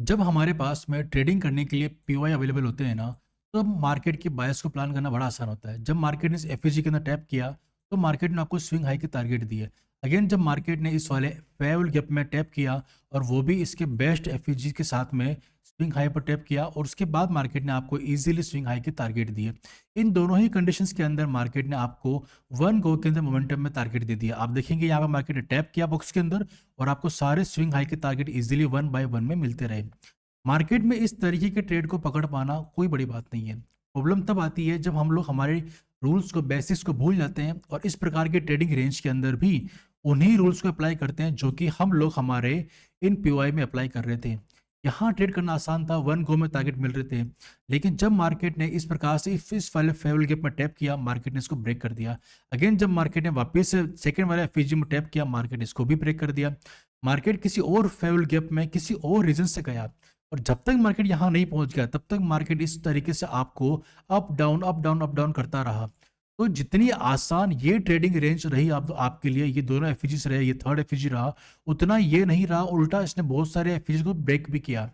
जब हमारे पास में ट्रेडिंग करने के लिए पीओआई अवेलेबल होते हैं ना, तो मार्केट की बायस को प्लान करना बड़ा आसान होता है। जब मार्केट ने इस एफईजी के अंदर टैप किया, तो मार्केट ने आपको स्विंग हाई की टारगेट दी है। अगेन जब मार्केट ने इस वाले फेयरवेल गैप में टैप किया और वो भी इसके बेस्ट एफईजी के साथ में स्विंग हाई पर टैप किया और उसके बाद मार्केट ने आपको इजीली स्विंग हाई की टारगेट दी है। इन दोनों ही कंडीशंस के अंदर मार्केट ने आपको वन गो के अंदर मोमेंटम में टारगेट दे दिया। आप देखेंगे यहाँ पर मार्केट ने टैप किया बॉक्स के अंदर और आपको सारे स्विंग हाई के target easily one by one में मिलते रहे। मार्केट में इस तरीके के ट्रेड को पकड़ पाना कोई बड़ी बात नहीं है। प्रॉब्लम तब आती है जब हम लोग हमारे रूल्स को बेसिस को भूल जाते हैं और इस प्रकार के ट्रेडिंग रेंज के अंदर भी उन्हीं रूल्स को अप्लाई करते हैं जो कि हम लोग हमारे इन पीओआई में अप्लाई कर रहे थे। यहाँ ट्रेड करना आसान था, वन गो में टारगेट मिल रहे थे। लेकिन जब मार्केट ने इस प्रकार से इस वाले फेवल गैप में टैप किया, मार्केट ने इसको ब्रेक कर दिया। अगेन जब मार्केट ने वापस से सेकंड वाले एफईजी में टैप किया, मार्केट ने इसको भी ब्रेक कर दिया। मार्केट किसी और फेवल गैप में किसी और रीजन से गया और जब तक मार्केट यहाँ नहीं पहुंच गया तब तक मार्केट इस तरीके से आपको up down up down up down करता रहा। तो जितनी आसान ये ट्रेडिंग रेंज रही आपके लिए, ये दोनों एफईजी रहे, ये थर्ड एफईजी रहा, उतना ये नहीं रहा। उल्टा इसने बहुत सारे एफईजी को ब्रेक भी किया।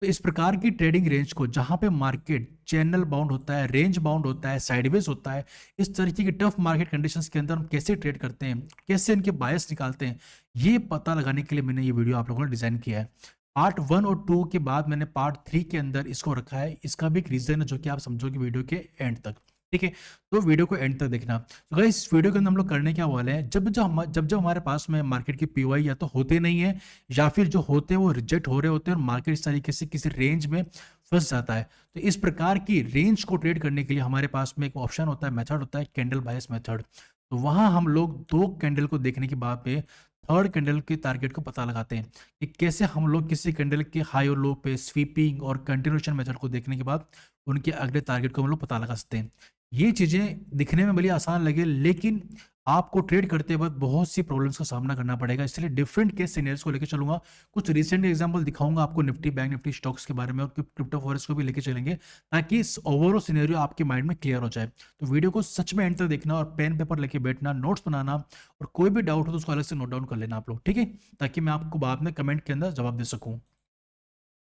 तो इस प्रकार की ट्रेडिंग रेंज को, जहां पे मार्केट चैनल बाउंड होता है, रेंज बाउंड होता है, साइडवेज होता है, इस तरीके की टफ मार्केट कंडीशंस के अंदर हम कैसे ट्रेड करते हैं, कैसे इनके बायस निकालते हैं, ये पता लगाने के लिए मैंने ये वीडियो आप लोगों ने डिजाइन किया है। पार्ट 1 और 2 के बाद मैंने पार्ट 3 के अंदर इसको रखा है। इसका भी एक रीजन है जो कि आप समझोगे वीडियो के एंड तक। ठीक है, तो वीडियो को एंड तक देखना। तो गाइस इस वीडियो के अंदर हम लोग करने क्या वाले हैं, जब हमारे पास में मार्केट की पीओआई या तो होते नहीं है या फिर जो होते हैं वो रिजेक्ट हो रहे होते हैं और मार्केट इस तरीके से किसी रेंज में फंस जाता है, तो इस प्रकार की रेंज को ट्रेड करने के लिए हमारे पास में एक ऑप्शन होता है, मेथड होता है, कैंडल बायस मेथड। तो वहां हम लोग दो कैंडल को देखने के बाद पे थर्ड कैंडल के टारगेट को पता लगाते हैं कि कैसे हम लोग किसी कैंडल के हाई और लो पे स्वीपिंग और कंटिन्यूएशन मेथड को देखने के बाद उनके अगले टारगेट को हम लोग पता लगा सकते हैं। ये चीजें दिखने में भले आसान लगे लेकिन आपको ट्रेड करते वक्त बहुत सी प्रॉब्लम्स का सामना करना पड़ेगा, इसलिए डिफरेंट केस सिनेरियोस को लेकर चलूंगा। कुछ रिसेंट एग्जांपल दिखाऊंगा आपको निफ्टी बैंक निफ्टी स्टॉक्स के बारे में और क्रिप्टो फॉरेक्स को भी लेके चलेंगे ताकि इस ओवरऑल सिनेरियो आपके माइंड में क्लियर हो जाए। तो वीडियो को सच में एंड तक देखना और पेन पेपर लेके बैठना, नोट्स बनाना और कोई भी डाउट हो तो उसको अलग से नोट डाउन कर लेना आप लोग, ठीक है, ताकि मैं आपको बाद में कमेंट के अंदर जवाब दे सकूं।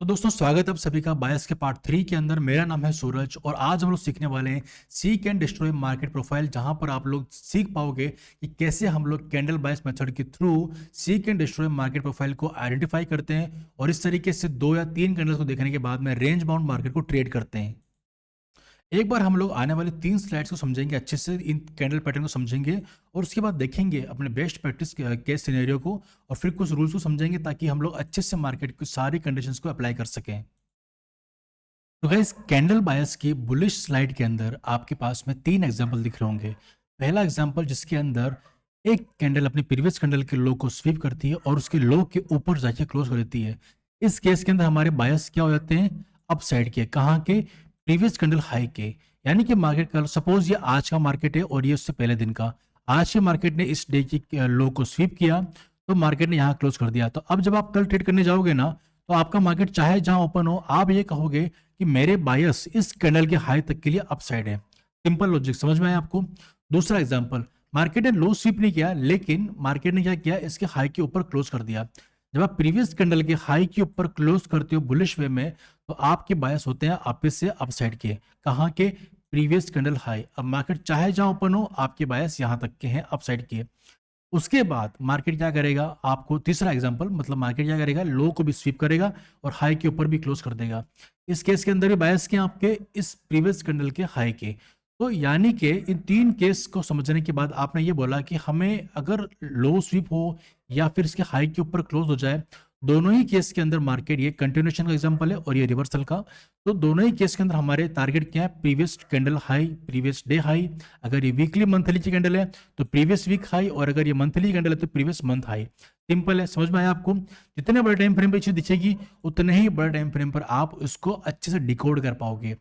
तो दोस्तों स्वागत है आप सभी का बायस के पार्ट 3 के अंदर। मेरा नाम है सूरज और आज हम लोग सीखने वाले हैं seek and destroy market profile, जहां पर आप लोग सीख पाओगे कि कैसे हम लोग कैंडल बायस मेथड के through seek and destroy market profile को आइडेंटिफाई करते हैं और इस तरीके से 2 या 3 कैंडल्स को देखने के बाद में रेंज बाउंड मार्केट को ट्रेड करते हैं। एक बार हम लोग आने वाले 3 स्लाइड्स को समझेंगे अच्छे से, इन कैंडल पैटर्न को समझेंगे और उसके बाद देखेंगे अपने बेस्ट प्रैक्टिस केस सिनेरियो को और फिर कुछ रूल्स को समझेंगे ताकि हम लोग अच्छे से मार्केट की सारी कंडीशंस को अप्लाई कर सकें। तो गाइस कैंडल बायस की बुलिश स्लाइड के अंदर आपके पास में 3 एग्जांपल दिख रहे होंगे। पहला एग्जांपल जिसके अंदर एक कैंडल अपनी प्रीवियस कैंडल के लो को स्वीप करती है और उसके लो के ऊपर जाके क्लोज कर देती है। इस केस के अंदर हमारे बायस क्या हो जाते हैं, अप साइड के, कहाँ के, प्रीवियस कैंडल हाई के। यानी कि मार्केट का सपोज ये आज का मार्केट है और ये उससे पहले दिन का, आज के मार्केट ने इस डे की लो को स्वीप किया तो मार्केट ने यहाँ क्लोज कर दिया। तो अब जब आप कल ट्रेड करने जाओगे ना, तो आपका मार्केट चाहे जहां ओपन हो, आप ये कहोगे कि मेरे बायस इस कैंडल के हाई तक के लिए अपसाइड है। सिंपल लॉजिक समझ में आया आपको। दूसरा एग्जांपल, मार्केट ने लो स्वीप नहीं किया लेकिन मार्केट ने क्या किया, इसके हाई के ऊपर क्लोज कर दिया। जब आप प्रीवियस कैंडल के हाई के ऊपर क्लोज करते हो बुलिश वे में, तो आपके बायस होते हैं वापस से अपसाइड के, कहाँ के, प्रीवियस कैंडल हाई। अब मार्केट चाहे जहां ओपन हो, आपके बायस यहां तक के हैं अपसाइड के। उसके बाद मार्केट क्या करेगा, आपको तीसरा एग्जांपल, मतलब मार्केट क्या करेगा, लो को भी स्वीप करेगा और हाई के ऊपर भी क्लोज कर देगा। इस केस के अंदर भी बायस के आपके इस प्रीवियस कैंडल के हाई के। तो यानी कि इन 3 केस को समझने के बाद आपने ये बोला कि हमें अगर लो स्वीप हो या फिर इसके हाई के ऊपर क्लोज हो जाए, दोनों ही केस के अंदर मार्केट, ये कंटिन्यूएशन का एग्जांपल है और ये रिवर्सल का, तो दोनों ही केस के अंदर हमारे टारगेट क्या है, previous candle high, previous day high. अगर ये वीकली मंथली की कैंडल है तो प्रीवियस वीक हाई, और अगर ये मंथली कैंडल है तो प्रीवियस मंथ हाई। सिंपल है, समझ में आया आपको। जितने बड़े टाइम फ्रेम पर चीज दिखेगी उतने ही बड़े टाइम फ्रेम पर आप उसको अच्छे से डिकोड कर पाओगे।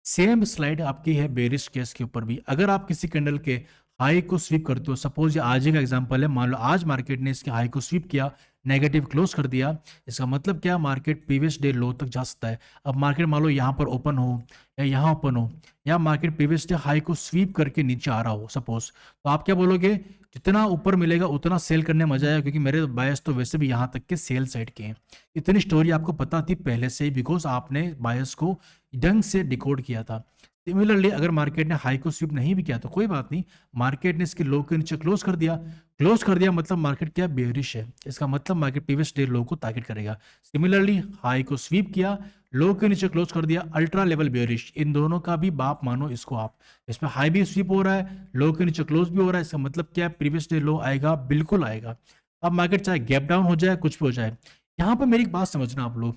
सेम स्लाइड आपकी है बेरिश केस के ऊपर भी। अगर आप किसी कैंडल के हाई को स्वीप करते हो, सपोज ये आज ही का एग्जांपल है, मान लो आज मार्केट ने इसके हाई को स्वीप किया नेगेटिव क्लोज कर दिया, इसका मतलब क्या, मार्केट प्रीवियस डे लो तक जा सकता है। अब मार्केट मान लो यहाँ पर ओपन हो या यहाँ ओपन हो, या मार्केट प्रीवियस डे हाई को स्वीप करके नीचे आ रहा हो सपोज, तो आप क्या बोलोगे, जितना ऊपर मिलेगा उतना सेल करने में मजा आएगा, क्योंकि मेरे बायस तो वैसे भी यहाँ तक के सेल साइड के हैं। इतनी स्टोरी आपको पता थी पहले से ही, बिकॉज आपने बायस को ढंग से डिकोड किया था। सिमिलरली अगर मार्केट ने हाई को स्वीप नहीं भी किया तो कोई बात नहीं, मार्केट ने इसके लो के नीचे क्लोज कर दिया, क्लोज कर दिया मतलब मार्केट क्या, बेयरिश है, इसका मतलब मार्केट प्रीवियस डे लो को टारगेट करेगा। सिमिलरली हाई को स्वीप किया, लो के नीचे क्लोज कर दिया, अल्ट्रा लेवल बेयरिश, इन दोनों का भी बाप मानो इसको आप। इसमें हाई भी स्वीप हो रहा है, लो के नीचे क्लोज भी हो रहा है, इसका मतलब क्या, प्रीवियस डे लो आएगा, बिल्कुल आएगा। अब मार्केट चाहे गैप डाउन हो जाए, कुछ भी हो जाए, यहाँ पर मेरी एक बात समझना आप लोग,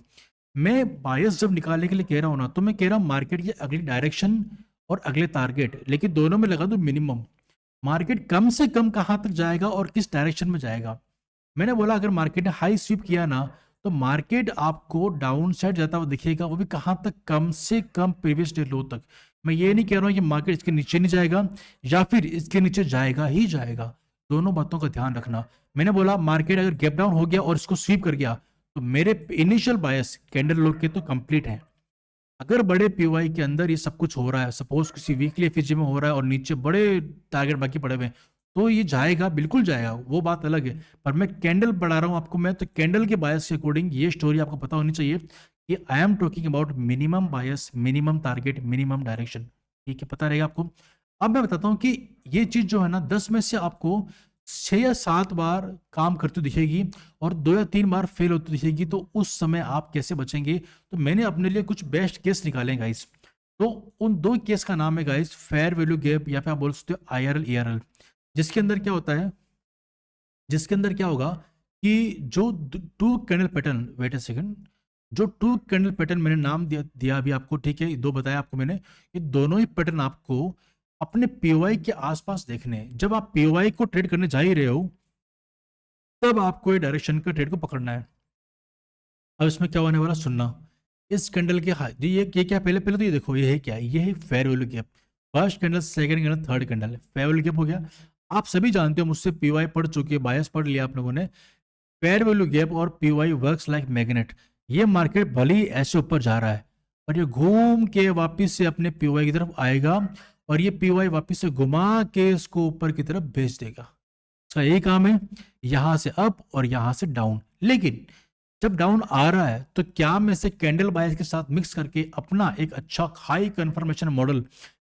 मैं बायस जब निकालने के लिए कह रहा हूं ना, तो मैं कह रहा हूं मार्केट की अगली डायरेक्शन और अगले टारगेट, लेकिन दोनों में लगा दो मिनिमम, मार्केट कम से कम कहां तक जाएगा और किस डायरेक्शन में जाएगा। मैंने बोला अगर मार्केट ने हाई स्वीप किया ना, तो मार्केट आपको डाउन साइड जाता हुआ दिखेगा, वो भी कहां तक, कम से कम प्रीवियस डे लो तक। मैं ये नहीं कह रहा हूं कि मार्केट इसके नीचे नहीं जाएगा या फिर इसके नीचे जाएगा ही जाएगा, दोनों बातों का ध्यान रखना। मैंने बोला मार्केट अगर गैप डाउन हो गया और इसको स्वीप कर गया, तो मेरे इनिशियल बायस कैंडल लो के तो कंप्लीट है। अगर बड़े पीवाई के अंदर ये सब कुछ हो रहा है, सपोज किसी वीकली एफईजी में हो रहा है और नीचे बड़े टारगेट बाकी पड़े हुए हैं, तो ये जाएगा, बिल्कुल जाएगा, वो बात अलग है। पर मैं कैंडल बढ़ा रहा हूं आपको, मैं तो कैंडल के बायस के अकॉर्डिंग ये स्टोरी आपको पता होनी चाहिए कि I am talking about minimum bias, minimum target, minimum direction, ठीक है, पता रहेगा आपको। अब मैं बताता हूँ कि ये चीज जो है ना, 10 में से आपको 6 या 7 बार काम करती दिखेगी और 2 या 3 बार फेल होती दिखेगी, तो उस समय आप कैसे बचेंगे। तो मैंने अपने लिए कुछ बेस्ट केस निकाले गाइस। तो उन 2 केस का नाम है गाइस, फेयर वैल्यू गैप या फिर आप बोल सकते हो IRL ERL, जिसके अंदर क्या होता है, जिसके अंदर क्या होगा कि जो two candle pattern, wait a second, जो टू कैंडल पैटर्न मैंने नाम दिया अभी आपको, ठीक है, 2 बताया आपको मैंने, ये दोनों ही पैटर्न आपको अपने पीओआई के आसपास देखने हैं। जब आप पीओआई को ट्रेड करने जा ही रहे हो, तब आपको ये डायरेक्शन का ट्रेड को पकड़ना है। अब इसमें क्या होने वाला सुनना, इस कैंडल के ये क्या, पहले पहले तो ये देखो, ये है क्या, ये है fair value gap, first candle, second candle, third candle, fair value gap हो गया। आप सभी जानते हो, मुझसे पीओआई पढ़ चुके, बायस पढ़ लिया आप लोगों ने, फेयर वैल्यू गैप और पीओआई वर्क्स लाइक मैग्नेट। ये मार्केट भले ही ऐसे ऊपर जा रहा है, पर ये घूम के वापस से अपने पीओआई की तरफ आएगा, और ये पीओआई वापस से घुमा के इसको ऊपर की तरफ भेज देगा। इसका यही काम है, यहां से अप और यहां से डाउन। लेकिन जब डाउन आ रहा है, तो क्या मैं इसे कैंडल बायस के साथ मिक्स करके अपना एक अच्छा हाई कन्फर्मेशन मॉडल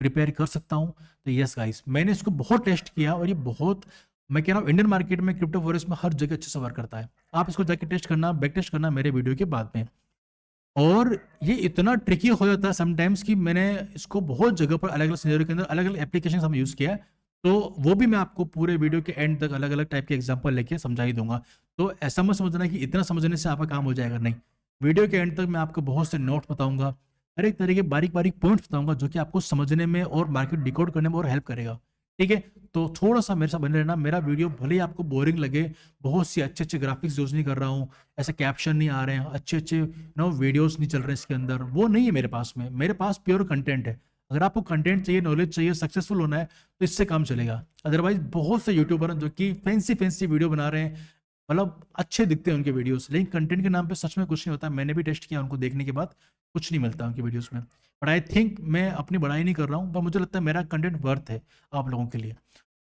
प्रिपेयर कर सकता हूं। तो यस गाइस, मैंने इसको बहुत टेस्ट किया, और ये बहुत, मैं कह रहा हूँ इंडियन मार्केट में, क्रिप्टो फॉरेक्स में हर जगह अच्छे से वर्क करता है। आप इसको जाके टेस्ट करना, बैक टेस्ट करना मेरे वीडियो के बाद में। और ये इतना ट्रिकी हो जाता है समटाइम्स कि मैंने इसको बहुत जगह पर अलग अलग सिनेरियो के अंदर अलग अलग एप्लीकेशन हम यूज़ किया है, तो वो भी मैं आपको पूरे वीडियो के एंड तक अलग अलग टाइप के एग्जांपल लेके समझा ही दूंगा। तो ऐसा मत समझना कि इतना समझने से आपका काम हो जाएगा, नहीं। वीडियो के एंड तक मैं आपको बहुत से नोट बताऊंगा, हर एक तरह के बारीक बारीक पॉइंट्स बताऊंगा, जो कि आपको समझने में और मार्केट डिकोड करने में और हेल्प करेगा, ठीक है। तो थोड़ा सा मेरे साथ बने रहना। मेरा वीडियो भले ही आपको बोरिंग लगे, बहुत सी अच्छे अच्छे ग्राफिक्स यूज नहीं कर रहा हूँ, ऐसे कैप्शन नहीं आ रहे हैं, अच्छे अच्छे वीडियोस नहीं चल रहे हैं इसके अंदर, वो नहीं है मेरे पास में। मेरे पास प्योर कंटेंट है। अगर आपको कंटेंट चाहिए, नॉलेज चाहिए, सक्सेसफुल होना है, तो इससे काम चलेगा। अदरवाइज बहुत से यूट्यूबर हैं जो कि फैंसी फैंसी वीडियो बना रहे हैं, मतलब अच्छे दिखते हैं उनके वीडियोस, लेकिन कंटेंट के नाम पे सच में कुछ नहीं होता। मैंने भी टेस्ट किया, उनको देखने के बाद कुछ नहीं मिलता उनकी वीडियोस में। बट आई थिंक मैं अपनी बड़ाई नहीं कर रहा हूँ, पर मुझे लगता है मेरा कंटेंट वर्थ है आप लोगों के लिए।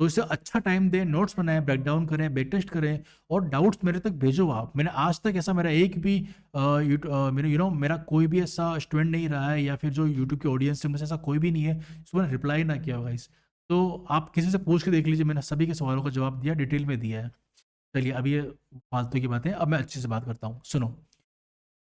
तो इससे अच्छा टाइम दें, नोट्स बनाएं, ब्रेक डाउन करें, बैक टेस्ट करें, और डाउट्स मेरे तक भेजो आप। मैंने आज तक ऐसा मेरा एक भी मेरे मेरा कोई भी ऐसा स्टूडेंट नहीं रहा है, या फिर जो यूट्यूब की ऑडियंस में से ऐसा कोई भी नहीं है जिसने रिप्लाई ना किया होगा इस। तो आप किसी से पूछ के देख लीजिए, मैंने सभी के सवालों का जवाब दिया, डिटेल में दिया है। चलिए, अब ये फालतू की बातें, अब मैं अच्छे से बात करता हूँ, सुनो।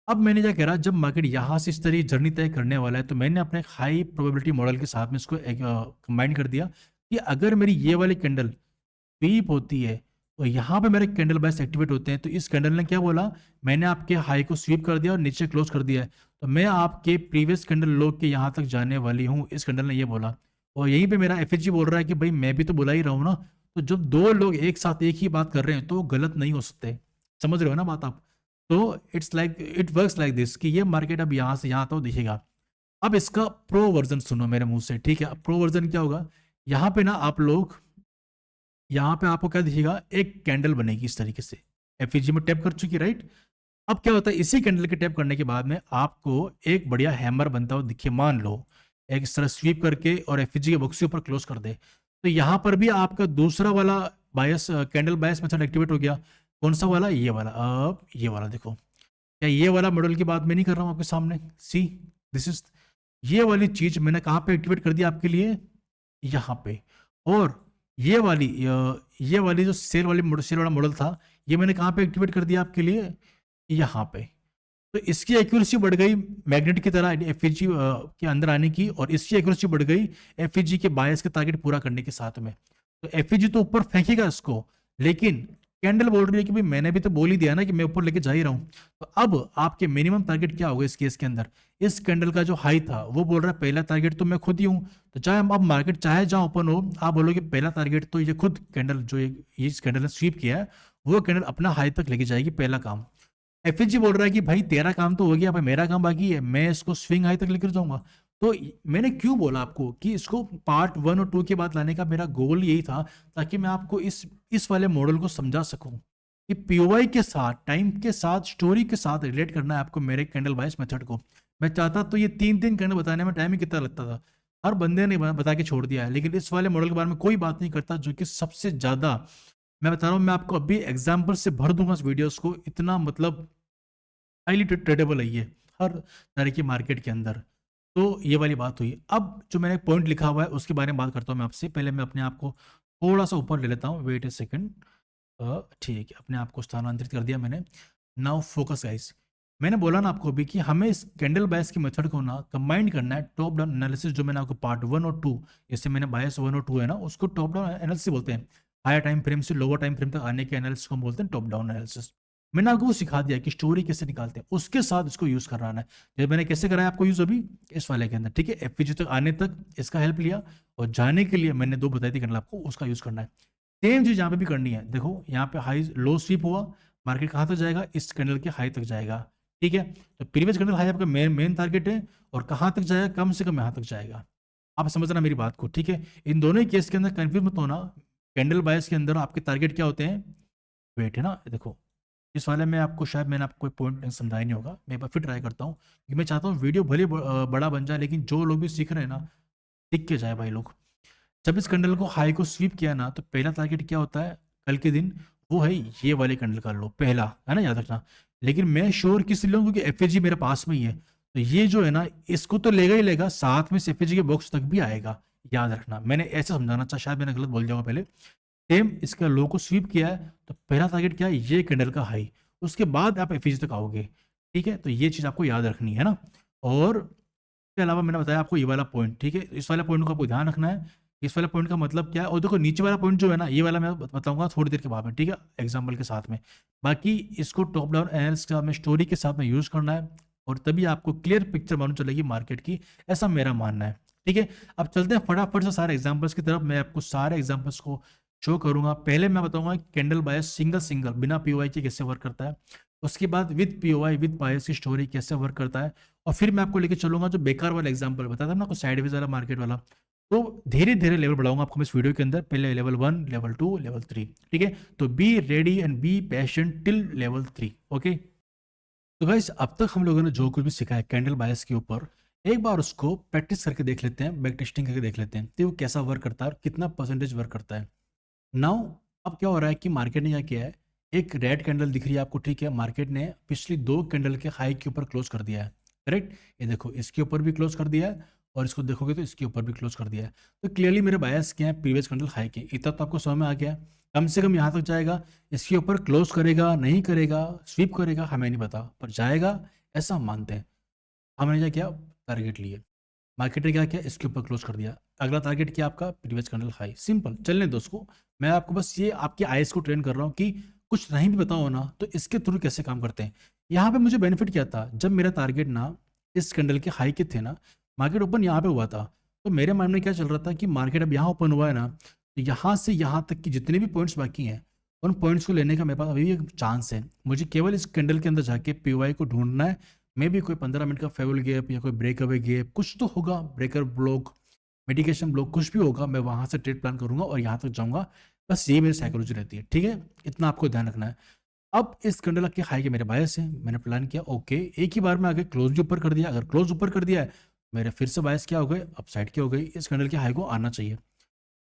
अब मैंने क्या करा, जब मार्केट यहाँ से इस तरह जर्नी तय करने वाला है, तो मैंने अपने हाई प्रोबेबिलिटी मॉडल के साथ में इसको कंबाइन कर दिया कि अगर मेरी ये वाली कैंडल स्वीप होती है, तो यहाँ पे मेरे कैंडल बायस एक्टिवेट होते हैं। तो इस कैंडल ने क्या बोला, मैंने आपके हाई को स्वीप कर दिया और नीचे क्लोज कर दिया है, तो मैं आपके प्रीवियस कैंडल लो के यहाँ तक जाने वाली हूँ, इस कैंडल ने ये बोला। और यहीं पे मेरा एफएचजी बोल रहा है कि भाई मैं भी तो बुला ही रहा हूँ ना। तो जब 2 लोग एक साथ एक ही बात कर रहे हैं, तो वो गलत नहीं हो सकते। समझ रहे हो ना बात आप। तो it's like, it works like this कि ये मार्केट अब यहाँ से यहाँ तो दिखेगा। अब इसका प्रो वर्जन सुनो मेरे मुंह से, ठीक है। अब प्रो वर्जन क्या होगा, यहाँ पे ना आप लोग, यहाँ पे आपको क्या दिखेगा, एक कैंडल बनेगी इस तरीके से, एफईजी में टैप कर चुकी है, राइट। अब क्या होता है, इसी कैंडल के टैप करने के बाद में आपको एक बढ़िया हैमर बनता हुआ दिखे, मान लो एक इस तरह स्वीप करके और एफईजी के बॉक्स के ऊपर क्लोज कर दे, तो यहाँ पर भी आपका दूसरा वाला बायस कैंडल बायस मेथड एक्टिवेट हो गया। कौन सा वाला, ये वाला। अब ये वाला देखो, क्या ये वाला मॉडल की बात मैं नहीं कर रहा हूँ आपके सामने, सी दिस इज, ये वाली चीज मैंने कहाँ पे एक्टिवेट कर दिया आपके लिए, यहाँ पे। और ये वाली जो सेल वाली मॉडल, सेल वाला मॉडल था, ये मैंने कहाँ पे एक्टिवेट कर दिया आपके लिए, यहाँ पे। तो इसकी एक्यूरेसी बढ़ गई मैग्नेट की तरह एफईजी के अंदर आने की, और इसकी एक्यूरेसी बढ़ गई एफईजी के बायस के टारगेट पूरा करने के साथ में। तो एफईजी तो ऊपर फेंकेगा इसको, लेकिन कैंडल बोल रही है कि भाई मैंने भी तो बोल ही दिया ना कि मैं ऊपर लेके जा ही रहा हूं। तो अब आपके मिनिमम टारगेट क्या होगा इस केस के अंदर, इस कैंडल का जो हाई था वो बोल रहा है पहला टारगेट तो मैं खुद ही हूं। तो चाहे अब मार्केट चाहे जहां ओपन हो, आप बोलोगे पहला टारगेट तो ये खुद कैंडल जो ये इस कैंडल ने स्वीप किया है, वो कैंडल अपना हाई तक लेके जाएगी, पहला काम। एफएसजी बोल रहा है कि भाई तेरा काम तो हो गया, भाई मेरा काम बाकी है, मैं इसको स्विंग हाई तक लेकर जाऊंगा। तो मैंने क्यों बोला आपको कि इसको पार्ट 1 और 2 के बाद लाने का मेरा गोल यही था, ताकि मैं आपको इस वाले मॉडल को समझा सकूं कि पीओवाई के साथ, टाइम के साथ, स्टोरी के साथ रिलेट करना है आपको मेरे कैंडल बायस मेथड को। मैं चाहता तो ये 3 कैंडल बताने में टाइम ही कितना लगता था, हर बंदे ने बता के छोड़ दिया है। लेकिन इस वाले मॉडल के बारे में कोई बात नहीं करता, जो कि सबसे ज्यादा, मैं बता रहा हूँ, मैं आपको अभी एग्जाम्पल से भर दूंगा इस वीडियोस को, इतना मतलब हाईली ट्रेडेबल है ये हर तरह की मार्केट के अंदर। तो ये वाली बात हुई। अब जो मैंने पॉइंट लिखा हुआ है उसके बारे में बात करता हूँ मैं आपसे। पहले मैं अपने आप को थोड़ा सा ऊपर ले लेता हूँ, वेट ए सेकंड। ठीक है, अपने आप को स्थानांतरित कर दिया मैंने। नाउ फोकस गाइस, मैंने बोला ना आपको अभी कि हमें इस कैंडल बायस की मेथड को ना कंबाइन करना है टॉप डाउन एनालिसिस, जो मैंने आपको पार्ट 1 और 2, जैसे मैंने बायस 1 और 2 है ना, उसको टॉप डाउन एनालिसिस बोलते हैं। हायर टाइम फ्रेम से लोअर टाइम फ्रेम तक आने के एनालिसिस को हम बोलते हैं टॉप डाउन एनालिसिस। मैंने आपको वो सिखा दिया कि स्टोरी कैसे निकालते हैं, उसके साथ इसको यूज कराना है। जब मैंने कैसे कराया आपको यूज अभी इस वाले के अंदर, ठीक है। एफपीजी तक आने तक इसका हेल्प लिया, और जाने के लिए मैंने 2 बताई थी कैंडल आपको, उसका यूज करना है। सेम चीज यहाँ पे भी करनी है। देखो यहाँ पे हाई लो स्वीप हुआ, मार्केट कहाँ तक जाएगा, इस कैंडल के हाई तक जाएगा, ठीक है। तो प्रीवियस कैंडल हाई आपका मेन टारगेट है, और कहाँ तक जाएगा, कम से कम यहाँ तक जाएगा। आप समझना मेरी बात को, ठीक है। इन दोनों ही केस के अंदर कंफ्यूज मत होना। कैंडल बायस के अंदर आपके टारगेट क्या होते हैं, वेट है ना, देखो इस वाले में आपको शायद मैंने आपको कोई पॉइंट समझाया नहीं होगा, मैं एक बार फिर ट्राई करता हूँ, कि मैं चाहता हूँ वीडियो भले बड़ा बन जाए, लेकिन जो लोग भी सीख रहे हैं ना, सीख के जाए भाई लोग। जब इस कैंडल को हाई को स्वीप किया ना, तो पहला टारगेट क्या होता है कल के दिन, वो है ये वाले कैंडल का लो, पहला है ना, याद रखना। लेकिन मैं श्योर किस लिए हूँ, क्योंकि एफएजी मेरे पास में ही है, तो ये जो है ना, इसको तो लेगा ही लेगा, साथ में एफएजी के बॉक्स तक भी आएगा, याद रखना। मैंने ऐसा समझाना चाहा, शायद मैंने गलत बोल जाऊंगा पहले। सेम इसका लो को स्वीप किया है, तो पहला टारगेट क्या है, ये कैंडल का हाई, उसके बाद आप एफएजी तक आओगे, ठीक है। तो ये चीज आपको याद रखनी है ना। और इसके अलावा मैंने बताया आपको ये वाला पॉइंट, ठीक है, इस वाले पॉइंट को आपको ध्यान रखना है। इस वाले पॉइंट का मतलब क्या है, और देखो नीचे वाला पॉइंट जो है ना, ये वाला मैं बताऊंगा थोड़ी देर के बाद में, ठीक है, एग्जाम्पल के साथ में। बाकी इसको टॉप डाउन एनालिसिस के साथ में, स्टोरी के साथ में यूज करना है, और तभी आपको क्लियर पिक्चर मालूम चलेगी मार्केट की, ऐसा मेरा मानना है, ठीक है। अब चलते हैं फटाफट से सारे एग्जाम्पल्स की तरफ। मैं आपको सारे एग्जाम्पल्स को शो करूंगा। पहले मैं बताऊंगा कैंडल बायस सिंगल सिंगल बिना पीओआई के कैसे वर्क करता है, उसके बाद विद पीओआई विद बायस की स्टोरी कैसे वर्क करता है, और फिर मैं आपको लेके चलूंगा जो बेकार वाला एग्जांपल बताया था ना, आपको साइडवेज वाला मार्केट वाला। तो धीरे धीरे लेवल बढ़ाऊंगा आपको मैं इस वीडियो के अंदर, पहले लेवल 1, लेवल 2, लेवल 3, ठीक है। तो be ready and be patient till level 3, okay. तो गाइस अब तक हम लोगों ने जो कुछ भी सीखा है कैंडल बायस के ऊपर, एक बार उसको प्रैक्टिस करके देख लेते हैं, बैक टेस्टिंग करके देख लेते हैं, तो वो कैसा वर्क करता है और कितना परसेंटेज वर्क करता है। नाउ अब क्या हो रहा है कि मार्केट ने क्या किया है, एक रेड कैंडल दिख रही है आपको, ठीक है। मार्केट ने पिछली 2 कैंडल के हाई के ऊपर क्लोज कर दिया है, करेक्ट। ये देखो इसके ऊपर भी क्लोज कर दिया है, और इसको देखोगे तो इसके ऊपर भी क्लोज कर दिया है। तो क्लियरली मेरे बायस क्या है, प्रीवियस कैंडल हाई के, इतना तो आपको समझ में आ गया। कम से कम यहाँ तक जाएगा, इसके ऊपर क्लोज करेगा नहीं करेगा, स्वीप करेगा हमें नहीं पता, पर जाएगा ऐसा हम मानते हैं। हमने क्या किया, टारगेट लिए, मार्केट ने क्या किया, इसके ऊपर क्लोज कर दिया। अगला टारगेट क्या आपका, प्रीवियस कैंडल हाई, सिंपल। चलने दो उसको, मैं आपको बस ये आपकी आइज को ट्रेन कर रहा हूँ कि कुछ नहीं भी बताओ ना तो इसके थ्रू कैसे काम करते हैं। यहाँ पे मुझे बेनिफिट क्या था, जब मेरा टारगेट ना इस कैंडल के हाई के थे ना, मार्केट ओपन यहाँ पे हुआ था, तो मेरे माइंड में क्या चल रहा था कि मार्केट अब यहाँ ओपन हुआ है ना, तो यहाँ से यहाँ तक की जितने भी पॉइंट्स बाकी हैं, उन पॉइंट्स को लेने का मेरे पास अभी भी एक चांस है। मुझे केवल इस कैंडल के अंदर जाके पीवाई को ढूंढना है। मे भी कोई 15 मिनट का फेवल गैप या कोई ब्रेक अवे गैप कुछ तो होगा, ब्रेकर ब्लॉक, मेडिकेशन ब्लॉक, कुछ भी होगा, मैं वहां से ट्रेड प्लान करूंगा और यहाँ तक जाऊंगा। बस ये मेरी साइकोलॉजी रहती है, ठीक है। इतना आपको ध्यान रखना है। अब इस कैंडल के हाई के मेरे बायस हैं, मैंने प्लान किया ओके, एक ही बार में आगे क्लोज भी ऊपर कर दिया, अगर क्लोज ऊपर कर दिया है मेरे फिर से बायस क्या हो गए, अपसाइड की हो गई, इस कैंडल के हाई को आना चाहिए।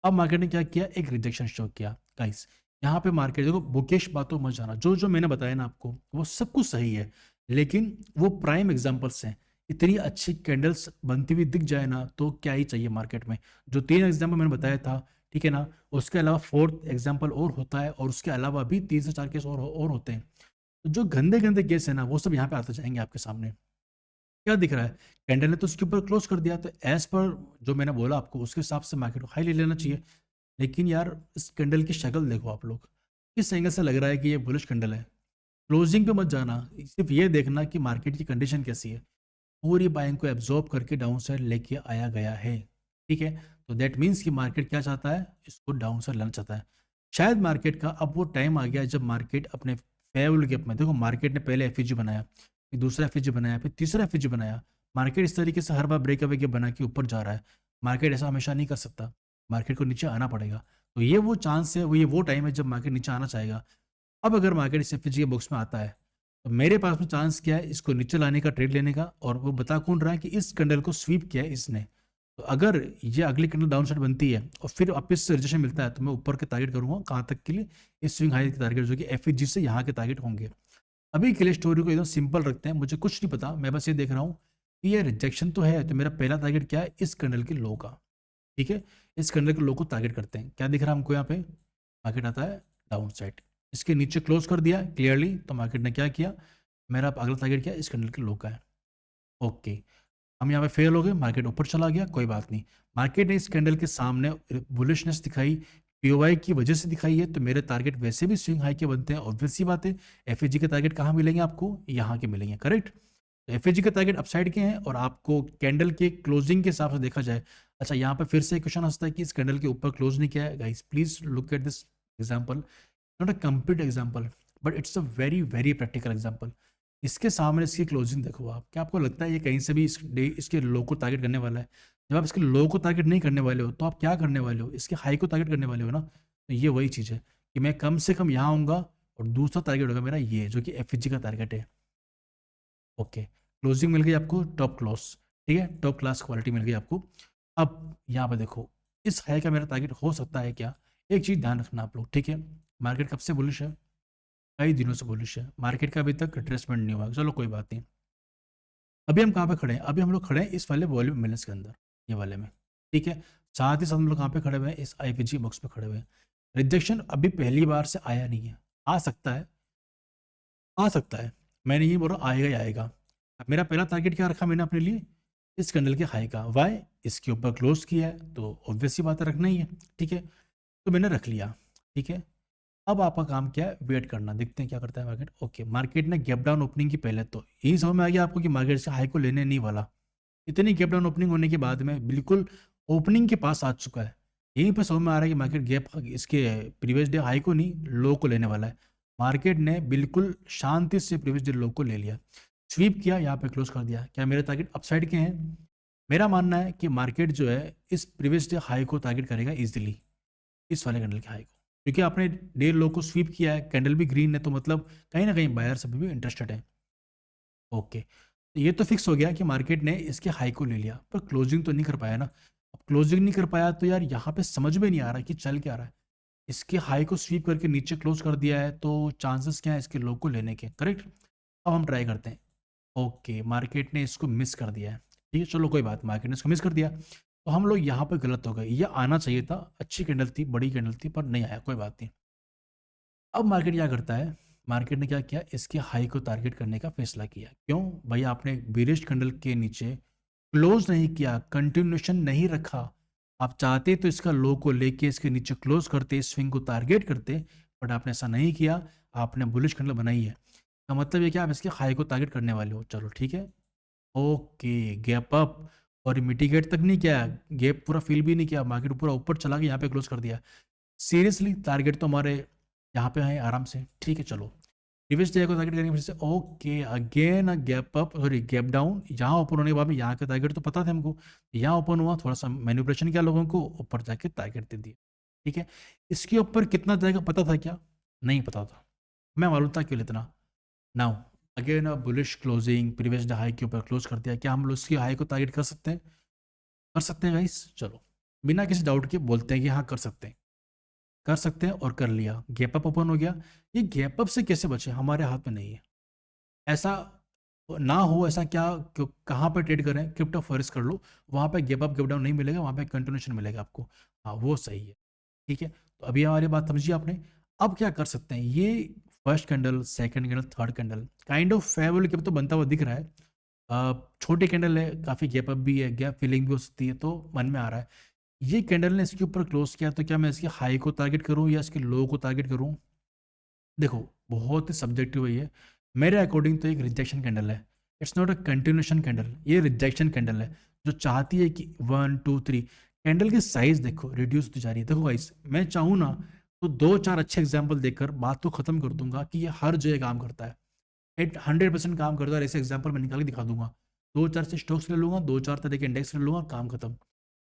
अब मार्केट ने क्या किया, एक रिजेक्शन शो किया गाइस। यहाँ पे मार्केट देखो, बुकिश बातों मत जाना, जो जो मैंने बताया ना आपको वो सब कुछ सही है, लेकिन वो प्राइम एग्जांपल्स हैं। इतनी अच्छी कैंडल्स बनती हुई दिख जाए ना तो क्या ही चाहिए मार्केट में। जो 3 एग्जाम्पल मैंने बताया था, ठीक है ना, उसके अलावा 4th एग्जाम्पल और होता है, और उसके अलावा भी 3 से 4 केस और होते हैं। तो जो गंदे गंदे केस है ना वो सब यहाँ पे आते जाएंगे आपके सामने। क्या दिख रहा है, कैंडल ने तो उसके ऊपर क्लोज कर दिया, तो एज पर जो मैंने बोला आपको उसके हिसाब से मार्केट को हाई ले लेना चाहिए। लेकिन यार इस कैंडल की शक्ल देखो आप लोग, किस एंगल से लग रहा है कि ये बुलिश कैंडल है। क्लोजिंग पे मत जाना, सिर्फ ये देखना कि मार्केट की कंडीशन कैसी है। पूरी बाइंग को एब्जॉर्ब करके डाउन साइड लेके आया गया है, ठीक है। तो दैट मीन्स कि मार्केट क्या चाहता है, इसको डाउन साइड लाना चाहता है। शायद मार्केट का अब वो टाइम आ गया है जब मार्केट अपने फेवरेबल गैप में, देखो मार्केट ने पहले एफईजी बनाया, फिर दूसरा एफईजी बनाया, फिर तीसरा एफईजी बनाया। मार्केट इस तरीके से हर बार ब्रेकअवे गैप बना के ऊपर जा रहा है। मार्केट ऐसा हमेशा नहीं कर सकता, मार्केट को नीचे आना पड़ेगा। तो ये वो चांस है, वो टाइम है जब मार्केट नीचे आना चाहेगा। अब अगर मार्केट इस एफईजी के बॉक्स में आता है तो मेरे पास में चांस क्या है, इसको नीचे लाने का, ट्रेड लेने का। और वो बता कौन रहा है कि इस कैंडल को स्वीप किया है इसने। तो अगर ये अगली कैंडल डाउन साइड बनती है और फिर वापस से रिजेक्शन मिलता है तो मैं ऊपर के टारगेट करूंगा कहाँ तक के लिए, इस स्विंग हाई के टारगेट जो कि एफईजी से यहाँ के टारगेट होंगे। अभी के लिए स्टोरी को एकदम सिंपल रखते हैं, मुझे कुछ नहीं पता, मैं बस ये देख रहा हूँ कि ये रिजेक्शन तो है, तो मेरा पहला टारगेट क्या है, इस कैंडल के लो का, ठीक है। इस कैंडल के लो को टारगेट करते हैं। क्या दिख रहा है हमको यहाँ पे, मार्केट आता है डाउन साइड, इसके नीचे क्लोज कर दिया क्लियरली, तो मार्केट ने क्या किया, मेरा अगला टारगेट क्या है, इस कैंडल के लो का है। ओके, हम यहाँ पे फेल हो गए, मार्केट ऊपर चला गया, कोई बात नहीं। मार्केट ने इस कैंडल के सामने बुलिशनेस दिखाई, पीओवाई की वजह से दिखाई है, तो मेरे टारगेट वैसे भी स्विंग हाई के बनते हैं, ऑब्वियस सी बात है। एफएजी के टारगेट कहाँ मिलेंगे आपको, यहाँ के मिलेंगे, करेक्ट। तो एफएजी के टारगेट अपसाइड के हैं, और आपको कैंडल के क्लोजिंग के हिसाब से देखा जाए। अच्छा, यहाँ पे फिर से क्वेश्चन आता है कि इस कैंडल के ऊपर क्लोज नहीं किया है। Guys please look at this example, not a complete example but it's a very very practical example. इसके सामने इसकी क्लोजिंग देखो आप, क्या आपको लगता है ये कहीं से भी इसके लो को टारगेट करने वाला है। जब आप इसके लो को टारगेट नहीं करने वाले हो तो आप क्या करने वाले हो, इसके हाई को टारगेट करने वाले हो ना। तो ये वही चीज़ है कि मैं कम से कम यहाँ आऊँगा, और दूसरा टारगेट होगा मेरा ये जो कि एफजी का टारगेट है। ओके, क्लोजिंग मिल गई आपको टॉप क्लोज, ठीक है, टॉप क्लास क्वालिटी मिल गई आपको। अब यहाँ पे देखो, इस हाई का मेरा टारगेट हो सकता है क्या। एक चीज़ ध्यान रखना आप लोग, ठीक है। मार्केट कब से बुलिश है, कई दिनों से बुलिश है, मार्केट का अभी तक रिट्रेसमेंट नहीं हुआ, चलो कोई बात नहीं। अभी हम कहाँ पे खड़े हैं, अभी हम लोग खड़े हैं इस वाले वॉल्यूम बैलेंस के अंदर, ये वाले में, ठीक है। साथ ही साथ हम लोग कहाँ पे खड़े हुए हैं, इस आईपीजी बॉक्स पे खड़े हुए हैं। रिजेक्शन अभी पहली बार से आया नहीं है, आ सकता है, आ सकता है, मैं नहीं बोल रहा आएगा ही आएगा। अब मेरा पहला टारगेट क्या रखा मैंने अपने लिए, इस कैंडल के हाई का, वाई, इसके ऊपर क्लोज किया है तो ऑब्वियस सी बात है रखना ही है, ठीक है। तो मैंने रख लिया, ठीक है। अब आपका काम क्या है, वेट करना, देखते हैं क्या करता है मार्केट। ओके, मार्केट ने गैप डाउन ओपनिंग की पहले तो यही समझ में आ गया आपको कि मार्केट से हाई को लेने नहीं वाला। इतनी गैप डाउन ओपनिंग होने के बाद में बिल्कुल ओपनिंग के पास आ चुका है। यहीं पर समझ में आ रहा है कि मार्केट गैप इसके प्रीवियस डे हाई को नहीं, लो को लेने वाला है। मार्केट ने बिल्कुल शांति से प्रीवियस डे लो को ले लिया, स्वीप किया, यहाँ पे क्लोज कर दिया। क्या मेरे टारगेट अपसाइड के हैं, मेरा मानना है कि मार्केट जो है इस प्रीवियस डे हाई को टारगेट करेगा इजीली, इस वाले कैंडल के हाई को, क्योंकि आपने डे लो को स्वीप किया है, कैंडल भी ग्रीन है, तो मतलब कहीं ना कहीं बायर्स अभी भी इंटरेस्टेड है। ओके, तो ये तो फिक्स हो गया कि मार्केट ने इसके हाई को ले लिया, पर क्लोजिंग तो नहीं कर पाया ना। अब क्लोजिंग नहीं कर पाया तो यार यहाँ पे समझ में नहीं आ रहा कि चल क्या रहा है। इसके हाई को स्वीप करके नीचे क्लोज कर दिया है, तो चांसेस क्या है इसके लो को लेने के, करेक्ट। अब हम ट्राई करते हैं। ओके, मार्केट ने इसको मिस कर दिया है, ठीक है, चलो कोई बात, मार्केट ने इसको मिस कर दिया, तो हम लोग यहाँ पे गलत हो गए, ये आना चाहिए था, अच्छी कैंडल थी, बड़ी कैंडल थी, पर नहीं आया, कोई बात नहीं। अब मार्केट क्या करता है, मार्केट ने क्या किया, इसके हाई को टारगेट करने का फैसला किया। क्यों भैया, आपने बेरिश कैंडल के नीचे क्लोज नहीं किया, कंटिन्यूशन नहीं रखा। आप चाहते तो इसका लो को लेके इसके नीचे क्लोज करते, स्विंग को टारगेट करते, बट आपने ऐसा नहीं किया, आपने बुलिश कैंडल बनाई है। का मतलब ये कि आप इसके हाई को टारगेट करने वाले हो, चलो ठीक है। ओके, गैप अप, और मिटिगेट तक नहीं किया, गैप पूरा फिल भी नहीं किया, मार्केट पूरा ऊपर चला गया, यहाँ पे क्लोज कर दिया। सीरियसली टारगेट तो हमारे यहाँ पे है आराम से, ठीक है, चलो प्रीवियस डे को टारगेट करेंगे फिर से। Okay, again a gap up, sorry gap down, यहाँ ओपन होने के बाद में यहाँ का टारगेट तो पता था हमको, यहाँ ओपन हुआ, थोड़ा सा मैनिपुलेशन किया लोगों को, ऊपर जाके टारगेट दे दिया, ठीक है। इसके ऊपर कितना जाएगा पता था क्या, नहीं पता था, मैं मालूम था क्यों इतना। Now again bullish closing, previous day high के ऊपर क्लोज कर दिया, क्या हम लोग उसकी हाई को टारगेट कर सकते हैं? कर सकते हैं गाइस, चलो बिना किसी डाउट के बोलते हैं कि हाँ कर सकते हैं, कर सकते हैं, और कर लिया, गैप अप ओपन हो गया। ये गैप अप से कैसे बचे, हमारे हाथ में नहीं है। ऐसा ना हो, ऐसा क्या कहाँ पे ट्रेड करें, क्रिप्टो फॉरेक्स कर लो, वहाँ पे गैप अप गैप डाउन नहीं मिलेगा, वहाँ पे कंटिन्यूशन मिलेगा आपको। हाँ वो सही है, ठीक है। तो अभी हमारी बात समझिए आपने। अब क्या कर सकते हैं, ये first candle, second candle, third candle kind of favourable gap तो बनता हुआ दिख रहा है। छोटी कैंडल है, काफ़ी गैप अप भी है, गैप फिलिंग भी हो सकती है, तो मन में आ रहा है ये कैंडल ने इसके ऊपर क्लोज किया, तो क्या मैं इसके हाई को टारगेट करूं या इसके लो को टारगेट करूं? देखो बहुत ही सब्जेक्टिव है ये। मेरे अकॉर्डिंग तो एक रिजेक्शन कैंडल है, it's not a continuation candle, ये रिजेक्शन कैंडल है जो चाहती है कि 1 2 3 कैंडल की साइज देखो रिड्यूस होती जा रही है। देखो गाइस, मैं चाहूँ ना तो 2 4 अच्छे एग्जाम्पल देकर बात तो खत्म कर दूंगा कि ये हर जगह काम करता है, 100% काम करता है, और ऐसे एग्जाम्पल मैं निकाल के दिखा दूंगा। 2 4 से स्टॉक्स ले लूंगा, 2 4 तरह के इंडेक्स ले लूंगा, काम खत्म।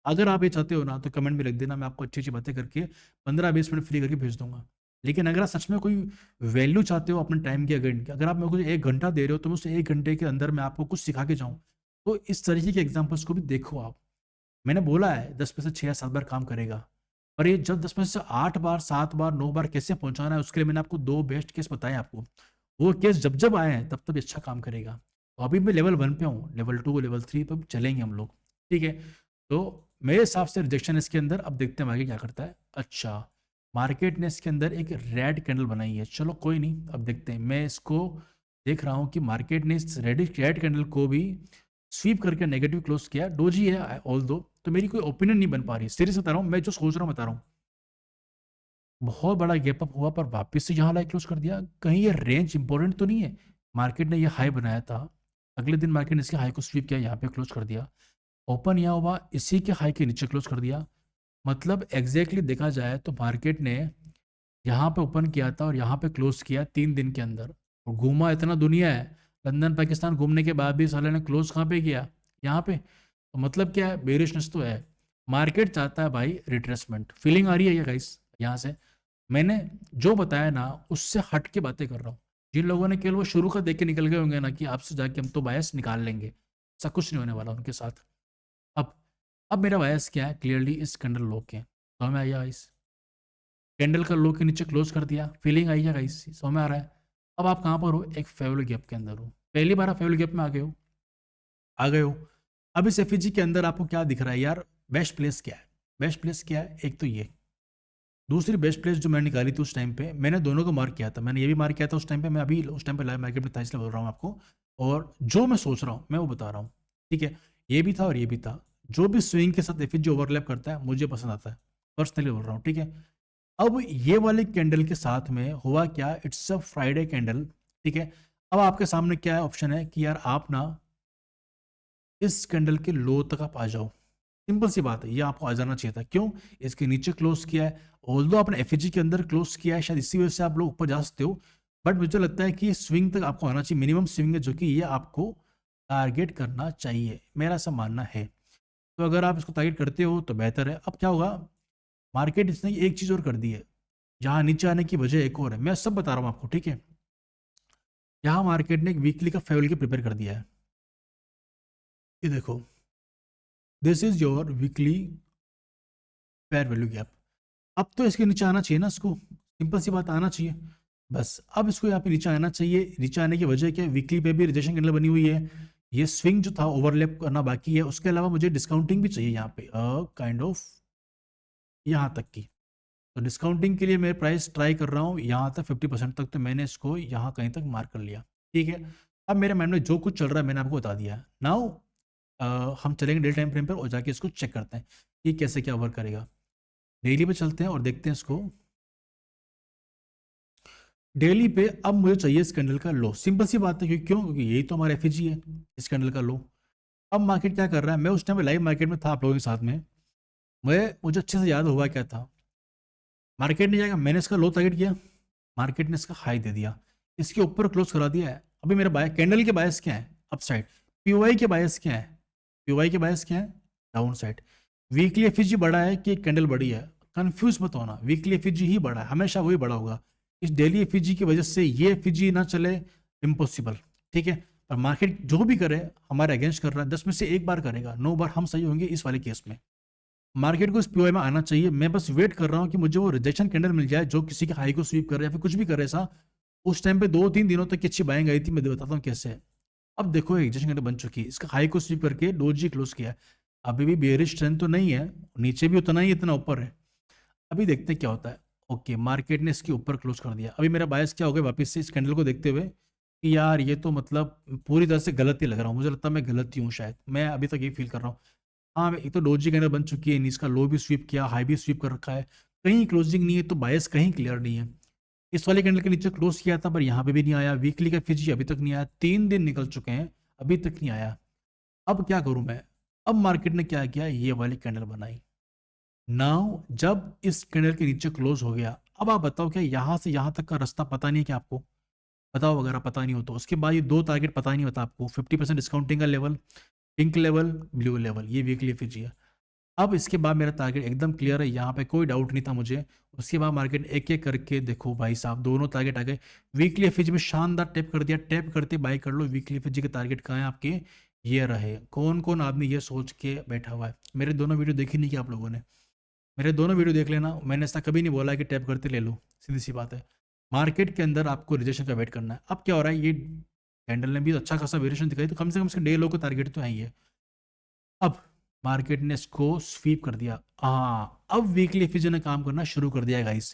अगर आप ये चाहते हो ना तो कमेंट में लिख देना, मैं आपको अच्छी अच्छी बातें करके 15 20 मिनट फ्री करके भेज दूंगा। लेकिन अगर आप सच में कोई वैल्यू चाहते हो अपने टाइम की, अगर आप मेरे को 1 घंटा दे रहे हो तो मैं उस 1 घंटे के अंदर मैं आपको कुछ सिखा के जाऊँ, तो इस तरीके के एग्जाम्पल्स को भी देखो आप। मैंने बोला है 10 में से 6 या 7 बार काम करेगा, पर ये जब 10 में से 8 बार 7 बार 9 बार कैसे पहुंचाना है, उसके लिए मैंने आपको 2 बेस्ट केस बताए आपको। वो केस जब जब आए हैं तब तब अच्छा काम करेगा। तो अभी मैं लेवल 1 पे हूँ, लेवल 2 लेवल 3 पे चलेंगे हम लोग, ठीक है। तो मेरे हिसाब से रिजेक्शन इसके अंदर, अब देखते हैं आगे क्या करता है। अच्छा, मार्केट ने इसके अंदर एक रेड कैंडल बनाई है, चलो कोई नहीं, अब देखते हैं। मैं इसको देख रहा हूँ कि मार्केट ने इस रेड कैंडल को भी स्वीप करके नेगेटिव क्लोज किया, डोजी है ऑल दो, तो मेरी कोई ओपिनियन नहीं बन पा रही, सीरियस बता रहा हूँ, मैं जो सोच रहा हूँ बता रहा हूँ। बहुत बड़ा गैप अप हुआ पर वापस से यहाँ लाइक क्लोज कर दिया, कहीं ये रेंज इंपॉर्टेंट तो नहीं है? मार्केट ने ये हाई बनाया था, अगले दिन मार्केट ने इसके हाई को स्वीप किया, यहाँ पे क्लोज कर दिया, ओपन यहाँ हुआ, इसी के हाई के नीचे क्लोज कर दिया। मतलब एग्जैक्टली देखा जाए तो मार्केट ने यहाँ पे ओपन किया था और यहाँ पे क्लोज किया 3 दिन के अंदर, और घूमा इतना दुनिया है, लंदन पाकिस्तान घूमने के बाद भी साले ने क्लोज कहाँ पे किया, यहाँ पे। तो मतलब क्या है, बेरिशनेस तो है। मार्केट चाहता है भाई रिट्रेसमेंट, फीलिंग आ रही है ये गाइस यहाँ से। मैंने जो बताया ना उससे हट के बातें कर रहा हूँ। जिन लोगों ने केवल वो शुरू का देख के निकल गए होंगे ना कि आपसे जाके हम तो बायस निकाल लेंगे, ऐसा कुछ नहीं होने वाला उनके साथ। अब अब मेरा बायस क्या है, क्लियरली इस कैंडल लो के तो हमें आइए गाइस, कैंडल का लो के नीचे क्लोज कर दिया, फीलिंग आई है गाइस, समझ में आ रहा है। अब आप कहाँ पर हो, एक फेवल गैप के अंदर हो, पहली बार आप फेवल गैप में आ गए हो, आ गए हो। अब इस एफईजी के अंदर आपको क्या दिख रहा है यार, बेस्ट प्लेस क्या है? बेस्ट प्लेस क्या है, एक तो ये, दूसरी बेस्ट प्लेस जो मैंने निकाली थी उस टाइम पे, मैंने दोनों को मार्क किया था, मैंने ये भी मार्क किया था उस टाइम पे, मैं अभी उस टाइम पे लाइव मार्केट में था इसलिए बोल रहा हूँ आपको। और जो मैं सोच रहा हूँ मैं वो बता रहा हूँ, ठीक है। ये भी था और ये भी था, जो भी स्विंग के साथ एफईजी ओवरलैप करता है मुझे पसंद आता है, पर्सनली बोल रहा हूँ, ठीक है। अब ये वाले कैंडल के साथ में हुआ क्या, इट्स अ फ्राइडे कैंडल, ठीक है। अब आपके सामने क्या ऑप्शन है कि यार आप ना इस कैंडल के लो तक आप आ जाओ, सिंपल सी बात है, ये आपको आ जाना चाहिए था। क्यों? इसके नीचे क्लोज किया है, ऑल्दो आपने एफईजी के अंदर क्लोज किया है, शायद इसी वजह से आप लोग ऊपर जा सकते हो, बट मुझे लगता है कि स्विंग तक आपको आना चाहिए, मिनिमम स्विंग है जो कि ये आपको टारगेट करना चाहिए, मेरा ऐसा मानना है। तो अगर आप इसको टारगेट करते हो तो बेहतर है। अब क्या होगा, मार्केट इसने एक चीज़ और कर दी है, यहाँ नीचे आने की वजह एक और है, मैं सब बता रहा हूँ आपको, ठीक है। यहाँ मार्केट ने एक वीकली का फेवल के प्रिपेयर कर दिया है, ये देखो, this is your weekly fair value gap. अब तो इसके नीचे आना चाहिए ना इसको, सिंपल सी बात, आना चाहिए बस। अब इसको यहाँ पे नीचे आना चाहिए, नीचे आने की वजह क्या है, वीकली पे भी रिजेक्शन कैंडल बनी हुई है, ये स्विंग जो था ओवरलैप करना बाकी है, उसके अलावा मुझे डिस्काउंटिंग भी चाहिए यहाँ पे काइंड ऑफ यहाँ तक की। तो डिस्काउंटिंग के लिए मैं प्राइस ट्राई कर रहा हूँ यहाँ तक 50% तक, तो मैंने इसको यहाँ कहीं तक मार्क कर लिया, ठीक है। अब मेरे माइंड में जो कुछ चल रहा है मैंने आपको बता दिया। नाउ हम चलेंगे डेली टाइम फ्रेम पर और जाके इसको चेक करते हैं कि कैसे क्या वर्क करेगा। डेली पे चलते हैं और देखते हैं इसको। डेली पे अब मुझे चाहिए इस कैंडल का लो, सिंपल सी बात है, क्योंकि यही तो हमारा एफईजी है, इस कैंडल का लो। अब मार्केट क्या कर रहा है, मैं उस टाइम पे लाइव मार्केट में था आप लोगों के साथ में, मुझे अच्छे से याद हुआ क्या था। मार्केट ने जाएगा, मैंने इसका लो टारगेट किया, मार्केट ने इसका हाई दे दिया, इसके ऊपर क्लोज करा दिया है। अभी मेरा बाय कैंडल के बायस क्या है, अप साइड। पीओआई के बायस क्या है, पीओआई के बायस क्या है, डाउन साइड। वीकली एफईजी बड़ा है कि कैंडल बड़ी है, कंफ्यूज मत होना, वीकली एफईजी ही बड़ा है, हमेशा वही बड़ा होगा। इस डेली एफईजी की वजह से ये एफईजी ना चले, इम्पॉसिबल, ठीक है। पर मार्केट जो भी करे हमारे अगेंस्ट कर रहा है, 10 में से एक बार करेगा, 9 बार हम सही होंगे इस वाले केस में। मार्केट को इस पीओआई में आना चाहिए। मैं बस वेट कर रहा हूँ कि मुझे वो रिजेक्शन कैंडल मिल जाए जो किसी के हाई को स्वीप करे या फिर कुछ भी करे ऐसा। उस टाइम पे 2-3 दिनों तक की अच्छी बाइंग आई थी, मैं बताता हूँ कैसे है। अब देखो रिजेक्शन कैंडल बन चुकी है, इसका हाई को स्वीप करके डोजी क्लोज किया है। अभी भी बेयरिश ट्रेंड तो नहीं है, नीचे भी उतना ही इतना ऊपर है। अभी देखते हैं क्या होता है। ओके, मार्केट ने इसके ऊपर क्लोज कर दिया। अभी मेरा बायस क्या हो गया वापस से इस कैंडल को देखते हुए कि यार ये तो मतलब पूरी तरह से गलत ही लग रहा हूँ, मुझे लगता है मैं गलत ही हूँ शायद, मैं अभी तक ये फील कर रहा हूँ। हाँ, एक तो डोजी कैंडल बन चुकी है, नीचे का लो भी स्वीप किया, हाई भी स्वीप कर रखा है, कहीं क्लोजिंग नहीं है, तो बायस कहीं क्लियर नहीं है। इस वाले कैंडल के नीचे क्लोज किया था पर यहाँ पे भी नहीं आया। वीकली का फिजी अभी तक नहीं आया, 3 दिन निकल चुके हैं अभी तक नहीं आया। अब क्या करूं मैं? अब मार्केट ने क्या किया, ये वाली कैंडल बनाई। नाउ जब इस कैंडल के नीचे क्लोज हो गया, अब आप बताओ क्या यहां से यहां तक का रास्ता पता नहीं है क्या आपको? बताओ, अगर आप पता नहीं हो तो उसके बाद ये दो टारगेट पता ही नहीं होता आपको, 50% डिस्काउंटिंग का level, pink level, blue level, ये वीकली एफईजी है। अब इसके बाद मेरा टारगेट एकदम क्लियर है, यहाँ पे कोई डाउट नहीं था मुझे। उसके बाद मार्केट एक एक करके देखो भाई साहब, दोनों टारगेट आ गए। वीकली एफईजी में शानदार टैप कर दिया, टैप करते बाय कर लो। वीकली एफईजी के टारगेट कहाँ हैं आपके? ये रहे। कौन कौन आदमी ये सोच के बैठा हुआ है? मेरे दोनों वीडियो देखी नहीं क्या आप लोगों ने? मेरे दोनों वीडियो देख लेना, मैंने ऐसा कभी नहीं बोला कि टैप करते ले लो, सीधी सी बात है। मार्केट के अंदर आपको रिजेक्शन का वेट करना है। अब क्या हो रहा है, ये कैंडल ने भी अच्छा खासा वेरिएशन दिखाई, तो कम से कम इसके डे लो को टारगेट तो है ही है। अब मार्केट ने इसको स्वीप कर दिया। हाँ, अब वीकली एफईजी ने काम करना शुरू कर दिया है गाइस।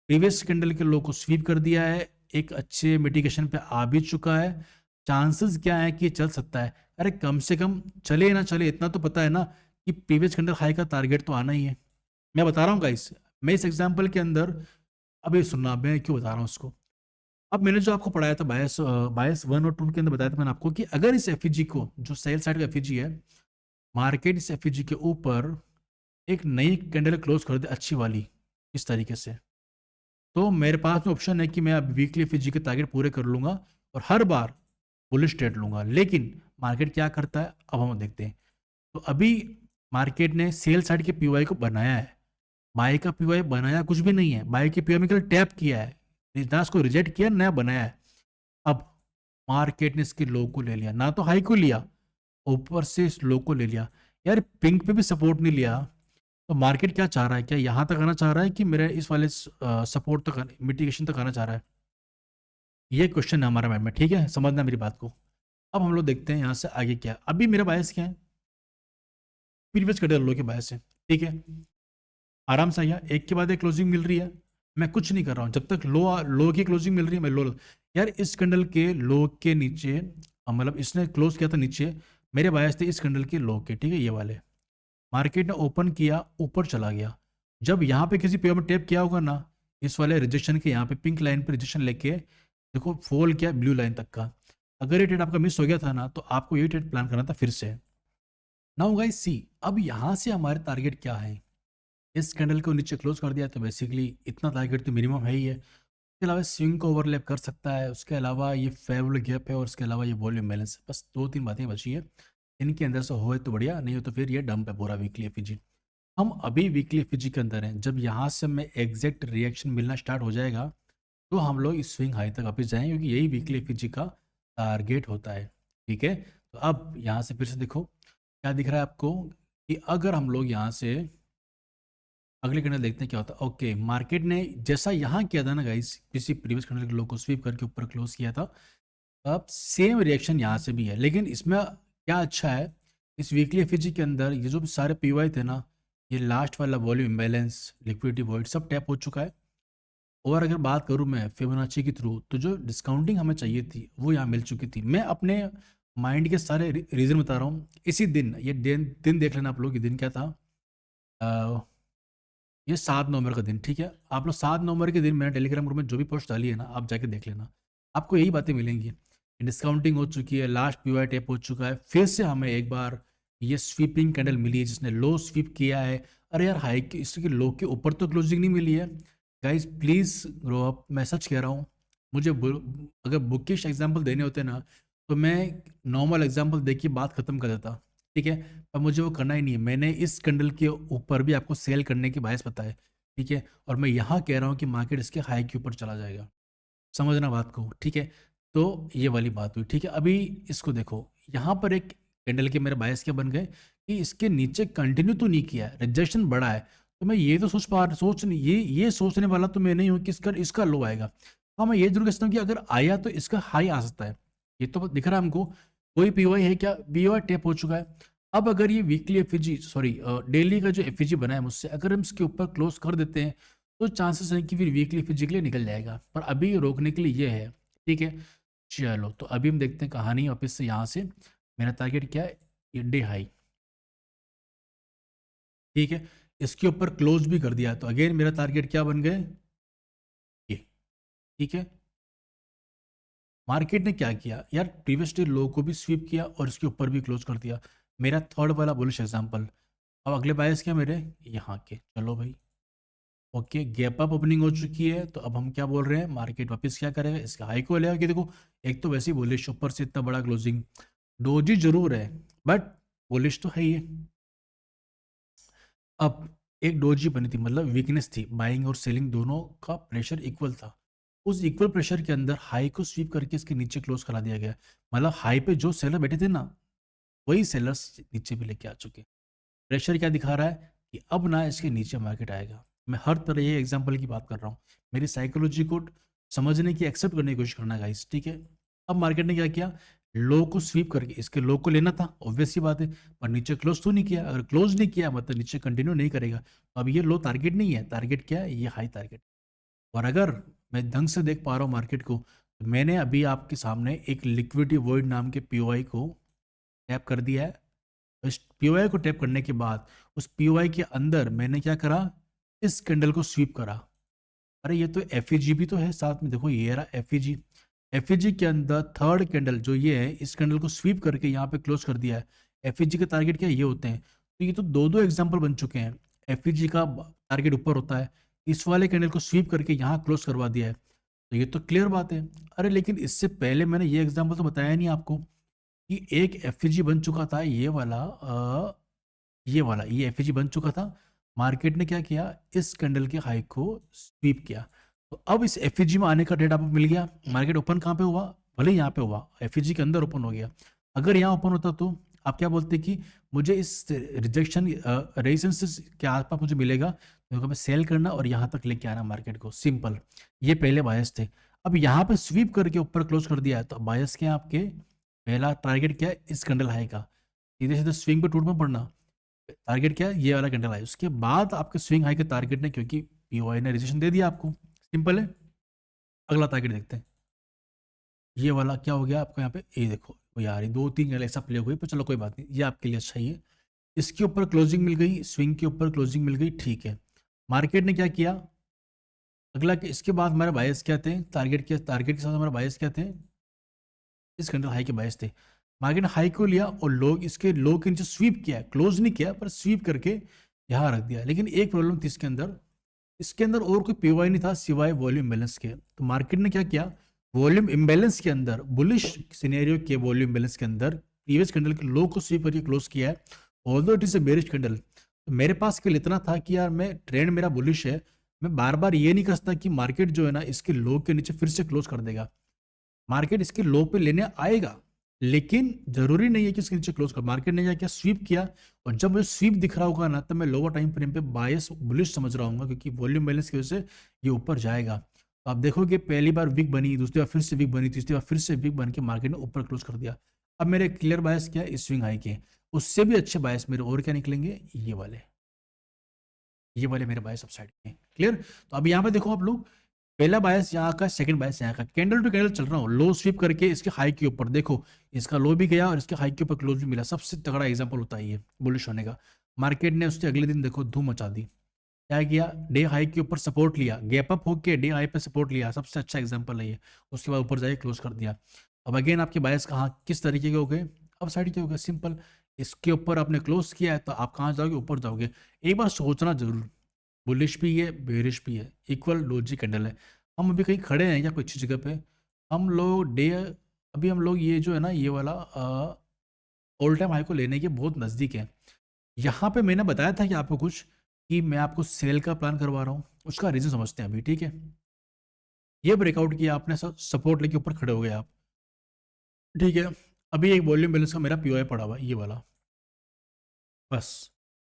प्रीवियस कैंडल के लो को स्वीप कर दिया है, एक अच्छे मिटिगेशन पे आ भी चुका है। चांसेस क्या है कि ये चल सकता है? अरे कम से कम चले ना चले इतना तो पता है ना कि प्रीवियस कैंडल हाई का टारगेट तो आना ही है। मैं बता रहा हूँ गाइस, मैं इस एग्जांपल के अंदर, अभी सुनना मैं क्यों बता रहा हूँ उसको। अब मैंने जो आपको पढ़ाया था बायस बायस 1 और 2 के अंदर बताया था मैंने आपको कि अगर इस एफईजी को, जो सेल साइड का एफईजी है, मार्केट इस एफईजी के ऊपर एक नई कैंडल क्लोज कर दे अच्छी वाली इस तरीके से, तो मेरे पास में ऑप्शन है कि मैं अब वीकली एफईजी के टारगेट पूरे कर लूंगा और हर बार बुलिश ट्रेड लूंगा। लेकिन मार्केट क्या करता है अब हम देखते हैं। तो अभी मार्केट ने सेल साइड के पीवाई को बनाया है, बाय का पीवाई बनाया कुछ भी नहीं है, बाय के पीवाई में केवल टैप किया है, ना उसको रिजेक्ट किया नया बनाया है। अब मार्केट ने इसके लो को ले लिया, ना तो हाई को लिया, ऊपर से इस लो को ले लिया। यार पिंक पे भी सपोर्ट नहीं लिया। तो मार्केट क्या चाह रहा है, क्या यहाँ तक आना चाह रहा है कि मेरे इस वाले सपोर्ट तक, मिटिगेशन तक आना चाह रहा है? ये क्वेश्चन है हमारा माइंड में, ठीक है, समझना मेरी बात को। अब हम लोग देखते हैं यहाँ से आगे क्या। अभी मेरा बायस क्या है? प्रीवियस कैंडल लो के बायस है, ठीक है। आराम से आया, एक के बाद एक क्लोजिंग मिल रही है, मैं कुछ नहीं कर रहा हूँ। जब तक लो लो की क्लोजिंग मिल रही है मैं लो। यार इस कैंडल के लो के नीचे, मतलब इसने क्लोज किया था नीचे, मेरे बायस थे इस कैंडल के लो के, ठीक है, ये वाले। मार्केट ने ओपन किया, ऊपर चला गया। जब यहाँ पे किसी पेयर में टैप किया होगा ना, इस वाले रिजेक्शन के यहाँ पे पिंक लाइन पे रिजेक्शन लेके देखो फॉल किया ब्लू लाइन तक का। अगर ये ट्रेड आपका मिस हो गया था ना, तो आपको ये ट्रेड प्लान करना था फिर से। नाउ गाइस सी, अब यहाँ से हमारे टारगेट क्या है? इस कैंडल को नीचे क्लोज कर दिया तो बेसिकली इतना टारगेट तो मिनिमम है ही है। उसके अलावा स्विंग को ओवरलैप कर सकता है, उसके अलावा ये फेवरेबल गैप है, और उसके अलावा ये वॉल्यूम बैलेंस है। बस 2-3 बातें बची है, इनके अंदर से होए तो बढ़िया, नहीं हो तो फिर ये डंप है पूरा वीकली एफईजी। हम अभी वीकली एफईजी के अंदर हैं, जब यहाँ से हमें एग्जैक्ट रिएक्शन मिलना स्टार्ट हो जाएगा तो हम लोग इस स्विंग हाई तक वापस जाएंगे, क्योंकि यही वीकली एफईजी का टारगेट होता है, ठीक है। तो अब यहाँ से फिर से देखो क्या दिख रहा है आपको, कि अगर हम लोग यहाँ से अगले कैंडल देखते हैं क्या होता है। ओके, मार्केट ने जैसा यहाँ किया था ना गाइस, किसी प्रीवियस कैंडल के लो को स्वीप करके ऊपर क्लोज किया था, अब सेम रिएक्शन यहाँ से भी है। लेकिन इसमें क्या अच्छा है, इस वीकली एफईजी के अंदर ये जो भी सारे पीवाई थे ना, ये लास्ट वाला वॉल्यूम इम्बैलेंस, लिक्विडिटी वॉइड सब टैप हो चुका है। और अगर बात करूँ मैं फिबोनाची के थ्रू, तो जो डिस्काउंटिंग हमें चाहिए थी वो यहाँ मिल चुकी थी। मैं अपने माइंड के सारे रीजन बता रहा हूँ। इसी दिन, ये दिन दिन देख लेना आप लोग, ये दिन क्या था, ये 7 नवंबर का दिन, ठीक है। आप लोग 7 नवंबर के दिन मैंने टेलीग्राम ग्रुप में जो भी पोस्ट डाली है ना, आप जाके देख लेना, आपको यही बातें मिलेंगी। डिस्काउंटिंग हो चुकी है, लास्ट पीवाई टेप हो चुका है, फिर से हमें एक बार ये स्वीपिंग कैंडल मिली है जिसने लो स्वीप किया है। अरे यार हाई के इसके लो के ऊपर तो क्लोजिंग नहीं मिली है। गाइज प्लीज़ ग्रो अप, मैं सच कह रहा हूँ। मुझे अगर बुकिश एग्जाम्पल देने होते ना, तो मैं नॉर्मल एग्जाम्पल दे के बात खत्म कर देता, ठीक है। अब मुझे वो करना ही नहीं है। मैंने इस कैंडल के ऊपर भी आपको सेल करने की बायस बताया, ठीक है, और मैं यहाँ कह रहा हूँ कि मार्केट इसके हाई के ऊपर चला जाएगा। समझना बात को, ठीक है। तो ये वाली बात हुई, ठीक है। अभी इसको देखो, यहाँ पर एक कैंडल के मेरे बायस क्या बन गए कि इसके नीचे कंटिन्यू तो नहीं किया, रिजेक्शन बड़ा है। तो मैं ये तो सोच नहीं, ये सोचने वाला तो मैं नहीं हूँ कि इसका लो आएगा। हाँ, मैं ये जरूर कहता हूँ कि अगर आया तो इसका हाई आ सकता है। ये तो दिख रहा है हमको, कोई पीओआई है क्या, पीओआई टेप हो चुका है। अब अगर ये वीकली एफईजी, सॉरी डेली का जो एफईजी बना है मुझसे, अगर हम इसके ऊपर क्लोज कर देते हैं तो चांसेस है कि फिर वीकली फिजिकली निकल जाएगा, पर अभी रोकने के लिए ये है, ठीक है। चलो, तो अभी हम देखते हैं कहानी वापस से। यहाँ से मेरा टारगेट क्या है, ये डे हाई, ठीक है। इसके ऊपर क्लोज भी कर दिया, तो अगेन मेरा टारगेट क्या बन गए, ये, ठीक है। मार्केट ने क्या किया यार, प्रीवियस डे लो को भी स्वीप किया और इसके ऊपर भी क्लोज कर दिया। मेरा थर्ड वाला बुलिश एग्जांपल। अब अगले बायस क्या मेरे, यहाँ के, चलो भाई, ओके, गैप अप ओपनिंग हो चुकी है। तो अब हम क्या बोल रहे हैं, मार्केट वापस क्या करेगा, इसका हाई को लेगा कि देखो, एक तो वैसे ही बुलिश, ऊपर से इतना बड़ा क्लोजिंग, डोजी जरूर है बट बुलिश तो है ही है। अब एक डोजी बनी थी, मतलब वीकनेस थी, बाइंग और सेलिंग दोनों का प्रेशर इक्वल था। उस इक्वल प्रेशर के अंदर हाई को स्वीप करके इसके नीचे क्लोज करा दिया गया। मतलब हाई पे जो सेलर बैठे थे ना, वही सेलर्स नीचे भी लेके आ चुके हैं। प्रेशर क्या दिखा रहा है कि अब ना इसके नीचे मार्केट आएगा। मैं हर तरह ये एग्जांपल की बात कर रहा हूँ, मेरी साइकोलॉजी को समझने की, एक्सेप्ट करने की कोशिश करना गाइस, ठीक है। अब मार्केट ने क्या किया, लो को स्वीप करके इसके लो को लेना था, ऑब्वियस सी बात है, पर नीचे क्लोज तो नहीं किया। अगर क्लोज नहीं किया मतलब नीचे कंटिन्यू नहीं करेगा, तो अब ये लो टारगेट नहीं है, टारगेट क्या है, ये हाई टारगेट। और अगर मैं ढंग से देख पा रहा हूँ मार्केट को, तो मैंने अभी आपके सामने एक लिक्विडिटी वॉइड नाम के पीओआई को टैप कर दिया है। इस पीओआई को टैप करने के बाद उस पीओआई के अंदर मैंने क्या करा, इस कैंडल को स्वीप करा। अरे ये तो एफईजी भी तो है साथ में, देखो ये रहा एफईजी। एफईजी के अंदर थर्ड कैंडल जो ये है, इस कैंडल को स्वीप करके यहाँ पे क्लोज कर दिया है। एफईजी के टारगेट क्या ये होते हैं, तो ये तो दो दो एग्जांपल बन चुके हैं। एफईजी का टारगेट ऊपर होता है, इस वाले कैंडल को स्वीप करके यहाँ क्लोज करवा दिया है, तो ये तो क्लियर बात है। अरे लेकिन इससे पहले मैंने ये एग्जाम्पल तो बताया नहीं आपको कि एक एफईजी बन चुका था, ये एफईजी बन चुका था। मार्केट ने क्या किया, इस कैंडल के हाई को स्वीप किया। तो अब इस एफईजी में आने का डेट आपको मिल गया। मार्केट ओपन कहाँ पे हुआ, भले यहाँ पे हुआ, एफईजी के अंदर ओपन हो गया। अगर यहाँ ओपन होता तो आप क्या बोलते कि मुझे इस रिजेक्शन रेजिस्टेंस के आसपास मुझे मिलेगा, तो मैं सेल करना और यहाँ तक लेके आना मार्केट को, सिंपल। ये पहले बायस थे। अब यहाँ पे स्वीप करके ऊपर क्लोज कर दिया है, तो बायस क्या है आपके, पहला टारगेट क्या है, इस कैंडल हाई का, सीधे सीधे स्विंग पे टूट में पड़ना। टारगेट क्या है, ये वाला कैंडल हाई। उसके बाद आपके स्विंग हाई के टारगेट ने, क्योंकि पीओआई ने रिजेक्शन दे दिया आपको, सिंपल है। अगला टारगेट देखते हैं, ये वाला क्या हो गया आपको यहाँ पे, ये देखो वो यार, ये दो तीन कैंडल ऐसा प्ले हुई, पर चलो कोई बात नहीं, ये आपके लिए अच्छा ही है। इसके ऊपर क्लोजिंग मिल गई, स्विंग के ऊपर क्लोजिंग मिल गई, ठीक है। मार्केट ने क्या किया, अगला इसके बाद हमारे बायस क्या थे, टारगेट के साथ हमारे बायस क्या थे, इस कैंडल हाई के बायस थे। मार्केट ने हाई को लिया और लोग इसके लो के नीचे स्वीप किया, क्लोज नहीं किया पर स्वीप करके यहाँ रख दिया। लेकिन एक प्रॉब्लम थी इसके अंदर और कोई पीवाई नहीं था सिवाय वॉल्यूम इम्बैलेंस के। तो मार्केट ने क्या किया, वॉल्यूम इम्बैलेंस के अंदर, बुलिश सिनेरियो के वॉल्यूम इम्बैलेंस के अंदर प्रीवियस कैंडल के लो को स्वीप करके क्लोज किया है, although it is a bearish candle. तो मेरे पास केवल इतना था कि यार मैं ट्रेंड मेरा बुलिश है, मैं बार बार ये नहीं कर सकता कि मार्केट जो है ना इसके लो के नीचे फिर से क्लोज कर देगा। मार्केट इसके लो पे लेने आएगा, लेकिन जरूरी नहीं है कि इसके नीचे क्लोज कर। मार्केट ने क्या स्वीप किया, और जब मुझे स्वीप दिख रहा होगा ना, तब मैं लोअर टाइम फ्रेम पे बायस बुलिश समझ रहा हूँ, क्योंकि वॉल्यूम बैलेंस की वजह से ये ऊपर जाएगा। तो आप देखोगे पहली बार वीक बनी, दूसरी बार फिर से वीक बनी, तीसरी बार फिर से वीक बन के मार्केट ने ऊपर क्लोज कर दिया। अब मेरे क्लियर बायस क्या है, स्विंग हाई के, उससे भी अच्छे बायस मेरे और क्या निकलेंगे, ये वाले मेरे बायस अपसाइड के, क्लियर। तो अब यहाँ पे देखो आप लोग, पहला बायस यहाँ का, सेकंड बायस यहाँ का, कैंडल टू कैंडल चल रहा हूँ, लो स्वीप करके इसके हाई के ऊपर, देखो इसका लो भी गया और इसके हाई के ऊपर क्लोज भी मिला। सबसे तगड़ा एग्जांपल होता है ये बुलिश होने का। मार्केट ने उसके अगले दिन देखो धूम मचा दी, क्या किया, डे हाई के ऊपर सपोर्ट लिया, गैप अप होके डे हाई पे सपोर्ट लिया, सबसे अच्छा एग्जांपल है ये। उसके बाद ऊपर जाके क्लोज कर दिया। अब अगेन आपके बायस कहाँ किस तरीके के हो गए, अब साइड के हो गए, सिंपल। इसके ऊपर आपने क्लोज किया है, तो आप कहाँ जाओगे, ऊपर जाओगे। एक बार सोचना जरूर, बुलिश भी है बेरिश भी है, इक्वल लॉजिक कैंडल है। हम अभी कहीं खड़े हैं या कोई अच्छी जगह पे, हम लोग डे, अभी हम लोग ये जो है ना, ये वाला ऑल टाइम हाई को लेने के बहुत नज़दीक है। यहाँ पे मैंने बताया था कि आपको कुछ कि मैं आपको सेल का प्लान करवा रहा हूँ, उसका रीज़न समझते हैं अभी, ठीक है? ये ब्रेकआउट किया आपने, सपोर्ट लेके ऊपर खड़े हो गए आप, ठीक है? अभी एक वॉल्यूम बैलेंस का मेरा पीओआई पड़ा हुआ है, ये वाला, बस।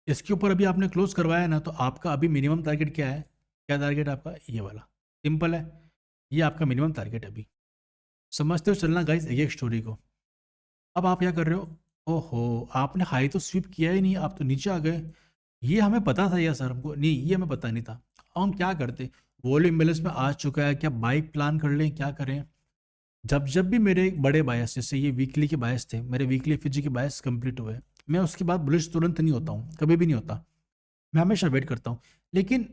इसके ऊपर अभी आपने क्लोज़ करवाया है ना, तो आपका अभी मिनिमम टारगेट क्या है? क्या टारगेट है आपका? ये वाला, सिंपल है। ये आपका मिनिमम टारगेट है अभी। समझते हो चलना गाइस एक-एक स्टोरी को। अब आप क्या कर रहे हो? ओहो! आपने हाई तो स्वीप किया ही नहीं, आप तो नीचे आ गए। ये हमें पता था या सर हमको? नहीं, ये हमें पता नहीं था। अब हम क्या करते? वॉल्यूम बैलेंस में आ चुका है, क्या बाई प्लान कर लें, क्या करें? जब भी मेरे बड़े बायस, जैसे ये वीकली के बायस थे, मेरे वीकली एफईजी के बायस कंप्लीट हुए, मैं उसके बाद बुलिश तुरंत नहीं होता हूँ, कभी भी नहीं होता। मैं हमेशा वेट करता हूँ। लेकिन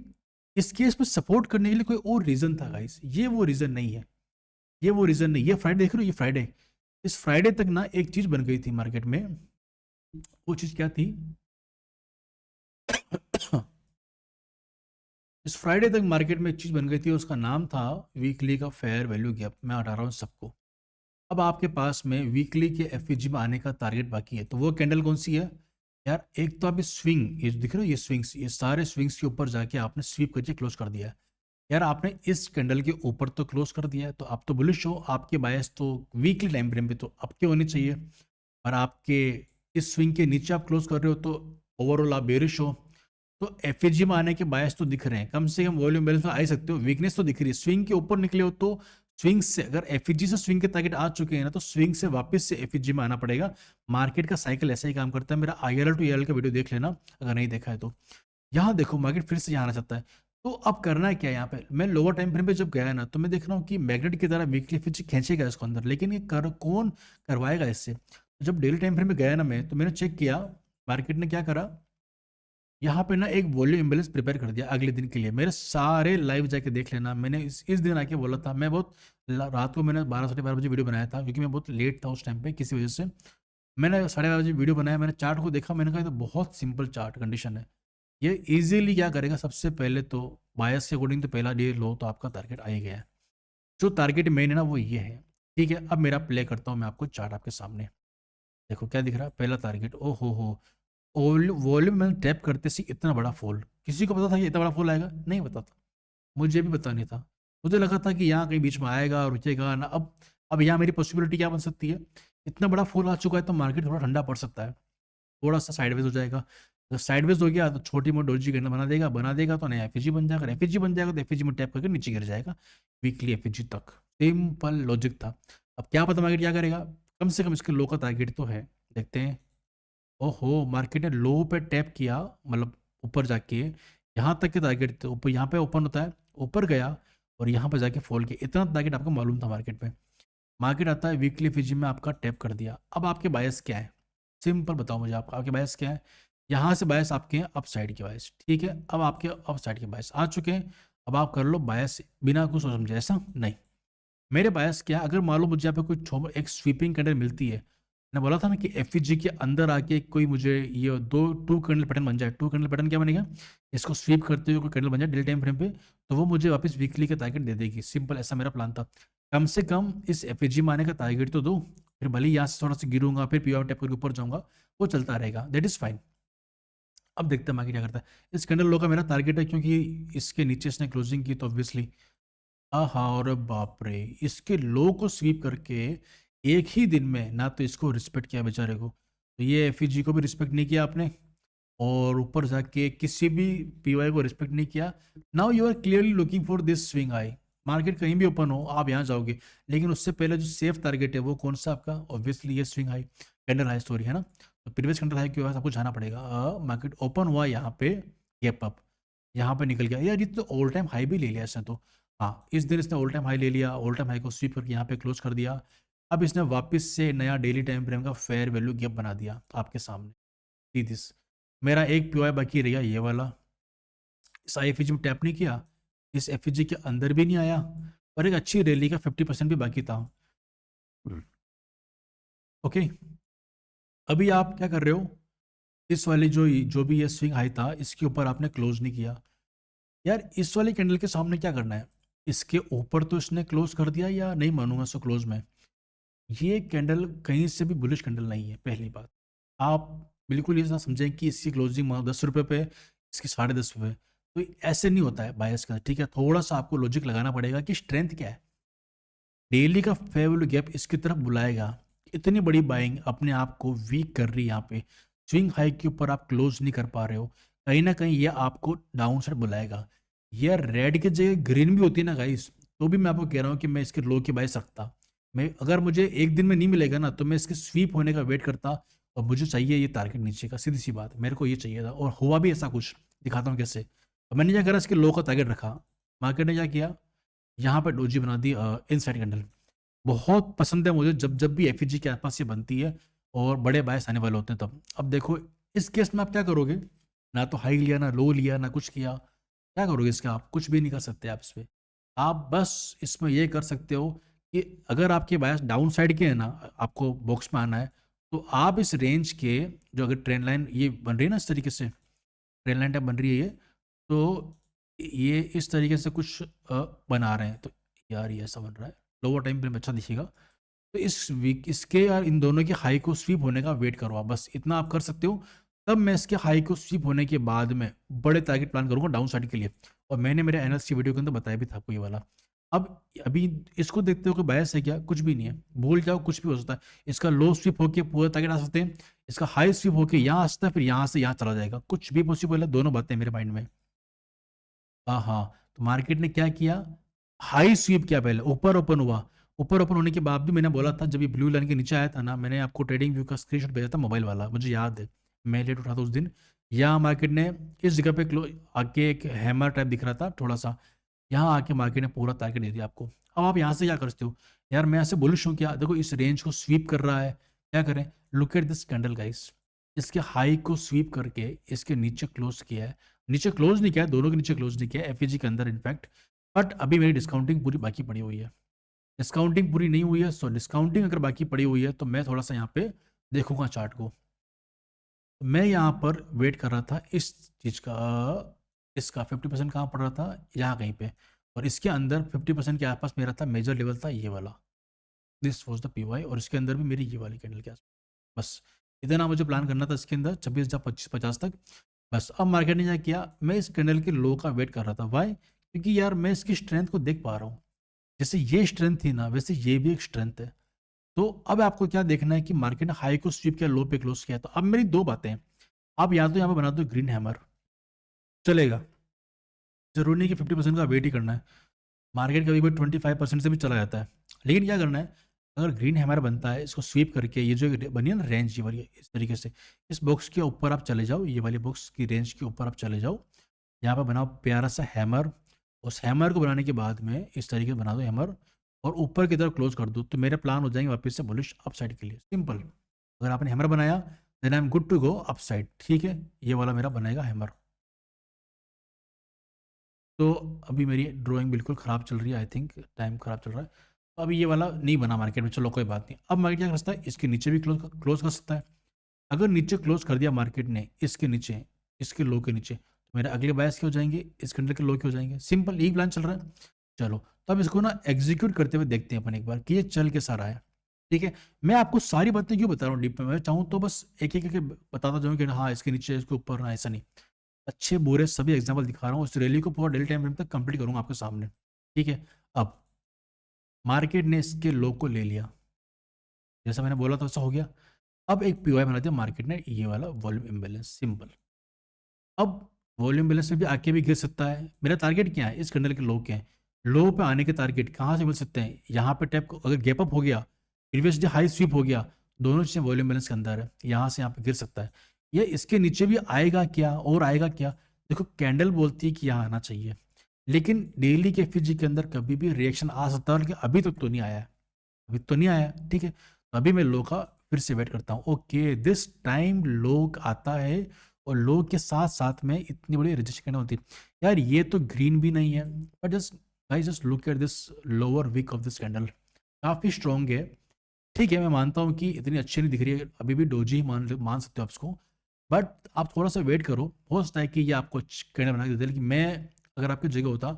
इस केस में सपोर्ट करने के लिए कोई और रीज़न था गाइस, ये वो रीज़न नहीं है। ये वो रीज़न नहीं, ये फ्राइडे देख रहे हो, ये फ्राइडे, इस फ्राइडे तक ना एक चीज़ बन गई थी मार्केट में। वो चीज़ क्या थी? इस फ्राइडे तक मार्केट में एक चीज़ बन गई थी, उसका नाम था वीकली का फेयर वैल्यू गैप। मैं हटा रहा हूँ सबको। अब आपके पास में वीकली के एफईजी में आने का टारगेट बाकी है, तो वो कैंडल कौन सी है? यार एक तो आप ये स्विंग, ये दिख रहे हो, ये स्विंग्स, ये सारे स्विंग्स के ऊपर जाके आपने स्वीप करके क्लोज कर दिया है। यार आपने इस कैंडल के ऊपर तो क्लोज कर दिया है, तो आप तो बुलिश हो, आपके बायस तो वीकली टाइम फ्रेम पे तो आपके होने चाहिए। और आपके इस स्विंग के नीचे आप क्लोज कर रहे हो, तो ओवरऑल आप बेरिश हो। तो एफएजी में आने के बायस तो दिख रहे हैं, कम से कम वॉल्यूम बैलेंस में आ ही सकते हो। वीकनेस तो दिख रही है, स्विंग के ऊपर निकले हो तो स्विंग से, अगर एफईजी से स्विंग के टारगेट आ चुके हैं ना, तो स्विंग से वापस से एफईजी में आना पड़ेगा। मार्केट का साइकिल ऐसा ही काम करता है। मेरा आईएलएल टू ईएलएल का वीडियो देख लेना अगर नहीं देखा है तो। यहाँ देखो मार्केट फिर से यहाँ आना चाहता है। तो अब करना है क्या? यहाँ पे मैं लोअर टाइम फ्रेम पे जब गया ना, तो मैं देख रहा हूँ कि मैग्नेट की तरह वीकली एफईजी खींचेगा इसको अंदर, लेकिन ये कर कौन करवाएगा इससे? तो जब डेली टाइम फ्रेम में गया ना मैं, तो मैंने चेक किया मार्केट ने क्या करा। यहाँ पे ना एक वॉल्यूम इम्बेलेंस प्रिपेयर कर दिया अगले दिन के लिए। मेरे सारे लाइव जाके देख लेना, मैंने इस दिन आके बोला था। मैं बहुत रात को मैंने 12 साढ़े 12 बजे वीडियो बनाया था, क्योंकि मैं बहुत लेट था उस टाइम पे किसी वजह से। मैंने साढ़े 12 बजे वीडियो बनाया, मैंने चार्ट को देखा, मैंने कहा ये तो बहुत सिंपल चार्ट कंडीशन है। ये इजीली क्या करेगा, सबसे पहले तो बायस के अकॉर्डिंग तो पहला डे लो तो आपका टारगेट आ ही गया है। जो टारगेट मेन है ना वो ये है, ठीक है? अब मेरा प्ले करता हूँ मैं आपको चार्ट आपके सामने। देखो क्या दिख रहा है, पहला टारगेट, ओ हो। वॉल्यूम में टैप करते सी इतना बड़ा फॉल, किसी को पता था कि इतना बड़ा फॉल आएगा? नहीं पता था, मुझे भी पता नहीं था। मुझे लगा था कि यहाँ कहीं बीच में आएगा, रुकेगा ना। अब यहाँ मेरी पॉसिबिलिटी क्या बन सकती है? इतना बड़ा फॉल आ चुका है तो मार्केट थोड़ा ठंडा पड़ सकता है, थोड़ा सा साइडवेज हो जाएगा। अगर साइडवेज हो गया तो छोटी मोटी डोजी कैंडल बना देगा तो नया एफईजी बन जाएगा। एफईजी बन जाएगा तो एफईजी में टैप करके नीचे गिर जाएगा, वीकली एफईजी तक। सिंपल लॉजिक था। अब क्या पता मार्केट क्या करेगा, कम से कम इसके लो का टारगेट तो है। देखते हैं। ओहो! मार्केट ने लो पे टैप किया, मतलब ऊपर जाके यहाँ तक के टारगेट थे, ऊपर यहाँ पे ओपन होता है, ऊपर गया और यहाँ पे जाके फॉल किया। इतना टारगेट आपको मालूम था मार्केट में। मार्केट आता है वीकली फिजी में आपका टैप कर दिया। अब आपके बायस क्या है? सिंपल बताओ मुझे, आपके बायस क्या है? यहाँ से बायस आपके हैं अप साइड के बायस, ठीक है? अब आपके अप साइड के बायस आ चुके हैं। अब आप कर लो बायस बिना कुछ सोच समझे, ऐसा नहीं। मेरे बायस क्या है, अगर मान लो मुझे यहाँ पे कोई एक स्वीपिंग कैंडल मिलती है, मैंने बोला था ना कि एफईजी के अंदर आके कोई मुझे ये दो टू कैंडल पैटर्न बन जाए। टू कैंडल पैटर्न क्या बनेगा? इसको स्वीप करते हुए कोई कैंडल बन जाए डेली टाइम फ्रेम पे, तो वो मुझे वापस वीकली का टारगेट दे देगी। सिंपल, ऐसा मेरा प्लान था। कम से कम इस एफईजी में आने का टारगेट तो दो, फिर भले ही यहाँ से थोड़ा सा गिरूंगा, फिर पीओ टैप करके ऊपर जाऊंगा, वो चलता रहेगा, दैट इज फाइन। अब देखते हैं आगे क्या करता है। इस कैंडल लो का मेरा टारगेट है, क्योंकि इसके नीचे इसने क्लोजिंग की, तो ऑब्वियसली आहा! और बाप रे! इसके लो को स्वीप करके एक ही दिन में ना तो इसको रिस्पेक्ट किया बेचारे को, तो ये एफईजी को भी रिस्पेक्ट नहीं किया आपने, और ऊपर जाके किसी भी पीवाई को रिस्पेक्ट नहीं किया। Now you are clearly looking for this swing high. Market कहीं भी ओपन हो आप यहाँ जाओगे, लेकिन उससे पहले जो सेफ टारगेट है वो कौन सा आपका? ऑब्वियसली ये swing high, candle high story है ना। तो प्रीवियस कैंडल हाई के पास आपको जाना पड़ेगा। मार्केट ओपन हुआ यहाँ पे, गैप अप, यहाँ पे निकल गया। यार ये तो ऑल टाइम हाई भी ले लिया इसने तो। हाँ, इस दिन इसने ऑल टाइम हाई ले लिया, ऑल टाइम हाई को स्वीप करके यहाँ पे क्लोज कर दिया। अब इसने वापस से नया डेली टाइम फ्रेम का फेयर वैल्यू गैप बना दिया आपके सामने। सी दिस, मेरा एक पीओआई बाकी रह गया, ये वाला। इस आईएफईजी में टैप नहीं किया, इस एफईजी के अंदर भी नहीं आया, और एक अच्छी रैली का 50% भी बाकी था। ओके, अभी आप क्या कर रहे हो? इस वाली जो भी ये स्विंग हाई था, इसके ऊपर आपने क्लोज नहीं किया। यार इस वाली कैंडल के सामने क्या करना है? इसके ऊपर तो इसने क्लोज कर दिया, या नहीं मानूंगा इसको क्लोज में। ये कैंडल कहीं से भी बुलिश कैंडल नहीं है, पहली बात। आप बिल्कुल ये ना समझें कि इसकी क्लोजिंग 10 रुपये पे इसकी 10.5 पे। तो ऐसे नहीं होता है बायस का, ठीक है? थोड़ा-सा आपको लॉजिक लगाना पड़ेगा कि स्ट्रेंथ क्या है? डेली का फेयर वैल्यू गैप इसकी तरफ बुलाएगा। इतनी बड़ी बाइंग अपने आप को वीक कर रही है यहाँ पे। स्विंग हाई के ऊपर आप क्लोज नहीं कर पा रहे हो। कहीं न कहीं ये आपको डाउन साइड बुलाएगा। ये रेड की जगह ग्रीन भी होती है ना गाइस, तो भी मैं आपको कह रहा हूँ कि मैं इसके लो की बाय सकता। मैं अगर मुझे एक दिन में नहीं मिलेगा ना, तो मैं इसके स्वीप होने का वेट करता और मुझे चाहिए ये टारगेट नीचे का, सीधी-सी बात। मेरे को ये चाहिए था और हुआ भी ऐसा कुछ, दिखाता हूँ कैसे। मैंने क्या करा, इसके लो का टारगेट रखा। मार्केट ने क्या किया, यहाँ पे डोजी बना दी इनसाइड कैंडल। बहुत पसंद है मुझे जब जब भी एफईजी के आसपास ये बनती है और बड़े बायस आने वाले होते हैं तब। अब देखो इस केस में आप क्या करोगे, ना तो हाई लिया ना लो लिया ना कुछ किया, क्या करोगे इसका? आप कुछ भी नहीं कर सकते आप इस पे। आप बस इसमें ये कर सकते हो कि अगर आपके बायस डाउन साइड के है ना, आपको बॉक्स में आना है, तो आप इस रेंज के, जो अगर ट्रेंड लाइन ये बन रही है ना इस तरीके से, ट्रेंड लाइन टाइप बन रही है ये, तो ये इस तरीके से कुछ बना रहे हैं। तो यार ये ऐसा बन रहा है, लोअर टाइम फ्रेम अच्छा दिखेगा। तो इस वीक इसके यार इन दोनों के हाई को स्वीप होने का वेट करो आप, बस इतना आप कर सकते हो। तब मैं इसके हाई को स्वीप होने के बाद में बड़े टारगेट प्लान करूंगा डाउन साइड के लिए। और मैंने मेरे एनालिसिस की वीडियो के अंदर बताया भी था आपको ये वाला। अब अभी इसको देखते हो कि बायस है क्या, कुछ भी नहीं है, भूल जाओ, कुछ भी हो सकता है। इसका लो स्वीप होके पूरा टारगेट आ सकते हैं, इसका हाई स्वीप होके यहाँ आ सकता है, फिर यहाँ से यहाँ चला जाएगा, कुछ भी पॉसिबल है। दोनों बातें मेरे माइंड में। हाँ हाँ, तो मार्केट ने क्या किया, हाई स्वीप किया, पहले ऊपर ओपन हुआ। ऊपर ओपन होने के बाद भी मैंने बोला था, जब ये ब्लू लाइन के नीचे आया था ना, मैंने आपको ट्रेडिंग व्यू का स्क्रीनशॉट भेजा था मोबाइल वाला, मुझे याद है। मैं लेट उठा था उस दिन। यहाँ मार्केट ने इस जगह पे क्लो आके एक हैमर टाइप दिख रहा था थोड़ा सा, यहाँ आके मार्केट ने पूरा टारगेट दे दिया आपको। अब आप यहाँ से क्या करते हो, यार मैं ऐसे बुलिश हूँ क्या, देखो इस रेंज को स्वीप कर रहा है, क्या करें, look at this candle guys. इसके हाई को स्वीप करके इसके नीचे क्लोज किया है। नीचे क्लोज नहीं किया है, दोनों के नीचे क्लोज नहीं किया है, एफईजी के अंदर इनफैक्ट। बट अभी मेरी डिस्काउंटिंग पूरी बाकी पड़ी हुई है। डिस्काउंटिंग पूरी नहीं हुई है, सो डिस्काउंटिंग अगर बाकी पड़ी हुई है तो मैं थोड़ा सा यहाँ पे देखूंगा चार्ट को। तो मैं यहाँ पर वेट कर रहा था इस चीज़ का, इसका 50% कहाँ पड़ रहा था, यहाँ कहीं पे। और इसके अंदर 50% के आसपास मेरा था, मेजर लेवल था ये वाला, दिस वॉज द पीवाई। और इसके अंदर भी मेरी ये वाली कैंडल के आसपास। बस इतना मुझे प्लान करना था इसके अंदर, 26,025-50 तक। बस अब मार्केट ने क्या किया, मैं इस कैंडल के लो का वेट कर रहा था। वाई, क्योंकि यार मैं इसकी स्ट्रेंथ को देख पा रहा हूँ। जैसे ये स्ट्रेंथ थी ना, वैसे ये भी एक स्ट्रेंथ है। तो अब आपको क्या देखना है कि मार्केट ने हाई को स्वीप किया, लो पे क्लोज किया। तो अब मेरी दो बातें हैं, आप या तो यहाँ पे बना दो ग्रीन हैमर, चलेगा, जरूरी नहीं कि 50% का वेट ही करना है। मार्केट कभी कभी 25% से भी चला जाता है। लेकिन क्या करना है, अगर ग्रीन हैमर बनता है, इसको स्वीप करके ये जो बनी है ना रेंज, ये वाली इस तरीके से, इस बॉक्स के ऊपर आप चले जाओ, ये वाली बॉक्स की रेंज के ऊपर आप चले जाओ। यहाँ पर बनाओ प्यारा सा हैमर। उस हैमर को बनाने के बाद में इस तरीके से बना दो हैमर, और ऊपर की तरफ क्लोज कर दो, तो मेरे प्लान हो जाएंगे वापस से बुलिश अप साइड के लिए, सिंपल। अगर आपने हैमर बनाया, then I am good to go upside, ठीक है? ये वाला मेरा बनेगा हैमर। तो अभी मेरी ड्राइंग बिल्कुल ख़राब चल रही है, आई थिंक टाइम ख़राब चल रहा है। तो अभी ये वाला नहीं बना मार्केट में, चलो कोई बात नहीं। अब मार्केट क्या कर सकता है, इसके नीचे भी क्लोज कर सकता है। अगर नीचे क्लोज कर दिया मार्केट ने, इसके नीचे, इसके लो के नीचे, तो मेरे अगले बायस के हो जाएंगे, इस कैंडल के लो के हो जाएंगे, सिंपल यही प्लान चल रहा है। चलो, तब इसको ना एग्जीक्यूट करते हुए देखते हैं अपन एक बार कि ये चल के सारा है। ठीक है, मैं आपको सारी बातें क्यों बता रहा हूँ डीप में, मैं चाहूँ तो बस एक एक करके बताता जाऊँ कि हाँ इसके नीचे, इसके ऊपर, ना ऐसा नहीं। अच्छे बुरे सभी एग्जाम्पल दिखा रहा हूँ, इस रैली को पूरा डेली टाइम फ्रेम तक कंप्लीट करूंगा आपके सामने। ठीक है, अब मार्केट ने इसके लो को ले लिया, जैसा मैंने बोला था वैसा हो गया। अब एक पीवाई बना दिया मार्केट ने, ये वाला वॉल्यूम इम्बेलेंस, सिंपल। अब वॉल्यूम बैलेंस में भी आके भी गिर सकता है। मेरा टारगेट क्या है, इस कैंडल के लो के हैं, लो पे आने के टारगेट कहाँ से मिल सकते हैं, यहाँ पे टैप अगर गैप अप हो गया, प्रीवियस डे हाई स्वीप हो गया, दोनों चीज़ें वॉल्यूम बैलेंस के अंदर है, यहाँ से यहाँ पे गिर सकता है। ये इसके नीचे भी आएगा क्या, और आएगा क्या? देखो कैंडल बोलती है कि यहाँ आना चाहिए, लेकिन डेली के एफईजी के अंदर कभी भी रिएक्शन आ सकता है, लेकिन अभी तक तो नहीं आया है, अभी तो नहीं आया। ठीक है, तो अभी मैं लो का फिर से वेट करता हूँ। ओके, दिस टाइम लो आता है, और लो के साथ साथ में इतनी बड़ी रजिस्टर करना होती है। यार ये तो ग्रीन भी नहीं है, but just guys just look at this lower wick of this candle, काफ़ी स्ट्रॉन्ग है। ठीक है, मैं मानता हूँ कि इतनी अच्छी नहीं दिख रही है, अभी भी डोजी ही मान सकते हो आप इसको। बट आप थोड़ा सा वेट करो, हो सकता है कि ये आपको कैंडल बना के दे दे। लेकिन मैं अगर आपकी जगह होता,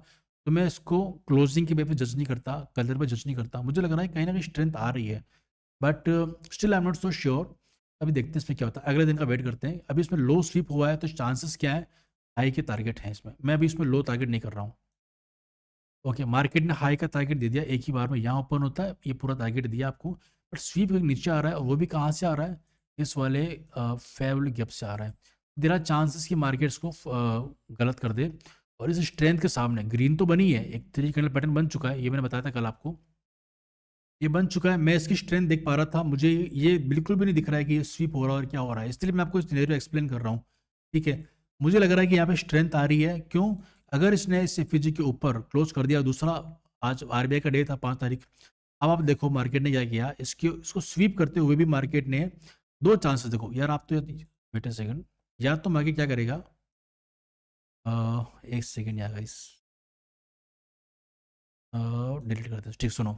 तो मैं इसको क्लोजिंग के वे पे जज नहीं करता, कलर पे जज नहीं करता। मुझे लग रहा है कहीं ना कहीं स्ट्रेंथ आ रही है, but still I am not so sure. अभी देखते हैं इसमें क्या होता है, अगले दिन का वेट करते हैं। अभी इसमें लो स्वीप हुआ है, तो चांसेस क्या है, हाई के टारगेट हैं इसमें, मैं अभी इसमें लो टारगेट नहीं कर रहा हूँ। ओके, मार्केट ने हाई का टारगेट दे दिया, एक ही बार में यहाँ ओपन होता है, ये पूरा टारगेट दिया आपको, बट स्वीप नीचे आ रहा है, और वो भी कहाँ से आ रहा है, इस वाले फेयर वैल्यू गैप से आ रहा है। देर आर चांसेस कि मार्केट्स को गलत कर दे, और इस स्ट्रेंथ के सामने ग्रीन तो बनी है, एक 3 कैंडल पैटर्न बन चुका है, ये मैंने बताया था कल आपको, ये बन चुका है, मैं इसकी स्ट्रेंथ देख पा रहा था, मुझे ये बिल्कुल भी नहीं दिख रहा है कि ये स्वीप हो रहा है और क्या हो रहा है, इसलिए मैं आपको सिनेरियो एक्सप्लेन कर रहा हूँ। ठीक है, मुझे लग रहा है कि यहाँ पे स्ट्रेंथ आ रही है, क्यों? अगर इसने इस एफईजी के ऊपर क्लोज कर दिया, दूसरा आज आरबीआई का डे था 5 तारीख, अब आप देखो मार्केट ने क्या किया, इसको स्वीप करते हुए भी मार्केट ने दो चांसेस, देखो यार आप तो, वेट अ सेकंड, या तो मार्केट क्या करेगा, एक सेकेंड यार गाइस, डिलीट करते हैं, ठीक सुनो।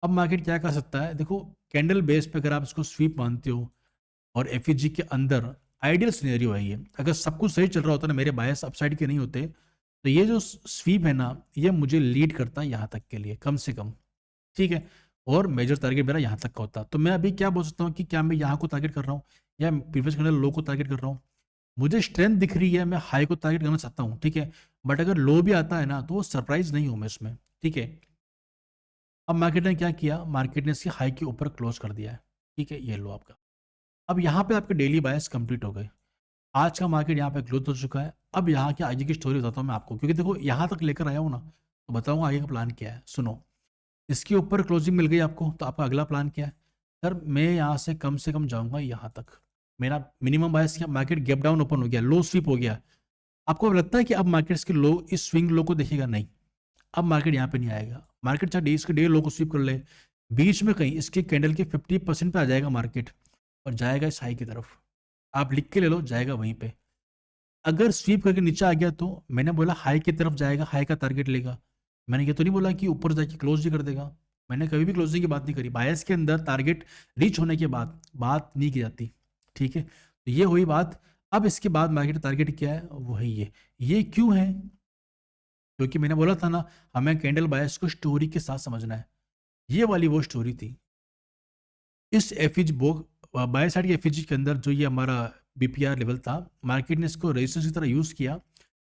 अब मार्केट क्या कर सकता है, देखो कैंडल बेस पे अगर आप इसको स्वीप मानते हो और एफईजी के अंदर, आइडियल सिनेरियो है ये, अगर सब कुछ सही चल रहा होता ना, मेरे बायस अपसाइड के नहीं होते, तो ये जो स्वीप है ना, ये मुझे लीड करता है यहाँ तक के लिए कम से कम, ठीक है, और मेजर टारगेट मेरा यहाँ तक का होता। तो मैं अभी क्या बोल सकता हूँ कि क्या मैं यहाँ को टारगेट कर रहा हूँ या प्रीवियस कैंडल लो को टारगेट कर रहा हूँ, मुझे स्ट्रेंथ दिख रही है, मैं हाई को टारगेट करना चाहता हूँ, ठीक है, बट अगर लो भी आता है ना, तो वो सरप्राइज नहीं हूँ मैं इसमें, ठीक है। अब मार्केट ने क्या किया, मार्केट ने इसकी हाई के ऊपर क्लोज कर दिया है, ठीक है, ये लो आपका। अब यहाँ पे आपके डेली बायस कंप्लीट हो गए, आज का मार्केट यहाँ पे क्लोज हो चुका है। अब यहाँ की आगे की स्टोरी बताता हूँ मैं आपको, क्योंकि देखो यहाँ तक लेकर आया हूँ ना, तो बताऊँगा आगे का प्लान क्या है, सुनो। इसके ऊपर क्लोजिंग मिल गई आपको, तो आपका अगला प्लान क्या है, सर मैं यहाँ से कम जाऊँगा यहाँ तक, मेरा मिनिमम बायस क्या, मार्केट गैप डाउन ओपन हो गया, लो स्वीप हो गया, आपको अब लगता है कि अब मार्केट इसके लो, इस स्विंग लो को देखेगा, नहीं, अब मार्केट यहाँ पे नहीं आएगा, मार्केट चाहे डे इसके डे लो को स्वीप कर ले, बीच में कहीं इसके कैंडल के 50% पे आ जाएगा मार्केट, और जाएगा इस हाई की तरफ, आप लिख के ले लो, जाएगा वहीं पे। अगर स्वीप करके नीचे आ गया, तो मैंने बोला हाई की तरफ जाएगा, हाई का टारगेट लेगा, मैंने ये तो नहीं बोला कि ऊपर जाके क्लोज ही कर देगा, मैंने कभी भी क्लोजिंग की बात नहीं करी, बायस के अंदर टारगेट रीच होने के बाद बात नहीं की जाती, ठीक है, तो ये हुई बात। अब इसके बाद मार्केट टारगेट क्या है, वो है ये क्यों है, क्योंकि मैंने बोला था ना, हमें कैंडल बायस को स्टोरी के साथ समझना है, ये वाली वो स्टोरी थी। इस एफईजी बाय साइड के एफईजी के अंदर जो ये हमारा बीपीआर लेवल था, मार्केट ने इसको रेजिस्टेंस की तरह यूज किया,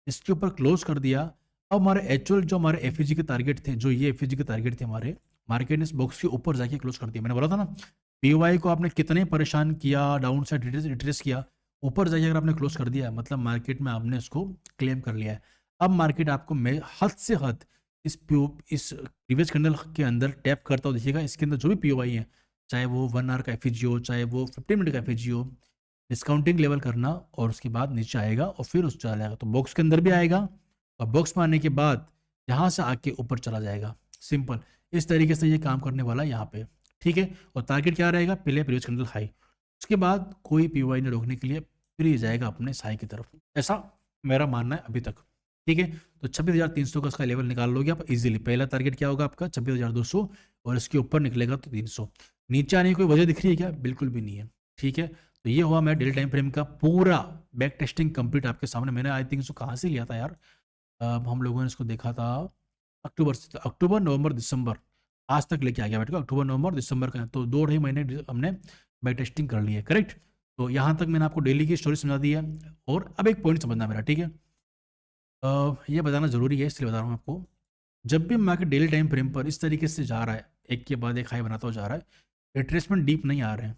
इसके ऊपर क्लोज कर दिया। अब हमारे एक्चुअल जो हमारे एफईजी के टारगेट थे, जो ये एफईजी के टारगेट थे हमारे, मार्केट ने इस बॉक्स के ऊपर जाके क्लोज कर दिया। मैंने बोला था ना, पीओआई को आपने कितने परेशान किया, डाउन साइड रिट्रेस किया, ऊपर जाके अगर आपने क्लोज कर दिया है, मतलब मार्केट में आपने इसको क्लेम कर लिया है। अब मार्केट आपको हद से हद इस प्रीवियस कैंडल के अंदर टैप करता हुआ देखिएगा, इसके अंदर जो भी पीओआई है, चाहे वो 1 आवर का एफईजी हो, चाहे वो 15 मिनट का एफईजी हो, डिस्काउंटिंग लेवल करना, और उसके बाद नीचे आएगा और फिर उस चला जाएगा, तो बॉक्स के अंदर भी आएगा, और बॉक्स में आने के बाद यहाँ से आके ऊपर चला जाएगा, सिंपल। इस तरीके से ये काम करने वाला है यहाँ पे, ठीक है। और टारगेट क्या रहेगा, पहले प्रीवियस कैंडल हाई, उसके बाद कोई पीओआई ने रोकने के लिए फिर ये जाएगा अपने हाई की तरफ, ऐसा मेरा मानना है अभी तक, ठीक है। तो 26,300 का इसका लेवल निकाल लोगे आप इजीली, पहला टारगेट क्या होगा आपका 26,200, और इसके ऊपर निकलेगा तो 300, नीचे आने की कोई वजह दिख रही है क्या, बिल्कुल भी नहीं है, ठीक है। तो ये हुआ मेरा डेली टाइम फ्रेम का पूरा बैक टेस्टिंग कंप्लीट आपके सामने। मैंने आई थिंक इसको कहाँ से लिया था यार, हम लोगों ने इसको देखा था अक्टूबर से, अक्टूबर नवंबर दिसंबर, आज तक लेके आ गया बैठ को, अक्टूबर नवंबर दिसंबर का है, तो 2 ढाई महीने हमने बैक टेस्टिंग कर ली है, करेक्ट। तो यहाँ तक मैंने आपको डेली की स्टोरी समझा दी है, और अब एक पॉइंट समझना मेरा, ठीक है, ये बताना जरूरी है इसलिए बता रहा हूँ आपको, जब भी मार्केट डेली टाइम फ्रेम पर इस तरीके से जा रहा है, एक के बाद एक हाई बनाता हुआ जा रहा है, रिट्रेसमेंट डीप नहीं आ रहे हैं,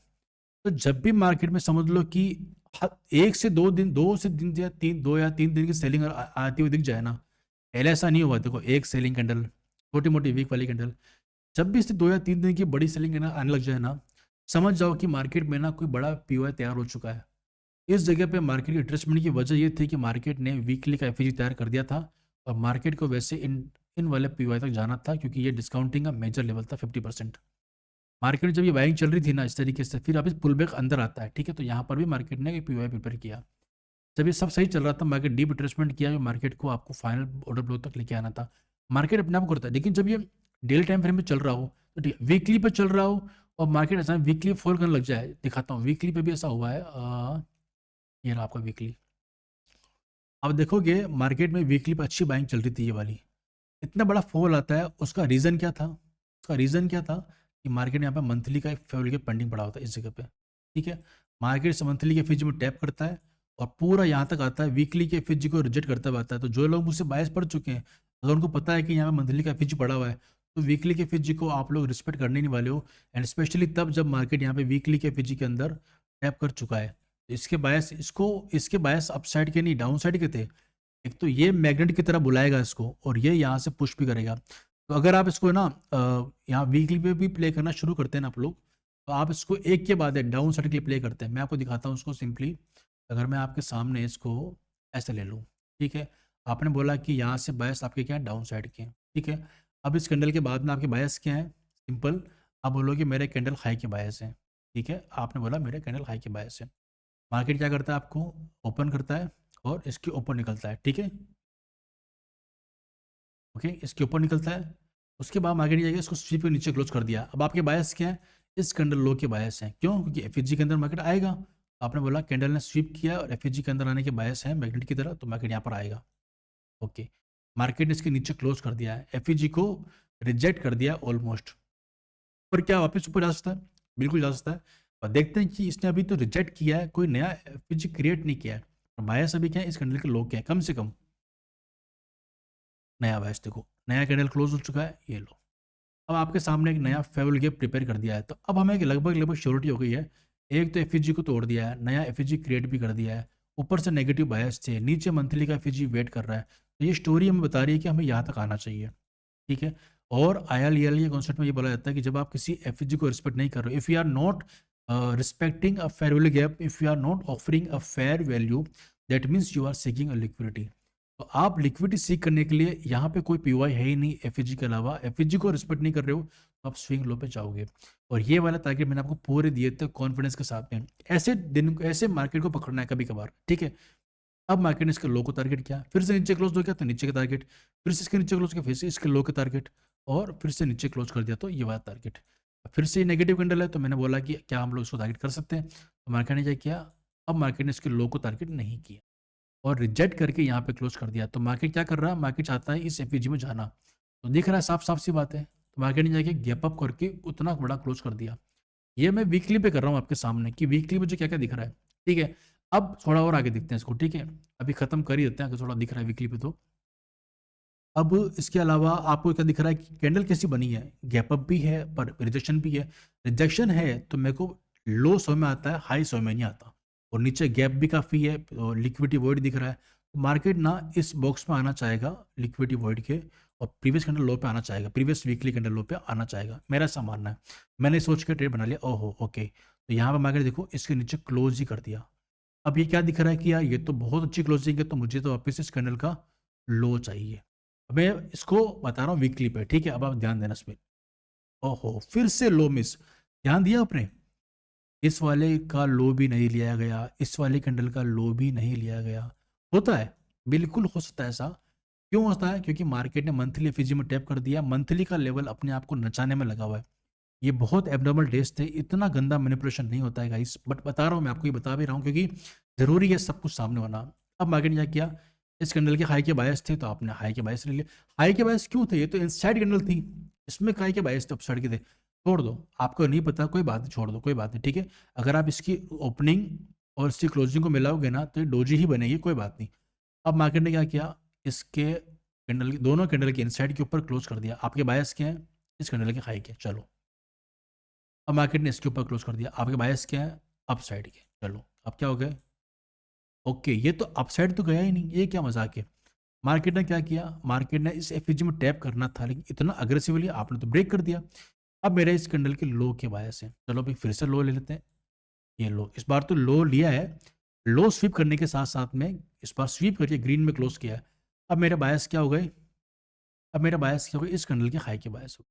तो जब भी मार्केट में समझ लो कि 1 से 2 दिन, 2 से 3 या 2 या 3 दिन की सेलिंग आती हुई दिख जाए ना, पहले ऐसा नहीं हुआ, देखो एक सेलिंग कैंडल, छोटी मोटी वीक वाली कैंडल, जब भी इससे 2 या 3 दिन की बड़ी सेलिंग कैंडल आने लग जाए ना, समझ जाओ कि मार्केट में ना कोई बड़ा पीओआई तैयार हो चुका है। इस जगह पे मार्केट की रिट्रेसमेंट की वजह ये थी कि मार्केट ने वीकली का एफईजी तैयार कर दिया था, और मार्केट को वैसे इन इन वाले पीओआई तक जाना था, क्योंकि ये डिस्काउंटिंग का मेजर लेवल था 50%। मार्केट में जब ये बाइंग चल रही थी ना इस तरीके से, फिर अब इस पुल बैक अंदर आता है, ठीक है, तो यहाँ पर भी मार्केट ने पीओआई प्रिपेयर किया, जब ये सब सही चल रहा था, मार्केट डीप रिट्रेसमेंट किया, मार्केट को आपको फाइनल ऑर्डर ब्लो तक लेके आना था, मार्केट अपने आप को करता है। लेकिन जब ये डेली टाइम फ्रेम में चल रहा हो, तो ठीक है, वीकली पे चल रहा हो और मार्केट अचानक वीकली फॉल करने लग जाए, दिखाता हूँ वीकली पे भी ऐसा हुआ है, ये रहा आपका वीकली। अब देखोगे मार्केट में वीकली पे अच्छी बाइंग चल रही थी ये वाली, इतना बड़ा फॉल आता है, उसका रीज़न क्या था, उसका रीज़न क्या था कि मार्केट यहाँ पे मंथली का एक फेवल के पेंडिंग पड़ा होता है इस जगह पे, ठीक है, मार्केट से मंथली के फीज में टैप करता है, और पूरा यहाँ तक आता है, वीकली के एफएचजी को रिजेक्ट करता हुआ आता है। तो जो लोग मुझसे बायस पढ़ चुके हैं, अगर उनको पता है कि यहाँ पे मंथली का एफएचजी पड़ा हुआ है, तो वीकली के एफएचजी को आप लोग रिस्पेक्ट करने नहीं वाले हो। एंड स्पेशली तब जब मार्केट यहाँ पे वीकली के एफएचजी के अंदर टैप कर चुका है। तो इसके बायस अपसाइड के नहीं, डाउन साइड के थे। एक तो ये मैग्नेट की तरह बुलाएगा इसको, और ये यहाँ से पुश भी करेगा। तो अगर आप इसको ना यहाँ वीकली पे भी प्ले करना शुरू करते हैं ना आप लोग, तो आप इसको एक के बाद एक डाउन साइड के लिए प्ले करते हैं। मैं आपको दिखाता हूँ उसको सिंपली। अगर मैं आपके सामने इसको ऐसे ले लूँ, ठीक है, आपने बोला कि यहाँ से बायस आपके क्या है, डाउन साइड के हैं, ठीक है। अब इस कैंडल के बाद में आपके बायस क्या है, सिंपल, आप बोलो कि मेरे कैंडल हाई के बायस हैं, ठीक है। आपने बोला मेरे कैंडल हाई के बायस है। मार्केट क्या करता है, आपको ओपन करता है और इसके ऊपर निकलता है, ठीक है, ओके, इसके ऊपर निकलता है। उसके बाद मार्केट जाएगा, इसको स्वीप के नीचे क्लोज कर दिया। अब आपके बायस क्या है, इस कैंडल लो के बायस हैं, क्यों, क्योंकि एफएचजी के अंदर मार्केट आएगा। आपने बोला कैंडल ने स्वीप किया और एफएचजी के अंदर आने के बायस है मैग्नेट की तरह, तो मार्केट यहाँ पर आएगा, ओके। मार्केट ने इसके नीचे क्लोज कर दिया है, एफएचजी को रिजेक्ट कर दिया ऑलमोस्ट। पर क्या वापस ऊपर जा सकता है, बिल्कुल जा सकता है। और देखते हैं कि इसने अभी तो रिजेक्ट किया है, कोई नया एफएचजी क्रिएट नहीं किया है। बायस अभी क्या है, इस कैंडल के लो क्या है, कम से कम नया बायस देखो, नया कैंडल क्लोज हो चुका है, ये लो। अब आपके सामने एक नया फेवल गैप प्रिपेयर कर दिया है, तो अब हमें लगभग लगभग श्योरिटी हो गई है। एक तो एफएचजी को तोड़ दिया है, नया एफएचजी क्रिएट भी कर दिया है, ऊपर से नेगेटिव बायस थे, नीचे मंथली का एफएचजी वेट कर रहा है। तो ये स्टोरी हमें बता रही है कि हमें यहाँ तक आना चाहिए, ठीक है। और ILEL ये कॉन्सेप्ट में ये बोला जाता है कि जब आप किसी एफएचजी को रिस्पेक्ट नहीं कर रहे हो, if you are not respecting a fair value gap, if you are not offering a fair value, that means you are seeking a liquidity. तो आप लिक्विडिटी सीख करने के लिए, यहाँ पे कोई पीवाई है ही नहीं एफएचजी के अलावा, एफएचजी को रिस्पेक्ट नहीं कर रहे हो, तो आप स्विंग लो पे जाओगे। और ये वाला टारगेट मैंने आपको पूरे दिए थे कॉन्फिडेंस के साथ में। ऐसे दिन, ऐसे मार्केट को पकड़ना है कभी कभार, ठीक है। अब मार्केट ने इसके लो को टारगेट किया, फिर से नीचे क्लोज हो गया तो नीचे का टारगेट, फिर से इसके नीचे क्लोज किया, फिर से इसके लो के टारगेट, और फिर से नीचे क्लोज कर दिया तो ये वाला टारगेट। फिर से नेगेटिव कैंडल है, तो मैंने बोला कि क्या हम लोग इसको टारगेट कर सकते हैं, तो मार्केट ने क्या किया, अब मार्केट ने इसके लो को टारगेट नहीं किया और रिजेक्ट करके यहाँ पे क्लोज कर दिया। तो मार्केट क्या कर रहा है, मार्केट चाहता है इस एफईजी में जाना, तो दिख रहा है साफ साफ सी बात है। तो मार्केट ने जाके गैप अप करके उतना बड़ा क्लोज कर दिया। ये मैं वीकली पे कर रहा हूँ आपके सामने कि वीकली मुझे क्या क्या दिख रहा है, ठीक है। अब थोड़ा और आगे देखते हैं इसको, ठीक है, अभी खत्म कर ही देते हैं, अगर थोड़ा दिख रहा है वीकली पे तो। अब इसके अलावा आपको क्या दिख रहा है कि कैंडल कैसी बनी है, गैप अप भी है पर रिजेक्शन भी है। रिजेक्शन है तो मेरे को लो 100 में आता है, हाई 100 में नहीं आता, और नीचे गैप भी काफ़ी है और लिक्विडिटी वॉइड दिख रहा है। तो मार्केट ना इस बॉक्स में आना चाहेगा लिक्विडिटी वॉइड के, और प्रीवियस कैंडल लो पे आना चाहेगा, प्रीवियस वीकली कैंडल लो पे आना चाहेगा, मेरा ऐसा मानना है। मैंने सोच के ट्रेड बना लिया, ओहो ओके। तो यहाँ पर मार्केट देखो इसके नीचे क्लोज ही कर दिया। अब ये क्या दिख रहा है कि यार ये तो बहुत अच्छी क्लोजिंग है, तो मुझे तो वापस इस कैंडल का लो चाहिए। अब मैं इसको बता रहा हूँ वीकली पे, ठीक है, अब आप ध्यान देना इसमें। ओहो, फिर से लो मिस, ध्यान दिया आपने, इस वाले का लो भी नहीं लिया गया, इस वाले कैंडल का लो भी नहीं लिया गया। होता है, बिल्कुल हो सकता है ऐसा। क्यों होता है, क्योंकि मार्केट ने मंथली एफईजी में टैप कर दिया, मंथली का लेवल अपने आप को नचाने में लगा हुआ है। ये बहुत एबनॉर्मल डेज थे, इतना गंदा मैनिपुलेशन नहीं होता है गाइस, बट बता रहा हूँ, मैं आपको ये बता भी रहा हूँ क्योंकि जरूरी है सब कुछ सामने होना। अब मार्केट ने क्या किया, इस कैंडल के हाई के बायस थे तो आपने हाई के बायस ले लिए। हाई के बायस क्यों थे, ये तो इनसाइड कैंडल थी, इसमें हाई के बायस थे, अपसाइड के थे, छोड़ दो। आपको नहीं पता कोई बात नहीं, छोड़ दो, कोई बात नहीं, ठीक है। अगर आप इसकी ओपनिंग और इसकी क्लोजिंग को मिलाओगे ना तो ये डोजी ही बनेगी, कोई बात नहीं। अब मार्केट ने क्या किया, इसके कैंडल, दोनों कैंडल के इनसाइड के ऊपर क्लोज कर दिया। आपके बायस क्या है, इस कैंडल के हाई के, चलो। अब मार्केट ने इसके ऊपर क्लोज कर दिया, आपके बायस क्या है, अप साइड के, चलो। अब क्या हो गए, ओके, ये तो अप साइड तो गया ही नहीं, ये क्या मजाक है। मार्केट ने क्या किया, मार्केट ने इस एफईजी में टैप करना था, लेकिन इतना अग्रेसिवली आपने तो ब्रेक कर दिया। अब मेरे इस कैंडल के लो के बायस है, चलो भाई फिर से लो ले लेते हैं। ये लो, इस बार तो लो लिया है, लो स्वीप करने के साथ साथ में इस बार स्वीप करके ग्रीन में क्लोज किया है। अब मेरा बायस क्या हो गए, अब मेरा बायस क्या हो गया, इस कैंडल के हाई के बायस हो।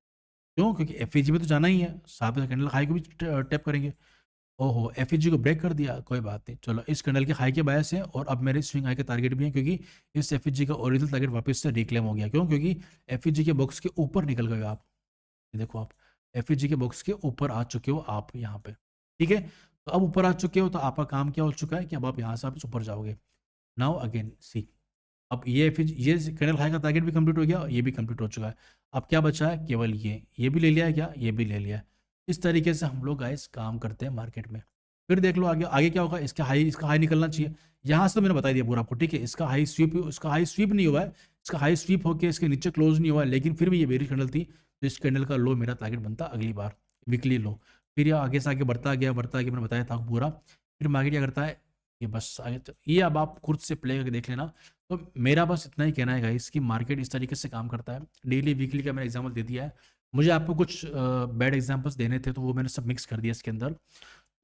क्यों, क्योंकि एफईजी में तो जाना ही है, साथ में कैंडल हाई को भी टैप करेंगे। ओहो, एफईजी को ब्रेक कर दिया, कोई बात नहीं, चलो। इस कैंडल के हाई के बायस है और अब मेरे स्विंग हाई के टारगेट भी हैं, क्योंकि इस एफईजी का ओरिजिनल टारगेट वापस से रिक्लेम हो गया। क्यों, क्योंकि एफईजी के बॉक्स के ऊपर निकल गए आप, ये देखो आप एफईजी के बॉक्स के ऊपर आ चुके हो आप यहाँ पे, ठीक है। तो अब ऊपर आ चुके हो तो आपका काम क्या हो चुका है कि अब आप यहाँ से आप ऊपर जाओगे। नाउ अगेन सी, अब ये ये कैंडल हाई का टारगेट भी कंप्लीट हो गया और ये भी कंप्लीट हो चुका है। अब क्या बचा है, केवल ये भी ले लिया है क्या, ये भी ले लिया है। इस तरीके से हम लोग गाइस काम करते हैं मार्केट में। फिर देख लो आगे आगे क्या होगा, इसका हाई निकलना चाहिए। यहाँ से तो मैंने बता दिया पूरा आपको, ठीक है। इसका हाई स्वीप नहीं हुआ है, इसका हाई स्वीप होकर इसके नीचे क्लोज नहीं हुआ है, लेकिन फिर भी ये बेरिश कैंडल थी, तो इस कैंडल का लो मेरा टारगेट बनता अगली बार, वीकली लो। फिर ये आगे से आगे बढ़ता गया, मैंने बताया था पूरा। फिर मार्केट क्या करता है, ये बस आगे ये अब आप खुद से प्ले करके देख लेना। तो मेरा बस इतना ही कहना है गाइस कि मार्केट इस तरीके से काम करता है। डेली वीकली का मैंने एग्जांपल दे दिया है। मुझे आपको कुछ बैड एग्जांपल्स देने थे, तो वो मैंने सब मिक्स कर दिया इसके अंदर।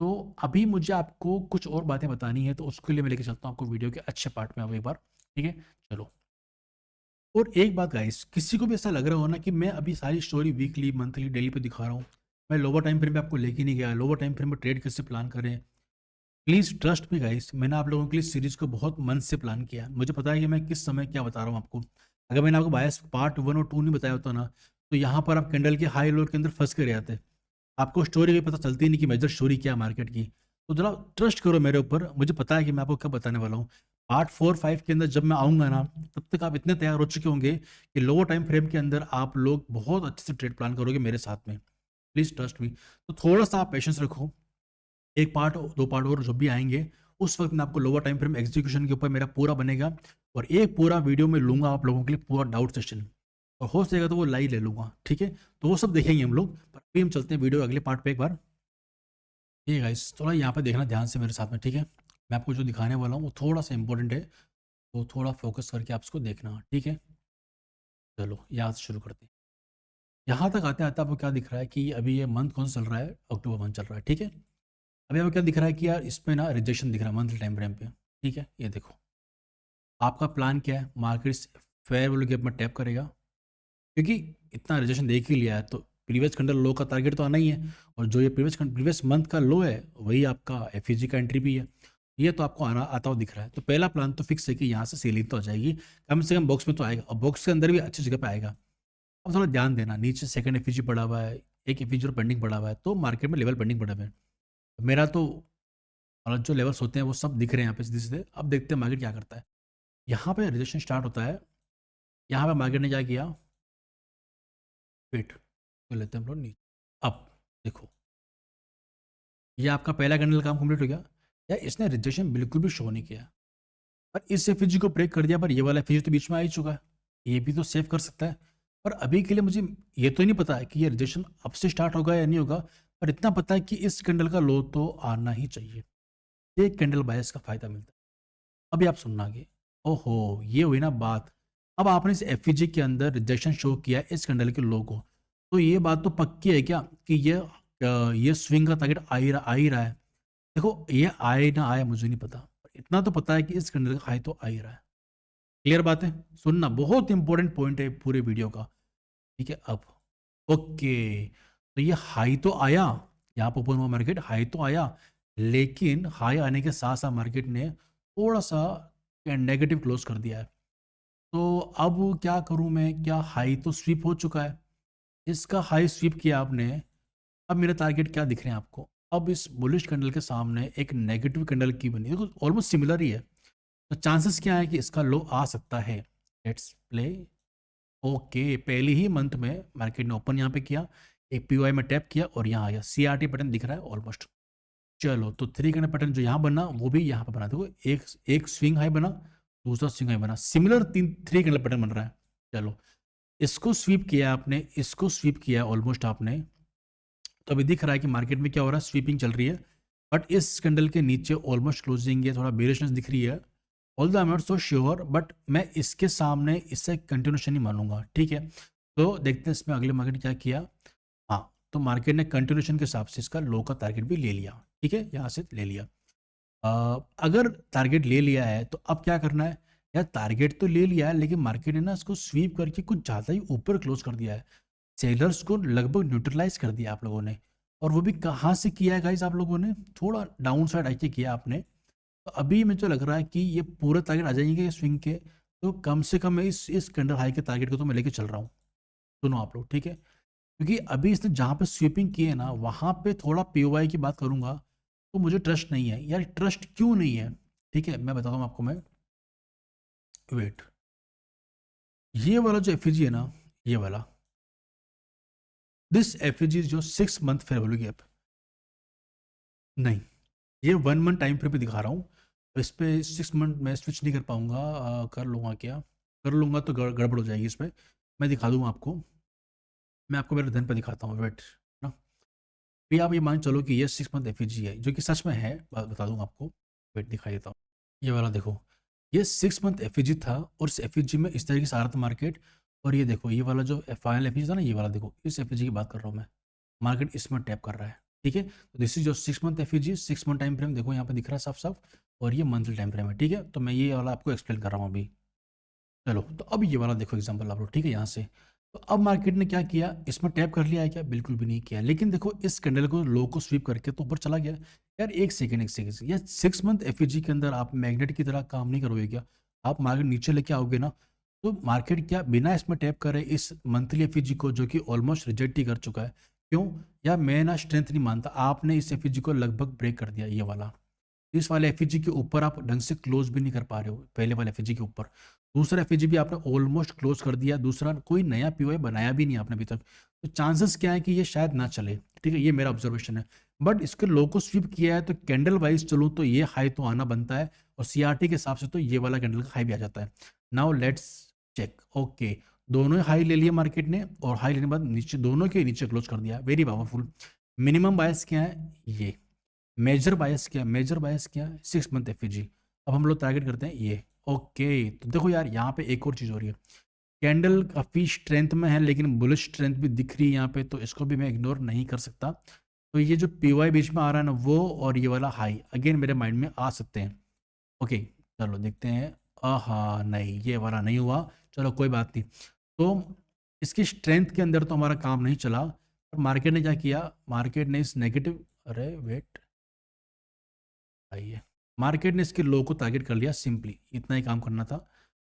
तो अभी मुझे आपको कुछ और बातें बतानी है, तो उसके लिए मैं लेके चलता हूँ आपको वीडियो के अच्छे पार्ट में अब एक बार, ठीक है। चलो, और एक बात गाइस, किसी को भी ऐसा लग रहा हो ना कि मैं अभी सारी स्टोरी वीकली मंथली डेली पे दिखा रहा हूँ, मैं लोअर टाइम फ्रेम पे आपको लेके नहीं गया, लोअर टाइम फ्रेम में ट्रेड कैसे प्लान करें। प्लीज़ ट्रस्ट मी गाइस, मैंने आप लोगों के लिए सीरीज को बहुत मन से प्लान किया है। मुझे पता है कि मैं किस समय क्या बता रहा हूँ आपको। अगर मैंने आपको बायस पार्ट 1 और 2 नहीं बताया होता ना, तो यहाँ पर आप कैंडल के हाई लो के अंदर फंस के रह जाते। आपको स्टोरी की पता चलती नहीं कि मेजर स्टोरी क्या है मार्केट की। तो जरा ट्रस्ट करो मेरे ऊपर, मुझे पता है कि मैं आपको क्या बताने वाला हूँ। पार्ट 4-5 के अंदर जब मैं आऊँगा ना, तब तक आप इतने तैयार हो चुके होंगे कि लोअर टाइम फ्रेम के अंदर आप लोग बहुत अच्छे से ट्रेड प्लान करोगे मेरे साथ में। Please trust me. तो थोड़ा सा आप पेशेंस रखो, एक पार्ट 2 पार्ट और जब भी आएँगे, उस वक़्त मैं आपको लोअर टाइम फ्रेम एग्जीक्यूशन के ऊपर मेरा पूरा बनेगा, और एक पूरा वीडियो में लूँगा आप लोगों के लिए पूरा डाउट सेशन, और हो सकेगा तो वो लाइव ले लूँगा, ठीक है? तो वो सब देखेंगे हम लोग, पर अभी हम चलते हैं वीडियो अगले पार्ट पे एक बार। ठीक है गाइस, थोड़ा यहाँ पे देखना ध्यान से मेरे साथ में, ठीक है? मैं आपको जो दिखाने वाला हूँ वो थोड़ा-सा इम्पोर्टेंट है, तो थोड़ा फ़ोकस करके आप इसको देखना, ठीक है? चलो यहाँ से शुरू करते हैं। यहाँ तक आते-आते आपको क्या दिख रहा है कि अभी ये मंथ कौन-सा चल रहा है? अक्टूबर मंथ चल रहा है, ठीक है? अभी आपको क्या दिख रहा है कि यार इसमें ना रिजेक्शन दिख रहा है मंथली टाइम फ्रेम पे, ठीक है? ये देखो, आपका प्लान क्या है? मार्केट इस फेयर वैल्यू गैप में टैप करेगा, क्योंकि इतना रिजेक्शन देख ही लिया है, तो प्रीवियस कैंडल लो का टारगेट तो आना ही है, और जो ये प्रीवियस मंथ का लो है, वही आपका एफईजी का एंट्री भी है। ये तो आपको आना आता हुआ दिख रहा है। तो पहला प्लान तो फिक्स है कि यहाँ से सेलिंग तो आ जाएगी, कम से कम बॉक्स में तो आएगा, और बॉक्स के अंदर भी अच्छी जगह पे आएगा। अब थोड़ा ध्यान देना, नीचे सेकंड एफईजी पड़ा हुआ है, एक एफईजी और पेंडिंग पड़ा हुआ है, तो मार्केट में लेवल पेंडिंग पड़े हुए हैं। मेरा तो और जो लेवल्स होते हैं वो सब दिख रहे हैं यहाँ पे सीधे-सीधे। अब देखते हैं मार्केट क्या करता है। यहाँ पे रिजेक्शन स्टार्ट होता है, यहाँ पे मार्केट ने क्या किया, वेट कर लेते हैं हम लोग नीचे। अब देखो, ये आपका पहला कैंडल काम कंप्लीट हो गया। यार इसने रिजेक्शन बिल्कुल भी शो नहीं किया, पर इस एफईजी को ब्रेक कर दिया, पर ये वाला एफईजी तो बीच में आ ही चुका है, ये भी तो सेव कर सकता है। पर अभी के लिए मुझे ये तो नहीं पता है कि ये रिजेक्शन अब से स्टार्ट होगा या नहीं होगा, पर इतना पता है कि इस कैंडल का लो तो आना ही चाहिए। एक कैंडल बायस का फायदा मिलता है। अभी आप सुनना आगे। ओहो! ये हुई ना बात। अब आपने इस एफईजी के अंदर रिजेक्शन शो किया है इस कैंडल के लो को। तो ये बात तो पक्की है क्या कि ये स्विंग का टारगेट आ ही रहा है। देखो, ये आए ना आए मुझे नहीं पता। इतना तो पता है कि इस कैंडल का हाई तो आ ही रहा है। क्लियर बात है? सुनना, बहुत इंपॉर्टेंट पॉइंट है पूरे वीडियो का। ठीक है, अब ओके, तो ये हाई तो आया, यहाँ पे ओपन हुआ मार्केट, हाई तो आया, लेकिन हाई आने के साथ साथ मार्केट ने थोड़ा सा नेगेटिव क्लोज कर दिया है। तो अब क्या करूं मैं, क्या हाई तो स्वीप हो चुका है, इसका हाई स्वीप किया आपने। अब मेरे टारगेट क्या दिख रहे हैं आपको, अब इस बुलिश कैंडल के सामने एक नेगेटिव कैंडल की बनी, देखो ऑलमोस्ट सिमिलर ही है, तो चांसेस क्या है कि इसका लो आ सकता है। Let's play. ओके, पहले ही मंथ में मार्केट ने ओपन यहाँ पे किया, एक पीओआई में टैप किया और यहाँ आ गया, सीआरटी पैटर्न दिख रहा है ऑलमोस्ट। चलो, तो थ्री कैंडल पैटर्न जो यहाँ बना वो भी यहाँ पे बना, देखो एक एक स्विंग हाई बना, दूसरा स्विंग हाई बना, सिमिलर तीन थ्री कैंडल पैटर्न बन रहा है। चलो, इसको स्वीप किया आपने, इसको स्वीप किया ऑलमोस्ट आपने, तो अभी दिख रहा है कि मार्केट में क्या हो रहा है, स्वीपिंग चल रही है, बट इस कैंडल के नीचे ऑलमोस्ट क्लोजिंग है, थोड़ा बेरिशनेस दिख रही है। All the I am not so sure, but मैं इसके सामने इससे कंटिन्यूशन नहीं मानूंगा, ठीक है। तो देखते हैं इसमें अगले मार्केट क्या किया। हाँ, तो मार्केट ने कंटिन्यूशन के हिसाब से इसका लो का टारगेट भी ले लिया, ठीक है, यहाँ से ले लिया। अगर टारगेट ले लिया है तो अब क्या करना है, यार टारगेट तो ले लिया है, लेकिन मार्केट ने ना इसको स्वीप करके कुछ ज़्यादा ही ऊपर क्लोज कर दिया है, सेलर्स को लगभग न्यूट्रलाइज कर दिया आप लोगों ने। और वो भी कहाँ से किया है गाइस, आप लोगों ने थोड़ा डाउन साइड आके किया आपने। तो अभी मुझे लग रहा है कि ये पूरे टारगेट आ जाएंगे स्विंग के, तो कम से कम मैं इस कैंडल हाई के टारगेट को तो मैं लेके चल रहा हूँ। सुनो आप लोग, ठीक है, क्योंकि अभी इसने जहाँ पे स्वीपिंग की है ना, वहाँ पे थोड़ा पीओआई की बात करूंगा, तो मुझे ट्रस्ट नहीं है यार। ट्रस्ट क्यों नहीं है, ठीक है, मैं बताता हूँ आपको। मैं वेट, ये वाला जो एफईजी है ना, ये वाला, दिस एफईजी जो 6 मंथ फेयर वैल्यू गैप, नहीं, ये 1 मंथ टाइम फ्रेम पे दिखा रहा हूँ। तो इस पे 6 मंथ मैं स्विच नहीं कर पाऊँगा, कर लूँगा क्या? कर लूँगा तो गड़बड़ हो जाएगी इसमें। मैं दिखा दूँगा आपको। मैं आपको मेरे धन पे दिखाता हूँ, वेट, ना। फिर आप ये मान चलो कि ये 6 मंथ एफईजी है, जो कि सच में है, बता दूँगा आपको। वेट, दिखा देता हूँ। ये वाला देखो, ये 6 मंथ एफईजी था और इस एफईजी में इस तरीके से आ रहा था मार्केट। और ये देखो, ये वाला जो फाइनल एफईजी था ना, ये वाला देखो, इस एफईजी की बात कर रहा हूँ मैं। मार्केट इसमें टैप कर रहा है, ठीक है? तो दिस इज जो 6 month FEG, 6 month time frame देखो यहाँ पे दिख रहा है साफ-साफ, और ये मंथली टाइम फ्रेम है, ठीक है? तो मैं ये वाला आपको एक्सप्लेन कर रहा हूँ अभी। चलो, तो अब ये वाला देखो एग्जांपल आप लोग, ठीक है, यहाँ से। तो अब मार्केट ने क्या किया, इसमें टैप कर लिया है क्या? बिल्कुल भी नहीं किया। लेकिन देखो, इस कैंडल को लो को स्वीप करके तो ऊपर चला गया। यार एक सेकंड, एक सेकंड, यार 6 मंथ एफईजी के अंदर आप मैग्नेट की तरह काम नहीं करोगे क्या? आप मार्केट नीचे लेके आओगे ना। तो मार्केट क्या बिना इसमें टैप करे इस मंथली एफईजी को, जो कि ऑलमोस्ट रिजेक्ट ही कर चुका है, क्यों? यार मैं ना स्ट्रेंथ नहीं मानता, आपने इस एफईजी को लगभग ब्रेक कर दिया, ये वाला। इस वाले एफईजी के ऊपर आप ढंग से क्लोज भी नहीं कर पा रहे हो, पहले वाले एफईजी के ऊपर। दूसरा एफईजी भी आपने ऑलमोस्ट क्लोज कर दिया, दूसरा कोई नया पीओआई बनाया भी नहीं आपने अभी तक। तो चांसेस क्या है कि ये शायद ना चले, ठीक है? ये मेरा ऑब्जर्वेशन है। बट इसके लो को स्वीप किया है, तो कैंडल वाइज चलूँ तो ये हाई तो आना बनता है, और सीआरटी के हिसाब से तो ये वाला कैंडल का हाई भी आ जाता है। Now let's check. ओके, दोनों हाई ले लिया मार्केट ने, और हाई लेने के बाद नीचे, दोनों के नीचे क्लोज कर दिया, वेरी पावरफुल। मिनिमम बायस क्या है? ये मेजर बायस क्या है? 6 मंथ एफईजी। अब हम लोग टारगेट करते हैं ये। ओके, तो देखो यार, यहाँ पे एक और चीज़ हो रही है। कैंडल काफ़ी स्ट्रेंथ में है, लेकिन बुलिश स्ट्रेंथ भी दिख रही है यहाँ पे, तो इसको भी मैं इग्नोर नहीं कर सकता। तो ये जो पीवाई बीच में आ रहा है ना, वो और ये वाला हाई अगेन मेरे माइंड में आ सकते हैं। ओके, चलो देखते हैं। हाँ, नहीं, ये वाला नहीं हुआ। चलो कोई बात नहीं। तो इसकी स्ट्रेंथ के अंदर तो हमारा काम नहीं चला। और मार्केट ने क्या किया? मार्केट ने इस नेगेटिव, अरे वेट, आइए, मार्केट ने इसके लो को टारगेट कर लिया, सिंपली इतना ही काम करना था।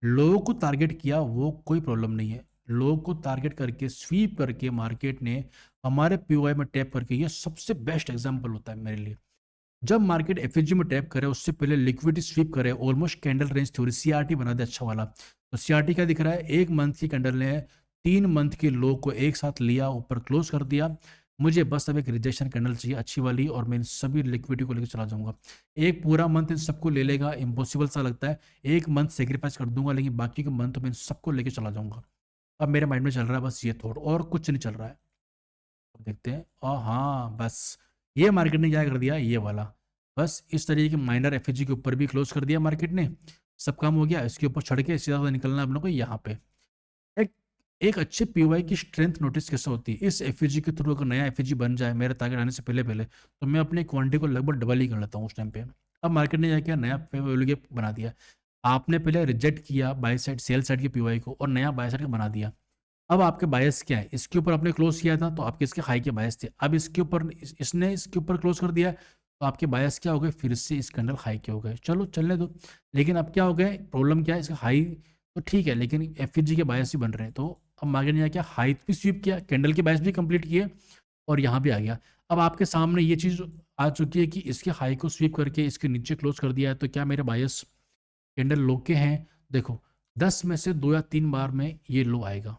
लो को टारगेट किया, वो कोई प्रॉब्लम नहीं है। लो को टारगेट करके स्वीप करके मार्केट ने हमारे पीओआई में टैप करके, ये सबसे बेस्ट एग्जांपल होता है मेरे लिए। जब मार्केट एफएचजी में टैप करे उससे पहले लिक्विडिटी स्वीप करे, almost candle range theory CRT बना दे अच्छा वाला। तो सीआरटी क्या दिख रहा है? एक मंथ की कैंडल ने 3 मंथ के लो को एक साथ लिया, ऊपर क्लोज कर दिया। मुझे बस अब एक रिजेक्शन कैंडल चाहिए अच्छी वाली, और मैं इन सभी लिक्विडिटी को लेकर चला जाऊंगा। एक पूरा मंथ इन सबको ले लेगा, इम्पॉसिबल सा लगता है। एक मंथ सेक्रीफाइस कर दूंगा, लेकिन बाकी के मंथ में इन सबको लेकर चला जाऊंगा। अब मेरे माइंड में चल रहा है बस ये थॉट, और कुछ नहीं चल रहा है। अब देखते हैं। हाँ, बस ये मार्केट ने क्या कर दिया, ये वाला। बस इस तरीके के माइनर एफएजी के ऊपर भी क्लोज कर दिया मार्केट ने। सब काम हो गया, इसके ऊपर चढ़ के सीधा निकलना है अपने को यहाँ पे। एक एक अच्छे पीओआई की स्ट्रेंथ नोटिस कैसे होती है? इस एफएजी के थ्रू अगर नया एफएजी बन जाए मेरे टारगेट आने से पहले पहले, तो मैं अपनी क्वांटिटी को लगभग डबल ही कर लेता हूँ उस टाइम पे। अब मार्केट ने क्या किया, नया वैल्यू बना दिया। आपने पहले रिजेक्ट किया बाय साइड, सेल साइड के पीओआई को, और नया बाय साइड का बना दिया। अब आपके बायस क्या है? इसके ऊपर आपने क्लोज किया था, तो आपके इसके हाई के बायस थे। अब इसके ऊपर इसने इसके ऊपर क्लोज कर दिया है, तो आपके बायस क्या हो गए? फिर से इस कैंडल हाई के हो गए। चलो चलने दो। लेकिन अब क्या हो गए, प्रॉब्लम क्या है? इसका हाई तो ठीक है, लेकिन एफजी के बायस भी बन रहे हैं। तो अब मार्केट ने क्या, हाई भी स्वीप किया, कैंडल के बायस भी कंप्लीट किए, और यहाँ भी आ गया। अब आपके सामने ये चीज़ आ चुकी है कि इसके हाई को स्वीप करके इसके नीचे क्लोज कर दिया है। तो क्या मेरे बायस कैंडल लो के हैं? देखो, 10 में से 2 या 3 बार में ये लो आएगा।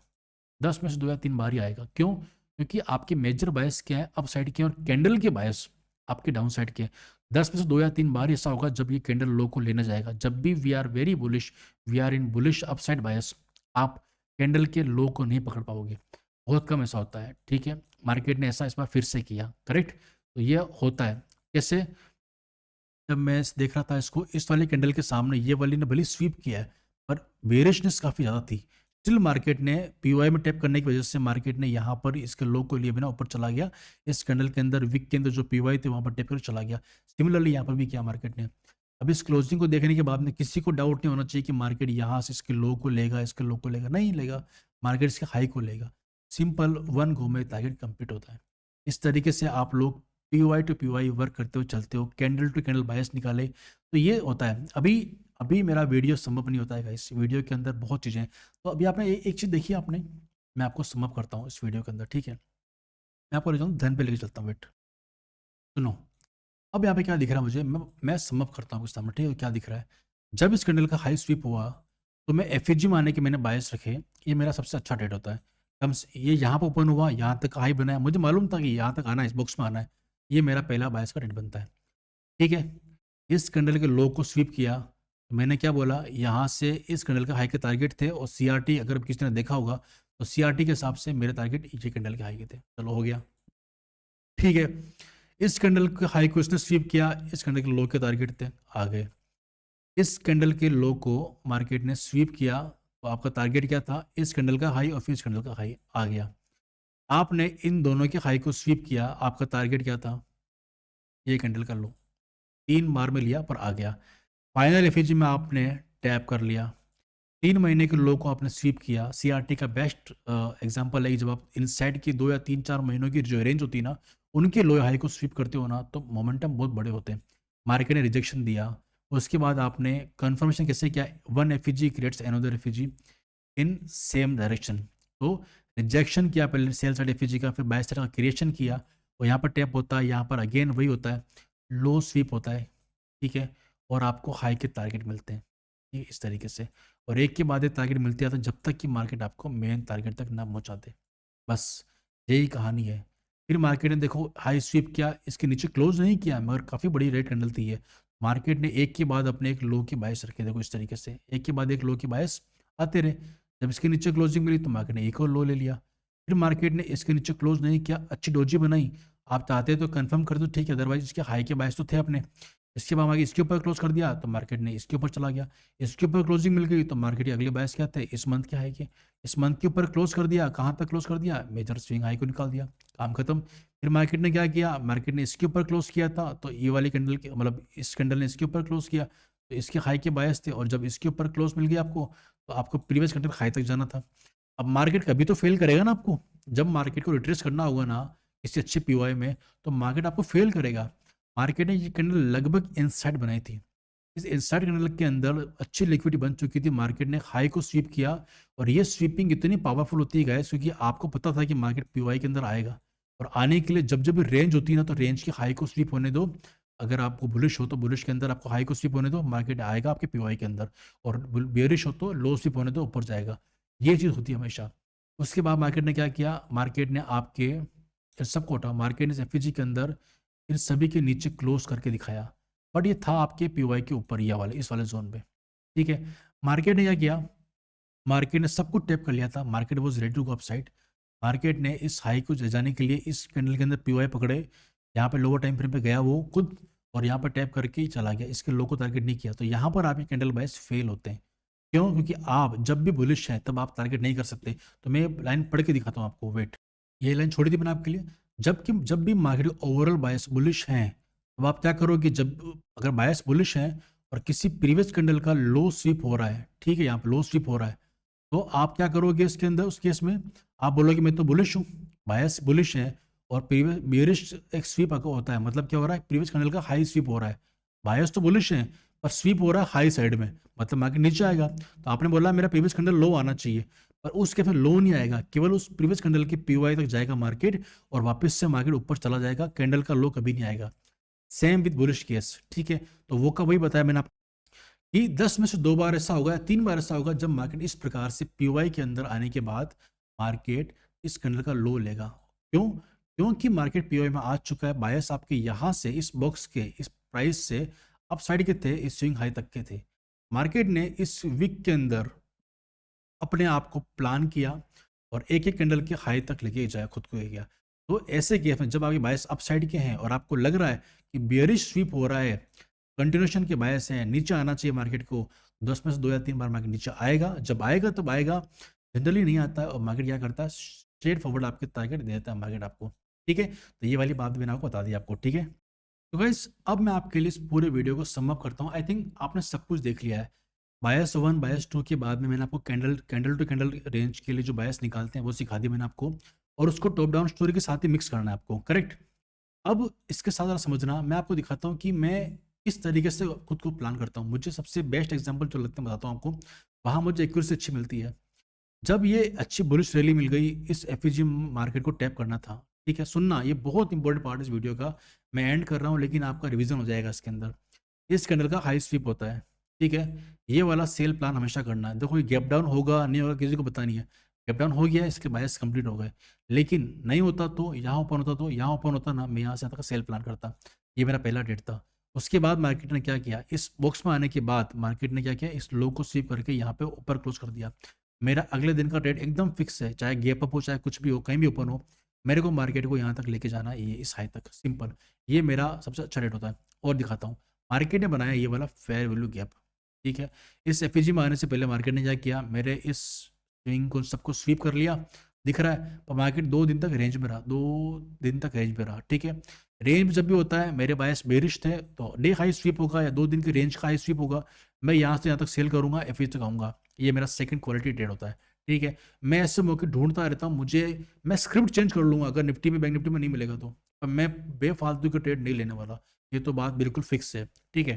10 में से 2 या 3 बार ही आएगा। क्यों? क्योंकि आपके मेजर बायस क्या है? अप साइड के, और कैंडल के बायस आपके डाउन साइड के। 10 में से 2 या 3 बार ऐसा होगा जब ये कैंडल लो को लेना जाएगा। जब भी we are very bullish, we are in bullish upside bias, आप कैंडल के लो को नहीं पकड़ पाओगे। बहुत कम ऐसा होता है, ठीक है? मार्केट ने ऐसा इस बार फिर से किया, करेक्ट? तो ये होता है कैसे? जब मैं देख रहा था इसको, इस वाले कैंडल के सामने ये वाली ने भले स्वीप किया है, पर बेरिशनेस काफ़ी ज़्यादा थी। स्टिल मार्केट ने पीओआई में टैप करने की वजह से मार्केट ने यहाँ पर इसके लो को लिए बिना ऊपर चला गया। इस कैंडल के अंदर, विक के अंदर जो पीओआई थे वहाँ पर टैप कर चला गया। सिमिलरली यहाँ पर भी किया मार्केट ने। अब इस क्लोजिंग को देखने के बाद में किसी को डाउट नहीं होना चाहिए कि मार्केट यहाँ से इसके लो को लेगा, इसके लो को लेगा, नहीं लेगा। मार्केट इसके हाई को लेगा। सिंपल, वन गो में टारगेट कंप्लीट होता है। इस तरीके से आप लोग पीओआई टू पीओआई वर्क करते हुए चलते हो, कैंडल टू कैंडल बायस निकाले, तो ये होता है। अभी अभी मेरा वीडियो समअप नहीं होता है इस वीडियो के अंदर बहुत चीज़ें हैं। तो अभी आपने एक चीज़ देखी आपने, मैं आपको समअप करता हूँ इस वीडियो के अंदर, ठीक है? मैं आपको ले जाऊँ धन पे लेके चलता हूँ, वेट, सुनो। अब यहाँ पे क्या दिख रहा है मुझे, मैं समअप करता हूँ कुछ सामने, ठीक है? क्या दिख रहा है? जब इस कैंडल का हाई स्वीप हुआ, तो मैं एफएजी में आने के मैंने बायस रखे। ये मेरा सबसे अच्छा ट्रेड होता है। कम से ये यहाँ पे ओपन हुआ, यहाँ तक हाई बनाया, मुझे मालूम था कि यहाँ तक आना है, इस बॉक्स में आना है। ये मेरा पहला बायस का ट्रेड बनता है। ठीक है। इस कैंडल के लो को स्वीप किया, तो मैंने क्या बोला, यहाँ से इस कैंडल के हाई के टारगेट थे और सीआरटी अगर किसी ने देखा होगा तो सीआरटी के हिसाब से मेरे टारगेट ये कैंडल के हाई के थे। चलो हो गया, ठीक है। इस कैंडल के हाई को इसने स्वीप किया, इस कैंडल के लो के टारगेट थे, आ गए। इस कैंडल के लो को मार्केट ने स्वीप किया, तो आपका टारगेट क्या था, इस कैंडल का हाई और फिर इस कैंडल का हाई आ गया। आपने इन दोनों के हाई को स्वीप किया, आपका टारगेट क्या था, ये कैंडल का लो, 3 बार में लिया पर आ गया। फाइनल एफएजी में आपने टैप कर लिया, 3 महीने के लो को आपने स्वीप किया। सीआरटी का बेस्ट एग्जांपल है कि जब आप इनसाइड की 2 या 3 4 महीनों की जो रेंज होती है ना, उनके लो हाई को स्वीप करते हो ना, तो मोमेंटम बहुत बड़े होते हैं। मार्केट ने रिजेक्शन दिया, उसके बाद आपने कंफर्मेशन कैसे किया, one FEG creates another FEG in same direction. तो रिजेक्शन किया पहले सेल साइड एफईजी का, फिर बाय साइड का क्रिएशन किया, और यहाँ पर टैप होता है, यहाँ पर अगेन वही होता है, लो स्वीप होता है, ठीक है, और आपको हाई के टारगेट मिलते हैं, ठीक है, इस तरीके से। और एक के बाद एक टारगेट मिलते आता जब तक कि मार्केट आपको मेन टारगेट तक ना पहुंचा दे, बस यही कहानी है। फिर मार्केट ने देखो हाई स्वीप किया, इसके नीचे क्लोज नहीं किया, मगर काफ़ी बड़ी रेड कैंडल थी ये। मार्केट ने एक के बाद अपने एक लो की बायस रखे, देखो इस तरीके से एक के बाद एक लो की बायस आते रहे। जब इसके नीचे क्लोजिंग मिली तो मार्केट ने एक और लो ले लिया। फिर मार्केट ने इसके नीचे क्लोज नहीं किया, अच्छी डोजी बनाई, आप चाहते तो कंफर्म कर दो, ठीक है, अदरवाइज इसके हाई के बायस तो थे अपने। इसके बाद आगे इसके ऊपर क्लोज कर दिया तो मार्केट ने इसके ऊपर चला गया, इसके ऊपर क्लोजिंग मिल गई तो मार्केट के अगले बायस क्या थे, इस मंथ के हाई के, इस मंथ के ऊपर क्लोज कर दिया, कहाँ तक क्लोज कर दिया, मेजर स्विंग हाई को निकाल दिया, काम खत्म। फिर मार्केट ने क्या किया, मार्केट ने इसके ऊपर क्लोज किया था, तो ये वाली कैंडल के मतलब इस कैंडल ने इसके ऊपर क्लोज किया, तो इसके हाई के बायस थे, और जब इसके ऊपर क्लोज मिल गया आपको, तो आपको प्रीवियस कैंडल हाई तक जाना था। अब मार्केट कभी तो फेल करेगा ना आपको, जब मार्केट को रिट्रेस करना होगा ना किसी अच्छे पीओआई में, तो मार्केट आपको फेल करेगा। मार्केट ने ये कैंडल लगभग इनसाइड बनाई थी, इस इनसाइड कैंडल के अंदर अच्छी लिक्विडिटी बन चुकी थी, मार्केट ने हाई को स्वीप किया, और ये स्वीपिंग इतनी पावरफुल होती है गाइस, क्योंकि आपको पता था कि मार्केट पीओआई के अंदर आएगा, और आने के लिए जब जब भी रेंज होती है ना, तो रेंज की हाई को स्वीप होने दो। अगर आपको बुलिश हो तो बुलिश के अंदर आपको हाई को स्वीप होने दो, मार्केट आएगा आपके पीओआई के अंदर, और बेरिश हो तो लो स्वीप होने दो, ऊपर जाएगा। ये चीज़ होती है हमेशा। उसके बाद मार्केट ने क्या किया, मार्केट ने आपके सबको हटाओ, मार्केट ने एफईजी के अंदर इन सभी के नीचे क्लोज करके दिखाया, बट ये था आपके पीओआई के ऊपर, ये वाले इस वाले जोन पे, ठीक है। मार्केट ने क्या किया, मार्केट ने सब कुछ टैप कर लिया था, market was ready to go upside. Market ने इस हाई को जाने के लिए इस कैंडल के अंदर पीओआई पकड़े, यहाँ पे लोअर टाइम फ्रेम पे गया वो खुद, और यहाँ पर टैप करके ही चला गया, इसके लो को टारगेट नहीं किया, तो यहाँ पर आपके कैंडल बाइस फेल होते हैं। क्यों, क्योंकि आप जब भी बुलिश हैं तब आप टारगेट नहीं कर सकते। तो मैं लाइन पढ़ के दिखाता हूँ आपको, वेट, ये लाइन छोड़ी थी मैंने आपके लिए। जब भी मार्केट ओवरऑल बायस बुलिश हैं, अब आप क्या करोगे, जब अगर बायस बुलिश है और किसी प्रीवियस कैंडल का लो स्वीप हो रहा है, ठीक है, यहाँ पे लो स्वीप हो रहा है, तो आप क्या करोगे इसके अंदर, उस केस में आप बोलोगे मैं तो बुलिश हूँ, बायस बुलिश है, और प्रीवियस बेरिश एक स्वीप होता है, मतलब क्या हो रहा है, प्रीवियस कैंडल का हाई स्वीप हो रहा है, बायस तो बुलिश है पर स्वीप हो रहा है हाई साइड में, मतलब मार्केट नीचे आएगा। तो आपने बोला मेरा प्रीवियस कैंडल लो आना चाहिए, पर उसके फिर लो नहीं आएगा, केवल उस प्रीवियस कैंडल के पीओआई तक जाएगा मार्केट, और वापस से मार्केट ऊपर चला जाएगा, कैंडल का लो कभी नहीं आएगा। सेम विद बुलिश केस, ठीक है। तो वो का वही बताया मैंने आपको कि 10 में से 2 बार ऐसा होगा, 3 बार ऐसा होगा, जब मार्केट इस प्रकार से पीओआई के अंदर आने के बाद मार्केट इस कैंडल का लो लेगा। क्यों, क्योंकि मार्केट पीओआई में आ चुका है, बायस आपके यहाँ से इस बॉक्स के इस प्राइस से अप साइड के थे, इस स्विंग हाई तक के थे। मार्केट ने इस वीक के अंदर अपने आप को प्लान किया, और एक एक कैंडल के हाई तक लेके जाया खुद को, गया। तो ऐसे केस में जब आपके बायस अप साइड के हैं और आपको लग रहा है कि बेरिश स्वीप हो रहा है, कंटिन्यूशन के बायस हैं, नीचे आना चाहिए मार्केट को, 10 में से 2 या 3 बार मार्केट नीचे आएगा, जब आएगा तब आएगा, जनरली नहीं आता है, और मार्केट क्या करता है, स्ट्रेट फॉरवर्ड आपके टारगेट दे देता है मार्केट आपको, ठीक है। तो ये वाली बात मैंने आपको बता दी आपको, ठीक है। तो गाइस अब मैं आपके लिए इस पूरे वीडियो को सम अप करता हूँ। आई थिंक आपने सब कुछ देख लिया है। बायस 1 बायस 2 के बाद में मैंने आपको candle candle to candle range के लिए जो बायस निकालते हैं वो सिखा दी मैंने आपको, और उसको टॉप डाउन स्टोरी के साथ ही मिक्स करना है आपको, करेक्ट। अब इसके साथ ज़रा समझना, मैं आपको दिखाता हूँ कि मैं इस तरीके से खुद को प्लान करता हूँ। मुझे सबसे बेस्ट एग्जांपल जो लगता है बताता हूँ आपको, वहाँ मुझे एक्यूरेसी अच्छी मिलती है। जब ये अच्छी बुलिश रैली मिल गई, इस एफईजी मार्केट को टैप करना था, ठीक है। सुनना, ये बहुत इंपॉर्टेंट पार्ट है इस वीडियो का, मैं एंड कर रहा हूँ लेकिन आपका रिवीजन हो जाएगा इसके अंदर। इस कैंडल का हाई स्वीप होता है, ठीक है, ये वाला सेल प्लान हमेशा करना है। देखो ये गैप डाउन होगा नहीं होगा किसी को पता नहीं है, गैप डाउन हो गया, इसके बायस कंप्लीट हो गए, लेकिन नहीं होता तो यहाँ ओपन होता, तो यहाँ ओपन होता ना, मैं यहाँ से आता का सेल प्लान करता। ये मेरा पहला डेट था। उसके बाद मार्केट ने क्या किया, इस बॉक्स में आने के बाद मार्केट ने क्या किया, इस लो को स्वीप करके यहाँ पे ऊपर क्लोज कर दिया। मेरा अगले दिन का ट्रेड एकदम फिक्स है, चाहे गैप अप हो चाहे कुछ भी हो, कहीं भी ओपन हो, मेरे को मार्केट को यहाँ तक लेके जाना है, ये इस हाई तक, सिंपल। ये मेरा सबसे अच्छा ट्रेड होता है। और दिखाता हूँ, मार्केट ने बनाया ये वाला फेयर वैल्यू गैप, ठीक है। इस एफईजी में आने से पहले मार्केट ने क्या किया, मेरे इस स्विंग को सबको स्वीप कर लिया, दिख रहा है। पर मार्केट 2 दिन तक रेंज में रहा, 2 दिन तक रेंज में रहा, ठीक है। रेंज जब भी होता है, मेरे बायस बेरिश थे, तो डे हाई स्वीप होगा या 2 दिन की रेंज का हाई स्वीप होगा, मैं यहाँ से यहाँ तक सेल करूंगा, एफईजी तक आऊंगा। ये मेरा सेकंड क्वालिटी ट्रेड होता है, ठीक है। मैं ऐसे मौके ढूंढता रहता हूँ, मुझे, मैं स्क्रिप्ट चेंज कर लूंगा अगर निफ्टी में, बैंक निफ्टी में नहीं मिलेगा तो। पर मैं बेफालतू के ट्रेड नहीं लेने वाला, ये तो बात बिल्कुल फिक्स है, ठीक है।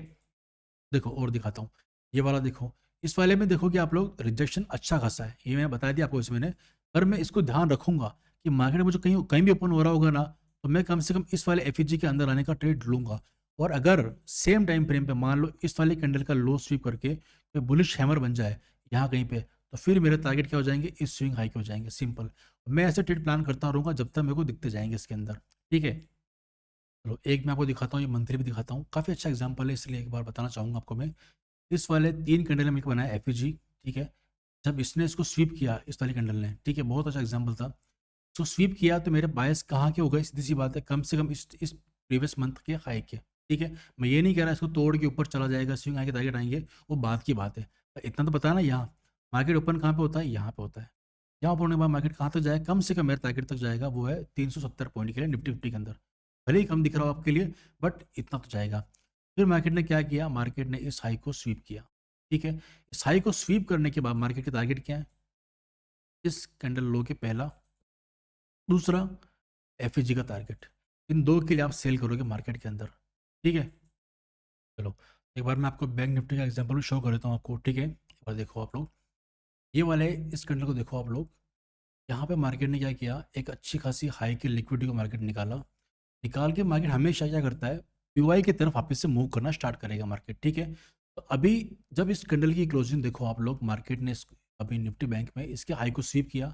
देखो और दिखाता हूँ, ये वाला देखो, इस वाले में देखो कि आप लोग रिजेक्शन अच्छा खासा है, ये मैंने बता दिया आपको इसमें ने। पर मैं इसको ध्यान रखूंगा कि मार्केट मुझे कहीं कहीं भी ओपन हो रहा होगा ना, तो मैं कम से कम इस वाले एफईजी के अंदर आने का ट्रेड लूंगा। और अगर सेम टाइम फ्रेम पे मान लो इस वाले कैंडल का लो स्वीप करके कोई बुलिश हैमर बन जाए यहाँ कहीं पे, तो फिर मेरे टारगेट क्या हो जाएंगे, इस स्विंग हाई के हो जाएंगे, सिंपल। मैं ऐसे ट्रेड प्लान करता रहूंगा जब तक मेरे को दिखते जाएंगे इसके अंदर, ठीक है। चलो एक मैं आपको दिखाता हूँ, ये मंथली भी दिखाता हूँ, काफ़ी अच्छा एग्जाम्पल है, इसलिए एक बार बताना चाहूँगा आपको मैं। इस वाले 3 कैंडल ने मिलकर बनाया एफईजी, ठीक है। जब इसने इसको स्वीप किया इस वाली कैंडल ने, ठीक है, बहुत अच्छा एग्जाम्पल था। तो स्वीप किया तो मेरे बायस कहाँ के हो गए, सीधी सी बात है, कम से कम इस प्रीवियस मंथ के हाई के, ठीक है। मैं ये नहीं कह रहा इसको तोड़ के ऊपर चला जाएगा, स्विंग आएंगे टारगेट आएंगे, वो बात की बात है। पर इतना तो पता है ना, यहाँ मार्केट ओपन कहाँ पे होता है, यहाँ पे होता है। यहाँ ओपन होने के बाद मार्केट कहाँ तक जाए, कम से कम मेरे टारगेट तक जाएगा, वो है 370 पॉइंट के लिए निफ्टी फिफ्टी के अंदर। भले ही कम दिख रहा हो आपके लिए, बट इतना तो जाएगा। फिर मार्केट ने क्या किया, मार्केट ने इस हाई को स्वीप किया, ठीक है। इस हाई को स्वीप करने के बाद मार्केट के टारगेट क्या है, इस कैंडल लो के पहला, दूसरा, एफईजी का टारगेट, इन दो के लिए आप सेल करोगे मार्केट के अंदर, ठीक है। चलो एक बार मैं आपको बैंक निफ्टी का एग्जांपल भी शो कर देता हूँ आपको, ठीक है। एक बार देखो आप लोग, ये वाले इस कैंडल को देखो आप लोग, यहाँ पे मार्केट ने क्या किया, एक अच्छी खासी हाई की लिक्विडिटी को मार्केट निकाला, निकाल के मार्केट हमेशा क्या करता है, पीवाई की तरफ वापस से मूव करना स्टार्ट करेगा मार्केट, ठीक है। तो अभी जब इस कैंडल की क्लोजिंग देखो आप लोग, मार्केट ने अभी निफ्टी बैंक में इसके हाई को स्वीप किया,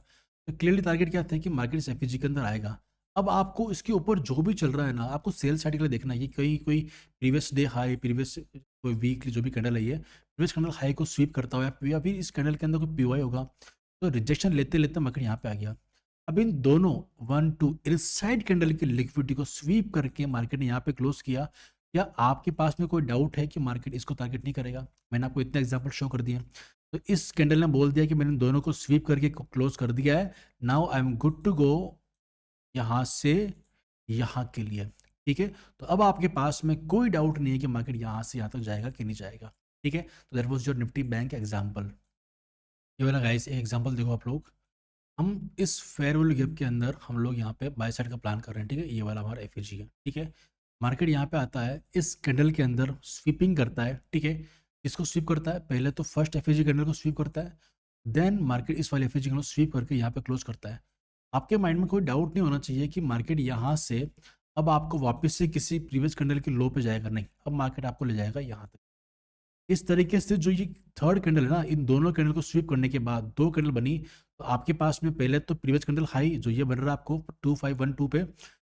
तो क्लियरली टारगेट क्या था कि मार्केट इस एफईजी के अंदर आएगा। अब आपको इसके ऊपर जो भी चल रहा है ना, आपको सेल साइड के लिए देखना है, ये कहीं कोई प्रीवियस डे हाई, प्रीवियस कोई वीकली जो भी कैंडल है, ये प्रीवियस कैंडल हाई को स्वीप करता हुआ या फिर इस कैंडल के अंदर कोई पीवाई होगा, तो रिजेक्शन लेते लेते मार्केट यहाँ पे आ गया। अब इन दोनों 1 2 इनसाइड कैंडल की लिक्विडिटी को स्वीप करके मार्केट ने यहाँ पे क्लोज किया। क्या आपके पास में कोई डाउट है कि मार्केट इसको टारगेट नहीं करेगा? मैंने आपको इतने एग्जांपल शो कर दिए। तो इस कैंडल ने बोल दिया कि मैंने दोनों को स्वीप करके क्लोज कर दिया है, now I am good to go यहाँ से यहाँ के लिए, ठीक है। तो अब आपके पास में कोई डाउट नहीं है कि मार्केट यहाँ से यहाँ तक जाएगा कि नहीं जाएगा, ठीक है। तो that was your Nifty bank example. ये वाला गाइस एक एग्जाम्पल देखो आप लोग, हम इस फेयर वैल्यू गैप के अंदर हम लोग यहाँ पे बाय साइड का प्लान कर रहे हैं, ठीक है। ये वाला हमारा एफएजी है, ठीक है। मार्केट यहाँ पे आता है, इस कैंडल के अंदर स्वीपिंग करता है, ठीक है। इसको स्वीप करता है, पहले तो फर्स्ट एफएजी कैंडल को स्वीप करता है, देन मार्केट इस वाले एफएजी कैंडल को स्वीप करके यहाँ पे क्लोज करता है। आपके माइंड में कोई डाउट नहीं होना चाहिए कि मार्केट यहाँ से अब आपको वापस से किसी प्रीवियस कैंडल के लो पे जाएगा, नहीं, अब मार्केट आपको ले जाएगा यहाँ तक। इस तरीके से जो ये थर्ड कैंडल है ना, इन दोनों कैंडल को स्वीप करने के बाद दो कैंडल बनी, तो आपके पास में पहले तो प्रीवियस कैंडल हाई जो ये बन रहा है आपको 2512 पे,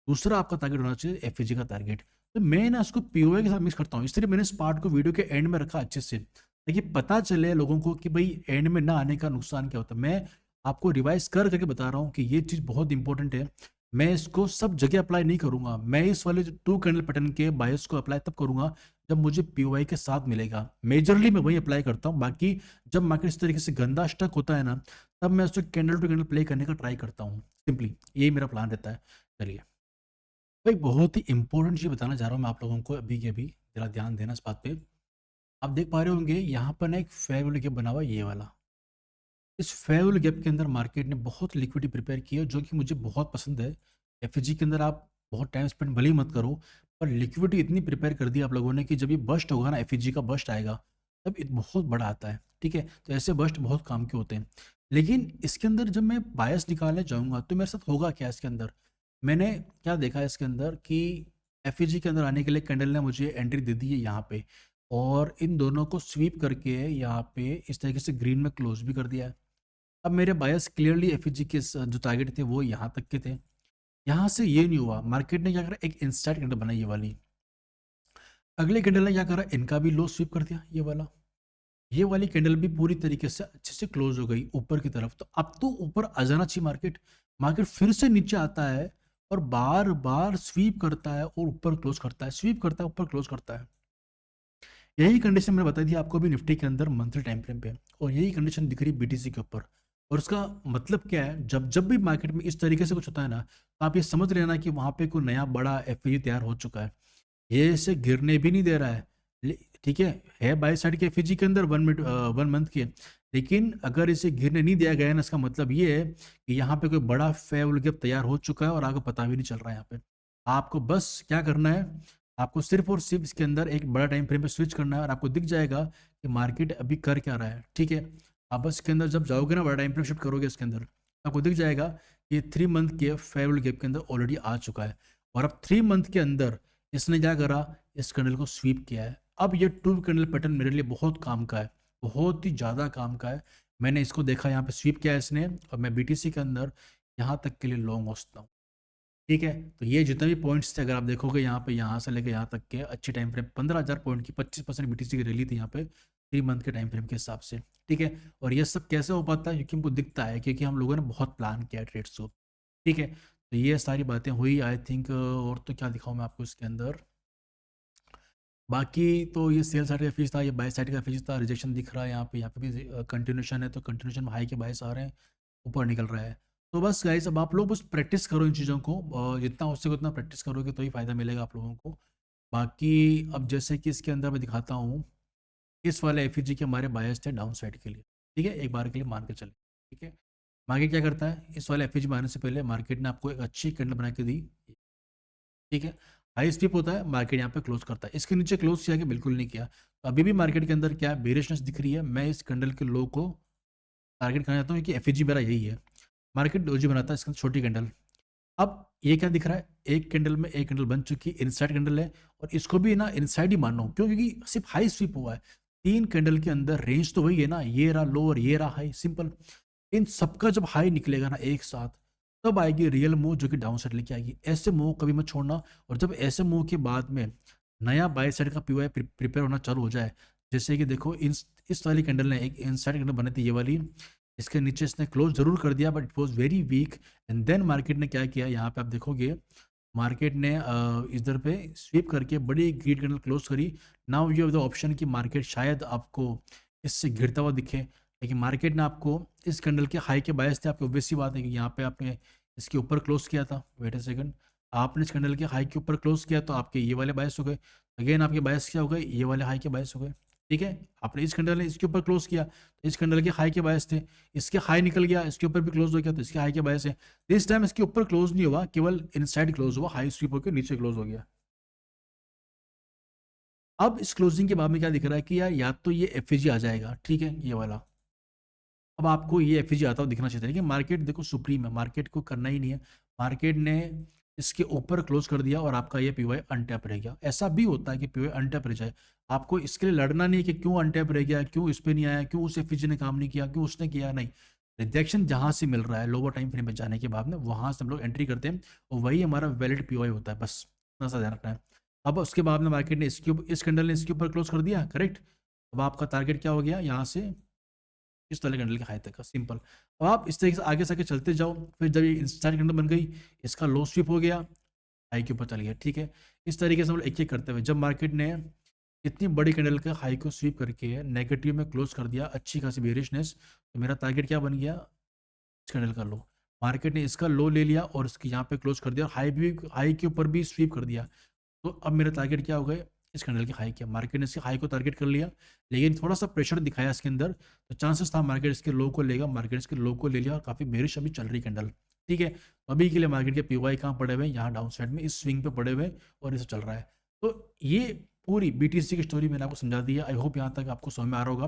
दूसरा आपका टारगेट होना चाहिए एफएजी का टारगेट। तो मैं ना इसको पीओए के साथ मिक्स करता हूँ, इसलिए मैंने इस पार्ट को वीडियो के एंड में रखा अच्छे से, ताकि पता चले लोगों को कि भाई एंड में ना आने का नुकसान क्या होता है। मैं आपको रिवाइज कर करके बता रहा हूँ कि ये चीज़ बहुत इंपॉर्टेंट है। मैं इसको सब जगह अप्लाई नहीं करूंगा, मैं इस वाले जो 2 कैंडल पैटर्न के बायस को अप्लाई तब करूंगा जब मुझे पीओआई के साथ मिलेगा। मेजरली मैं वही अप्लाई करता हूँ, बाकी जब मार्केट इस तरीके से गंदा स्टक होता है ना, तब मैं उसको कैंडल टू कैंडल प्ले करने का ट्राई करता हूँ, सिंपली यही मेरा प्लान रहता है। चलिए, तो एक बहुत ही इंपॉर्टेंट चीज़ बताना चाह रहा हूँ मैं आप लोगों को अभी के अभी, जरा ध्यान देना इस बात पे। आप देख पा रहे होंगे यहाँ पर ना एक फेयर वैल्यू गैप बना हुआ है, ये वाला। इस फेयर वैल्यू गैप के अंदर मार्केट ने बहुत लिक्विडिटी प्रिपेयर की है, जो कि मुझे बहुत पसंद है। एफएजी के अंदर आप बहुत टाइम स्पेंड भले ही मत करो, पर लिक्विडिटी इतनी प्रिपेयर कर दी आप लोगों ने कि जब ये बस्ट होगा ना, एफएजी का बस्ट आएगा, तब ये बहुत बड़ा आता है, ठीक है। तो ऐसे बस्ट बहुत काम के होते हैं। लेकिन इसके अंदर जब मैं बायस निकालने जाऊंगा तो मेरे साथ होगा क्या इसके अंदर, मैंने क्या देखा है इसके अंदर कि एफईजी के अंदर आने के लिए कैंडल ने मुझे एंट्री दे दी है यहाँ पे, और इन दोनों को स्वीप करके यहाँ पे इस तरीके से ग्रीन में क्लोज भी कर दिया है। अब मेरे बायस क्लियरली एफईजी के जो टारगेट थे वो यहाँ तक के थे। यहाँ से ये नहीं हुआ, मार्केट ने क्या करा, एक इंस्टेंट कैंडल बनाई ये वाली। अगले कैंडल ने क्या करा, इनका भी लो स्वीप कर दिया, ये वाली कैंडल भी पूरी तरीके से अच्छे से क्लोज हो गई ऊपर की तरफ। तो अब तो ऊपर आ जाना चाहिए मार्केट, मार्केट फिर से नीचे आता है और बार बार स्वीप करता है और ऊपर क्लोज करता है, स्वीप करता है ऊपर क्लोज करता है। यही कंडीशन मैंने बताई थी आपको अभी निफ्टी के अंदर मंथली टाइम फ्रेम पे, और यही कंडीशन दिख रही है बीटीसी के ऊपर। और उसका मतलब क्या है, जब जब भी मार्केट में इस तरीके से कुछ होता है ना, तो आप ये समझ लेना कि वहां पे कोई नया बड़ा एफपीजी तैयार हो चुका है। ये इसे गिरने भी नहीं दे रहा है। ठीक है बाई साइड के एफपीजी के अंदर 1 मिनट 1 मंथ के, लेकिन अगर इसे गिरने नहीं दिया गया है ना, इसका मतलब ये है कि यहाँ पे कोई बड़ा फेवल गैप तैयार हो चुका है और आपको पता भी नहीं चल रहा है। यहाँ पे आपको बस क्या करना है, आपको सिर्फ और सिर्फ इसके अंदर एक बड़ा टाइम फ्रेम पे स्विच करना है और आपको दिख जाएगा कि मार्केट अभी कर क्या रहा है। ठीक है, आप बस इसके अंदर जब जाओगे ना, बड़ा टाइम फ्रेम शिफ्ट करोगे इसके अंदर, आपको दिख जाएगा कि 3 मंथ के फेवरेबल गैप के अंदर ऑलरेडी आ चुका है। और अब 3 मंथ के अंदर इसने क्या करा, इस कैंडल को स्वीप किया है। अब ये टू कैंडल पैटर्न मेरे लिए बहुत काम का है, बहुत ही ज़्यादा काम का है। मैंने इसको देखा, यहाँ पे स्वीप किया है इसने, और मैं बीटीसी के अंदर यहाँ तक के लिए लॉन्ग होता हूँ। ठीक है, तो ये जितने भी पॉइंट्स थे, अगर आप देखोगे यहाँ पे, यहाँ से लेके यहाँ तक के अच्छी टाइम फ्रेम 15,000 पॉइंट की 25% बीटीसी की रैली थी यहाँ पे 3 मंथ के टाइम फ्रेम के हिसाब से। ठीक है, और ये सब कैसे हो पाता है, क्योंकि हमको दिखता है, क्योंकि हम लोगों ने बहुत प्लान किया ट्रेड्स को। ठीक है, तो ये सारी बातें हुई आई थिंक। और तो क्या दिखाऊँ मैं आपको इसके अंदर, बाकी तो ये सेल साइड का फीस था, ये बाय साइड का फीस था, रिजेक्शन दिख रहा है यहाँ पे भी कंटिन्यूशन है, तो कंटिन्यूशन में हाई के बायस आ रहे हैं, ऊपर निकल रहा है। तो बस गाइस, अब आप लोग बस प्रैक्टिस करो इन चीज़ों को, जितना हो सके उतना प्रैक्टिस करोगे तो ही फायदा मिलेगा आप लोगों को। बाकी अब जैसे कि इसके अंदर मैं दिखाता हूँ, इस वाले एफईजी के हमारे बायस थे डाउन साइड के लिए। ठीक है, एक बार के लिए मान के चले। ठीक है, मार्केट क्या करता है, इस वाले एफईजी मारने से पहले मार्केट ने आपको एक अच्छी कैंडल बना के दी। ठीक है, हाई स्टिप होता है, मार्केट यहाँ पे क्लोज करता है, इसके नीचे क्लोज किया कि बिल्कुल नहीं किया। तो अभी भी मार्केट के अंदर क्या बेरिशनेस दिख रही है, मैं इस कैंडल के लो को टारगेट करना चाहता हूँ कि एफईजी मेरा यही है। मार्केट डोजी बनाता है इसका छोटी कैंडल। अब ये क्या दिख रहा है, एक कैंडल में एक कैंडल बन चुकी है, इनसाइड कैंडल है, और इसको भी ना इनसाइड ही मानना हूँ, क्यों, क्योंकि सिर्फ हाई स्वीप हुआ है। 3 कैंडल के अंदर रेंज तो वही है ना, ये रहा लो और ये रहा हाई, सिंपल। इन सबका जब हाई निकलेगा ना एक साथ, तब आएगी रियल मूव जो कि डाउन साइड लेके आएगी। ऐसे मूव कभी मत छोड़ना। और जब ऐसे मूव के बाद में नया बाय साइड का पीवाई प्रिपेयर होना चालू हो जाए, जैसे कि देखो इस वाली कैंडल ने एक इनसाइड कैंडल बनी थी, ये वाली, इसके नीचे इसने क्लोज जरूर कर दिया but it was very weak. And then market ने क्या किया, यहाँ पे आप देखोगे मार्केट ने इधर पे स्वीप करके बड़ी ग्रीड कैंडल क्लोज करी। Now you have the option कि मार्केट शायद आपको इससे गिरता हुआ दिखे, लेकिन मार्केट ने आपको इस कैंडल के हाई के बायस थे आपकी, ऑब्वियस सी बात है कि यहाँ पे आपने इसके ऊपर क्लोज किया था, वेट अ सेकंड, आपने इस कैंडल के हाई के ऊपर क्लोज किया तो आपके ये वाले बायस हो गए। अगेन आपके बायस क्या हो गए, ये वाले हाई के बायस हो गए। ठीक है, आपने इस कैंडल ने इसके ऊपर क्लोज किया तो इस कैंडल के हाई के बायस थे, इसके हाई निकल गया, इसके ऊपर भी क्लोज हो गया तो इसके हाई के बायस है। दिस टाइम इसके ऊपर क्लोज नहीं हुआ, केवल इनसाइड क्लोज हुआ, हाई स्वीप होकर नीचे क्लोज हो गया। अब इस क्लोजिंग के बाद में क्या दिख रहा है कि यार या तो ये एफएजी आ जाएगा, ठीक है, ये वाला। अब आपको ये एफएजी आता हुआ दिखना चाहिए, लेकिन मार्केट देखो सुप्रीम है, मार्केट को करना ही नहीं है। मार्केट ने इसके ऊपर क्लोज कर दिया और आपका ये पीवाई अनटैप रह गया। ऐसा भी होता है कि पीवाई अनटैप रह जाए, आपको इसके लिए लड़ना नहीं है कि क्यों अनटैप रह गया, क्यों इस पे नहीं आया, क्यों उस एफएजी ने काम नहीं किया, क्यों उसने किया, नहीं। रिजेक्शन जहां से मिल रहा है लोअर टाइम फ्रेम पे जाने के बाद में, वहां से हम लोग एंट्री करते हैं और वही हमारा वैलिड पीवाई होता है, बस इतना सा ध्यान रखना है। अब उसके बाद में मार्केट ने इस कैंडल ने इसके ऊपर क्लोज कर दिया, करेक्ट। अब आपका टारगेट क्या हो गया, यहाँ से इस वाले कैंडल के हाई तक का, सिंपल। अब आप इस तरीके से आगे से आगे चलते जाओ, फिर जब ये इंस्टांट कैंडल बन गई, इसका लो स्वीप हो गया, हाई के ऊपर चल गया। ठीक है, इस तरीके से हम लोग एक एक करते हुए, जब मार्केट ने इतनी बड़ी कैंडल का हाई को स्वीप करके नेगेटिव में क्लोज कर दिया, अच्छी खासी बेरिशनेस, तो मेरा टारगेट क्या बन गया, इस कैंडल का लो। मार्केट ने इसका लो ले लिया और इसके यहाँ पे क्लोज कर दिया, और हाई के ऊपर भी स्वीप कर दिया। तो अब मेरा टारगेट क्या हो गए, इस कैंडल के हाई किया, मार्केट ने इसके हाई को टारगेट कर लिया, लेकिन थोड़ा सा प्रेशर दिखाया इसके अंदर, तो चांसेस था मार्केट इसके लो को लेगा, मार्केट इसके लो को ले लिया और काफ़ी बेरिश अभी चल रही कैंडल। ठीक है, तो अभी के लिए मार्केट के पीवाई कहाँ पड़े हुए हैं, यहाँ डाउन साइड में इस स्विंग पे पड़े हुए हैं और इसे चल रहा है। तो ये पूरी बीटीसी की स्टोरी मैंने आपको समझा दी है, आई होप यहाँ तक आपको समझ में आ रहा होगा।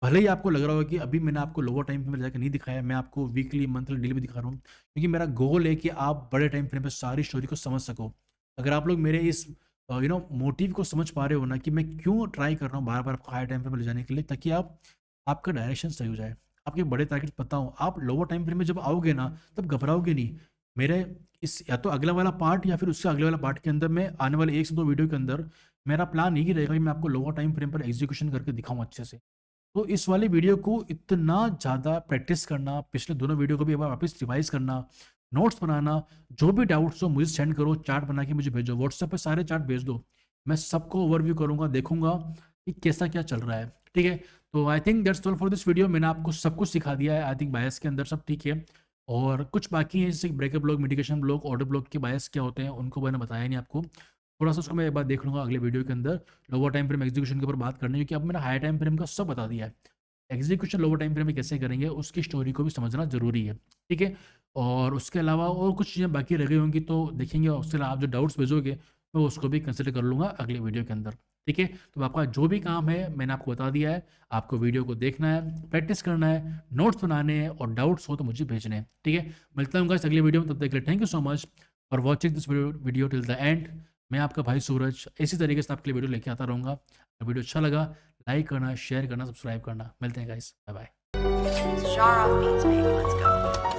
भले ही आपको लग रहा होगा कि अभी मैंने आपको लोअर टाइम फ्रेम में जाकर नहीं दिखाया, मैं आपको वीकली मंथली डेली भी दिखा रहा हूँ, क्योंकि मेरा गोल है कि आप बड़े टाइम फ्रेम पे सारी स्टोरी को समझ सको। अगर आप लोग मेरे इस मोटिव को समझ पा रहे हो ना, कि मैं क्यों ट्राई कर रहा हूँ बार बार आपको हाई टाइम फ्रेम में ले जाने के लिए, ताकि आपका डायरेक्शन सही हो जाए, आपके बड़े टारगेट पता हो, आप लोअर टाइम फ्रेम में जब आओगे ना, तब घबराओगे नहीं। मेरे इस या तो अगला वाला पार्ट या फिर उससे अगले वाला पार्ट के अंदर, मैं आने वाले 1 से 2 वीडियो के अंदर मेरा प्लान यही रहेगा कि मैं आपको लोअर टाइम फ्रेम पर एग्जीक्यूशन करके दिखाऊँ अच्छे से। तो इस वाली वीडियो को इतना ज़्यादा प्रैक्टिस करना, पिछले दोनों वीडियो को भी एक बार वापस रिवाइज़ करना, नोट्स बनाना, जो भी डाउट्स हो मुझे सेंड करो, चार्ट बना के मुझे भेजो, व्हाट्सएप पे सारे चार्ट भेज दो। मैं सबको ओवरव्यू करूँगा, देखूँगा कि कैसा क्या चल रहा है, ठीक है? तो I think that's all for this video. मैंने आपको सब कुछ सिखा दिया है, आई थिंक बायस के अंदर सब ठीक है। और कुछ बाकी है जैसे breakup block, mitigation block, order block के बायस क्या होते हैं, उनको मैंने बताया नहीं आपको। थोड़ा-सा उसको मैं एक बार देख लूँगा अगले वीडियो के अंदर, लोअर टाइम फ्रेम एग्जीक्यूशन के ऊपर बात करनी है क्योंकि अब मैंने हायर टाइम फ्रेम का सब बता दिया है। एग्जीक्यूशन लोअर टाइम फ्रेम में कैसे करेंगे उसकी स्टोरी को भी समझना ज़रूरी है, ठीक है? और उसके अलावा और कुछ चीज़ें बाकी रह गई होंगी तो देखेंगे, उसके अलावा आप जो डाउट्स भेजोगे मैं उसको भी कंसिडर कर लूँगा अगले वीडियो के अंदर, ठीक है? तो आपका जो भी काम है मैंने आपको बता दिया है, आपको वीडियो को देखना है, प्रैक्टिस करना है, नोट्स बनाने हैं और डाउट्स हो तो मुझे भेजने हैं, ठीक है? मिलता हूँ गाइस अगले वीडियो में, तब तक के लिए thank you so much for watching this video till the end. मैं आपका भाई सूरज इसी तरीके से आपके लिए वीडियो लेके आता रहूँगा। अगर वीडियो अच्छा लगा लाइक करना, शेयर करना, सब्सक्राइब करना। मिलते हैं guys, bye bye. It's a jar of beats, baby. Let's go.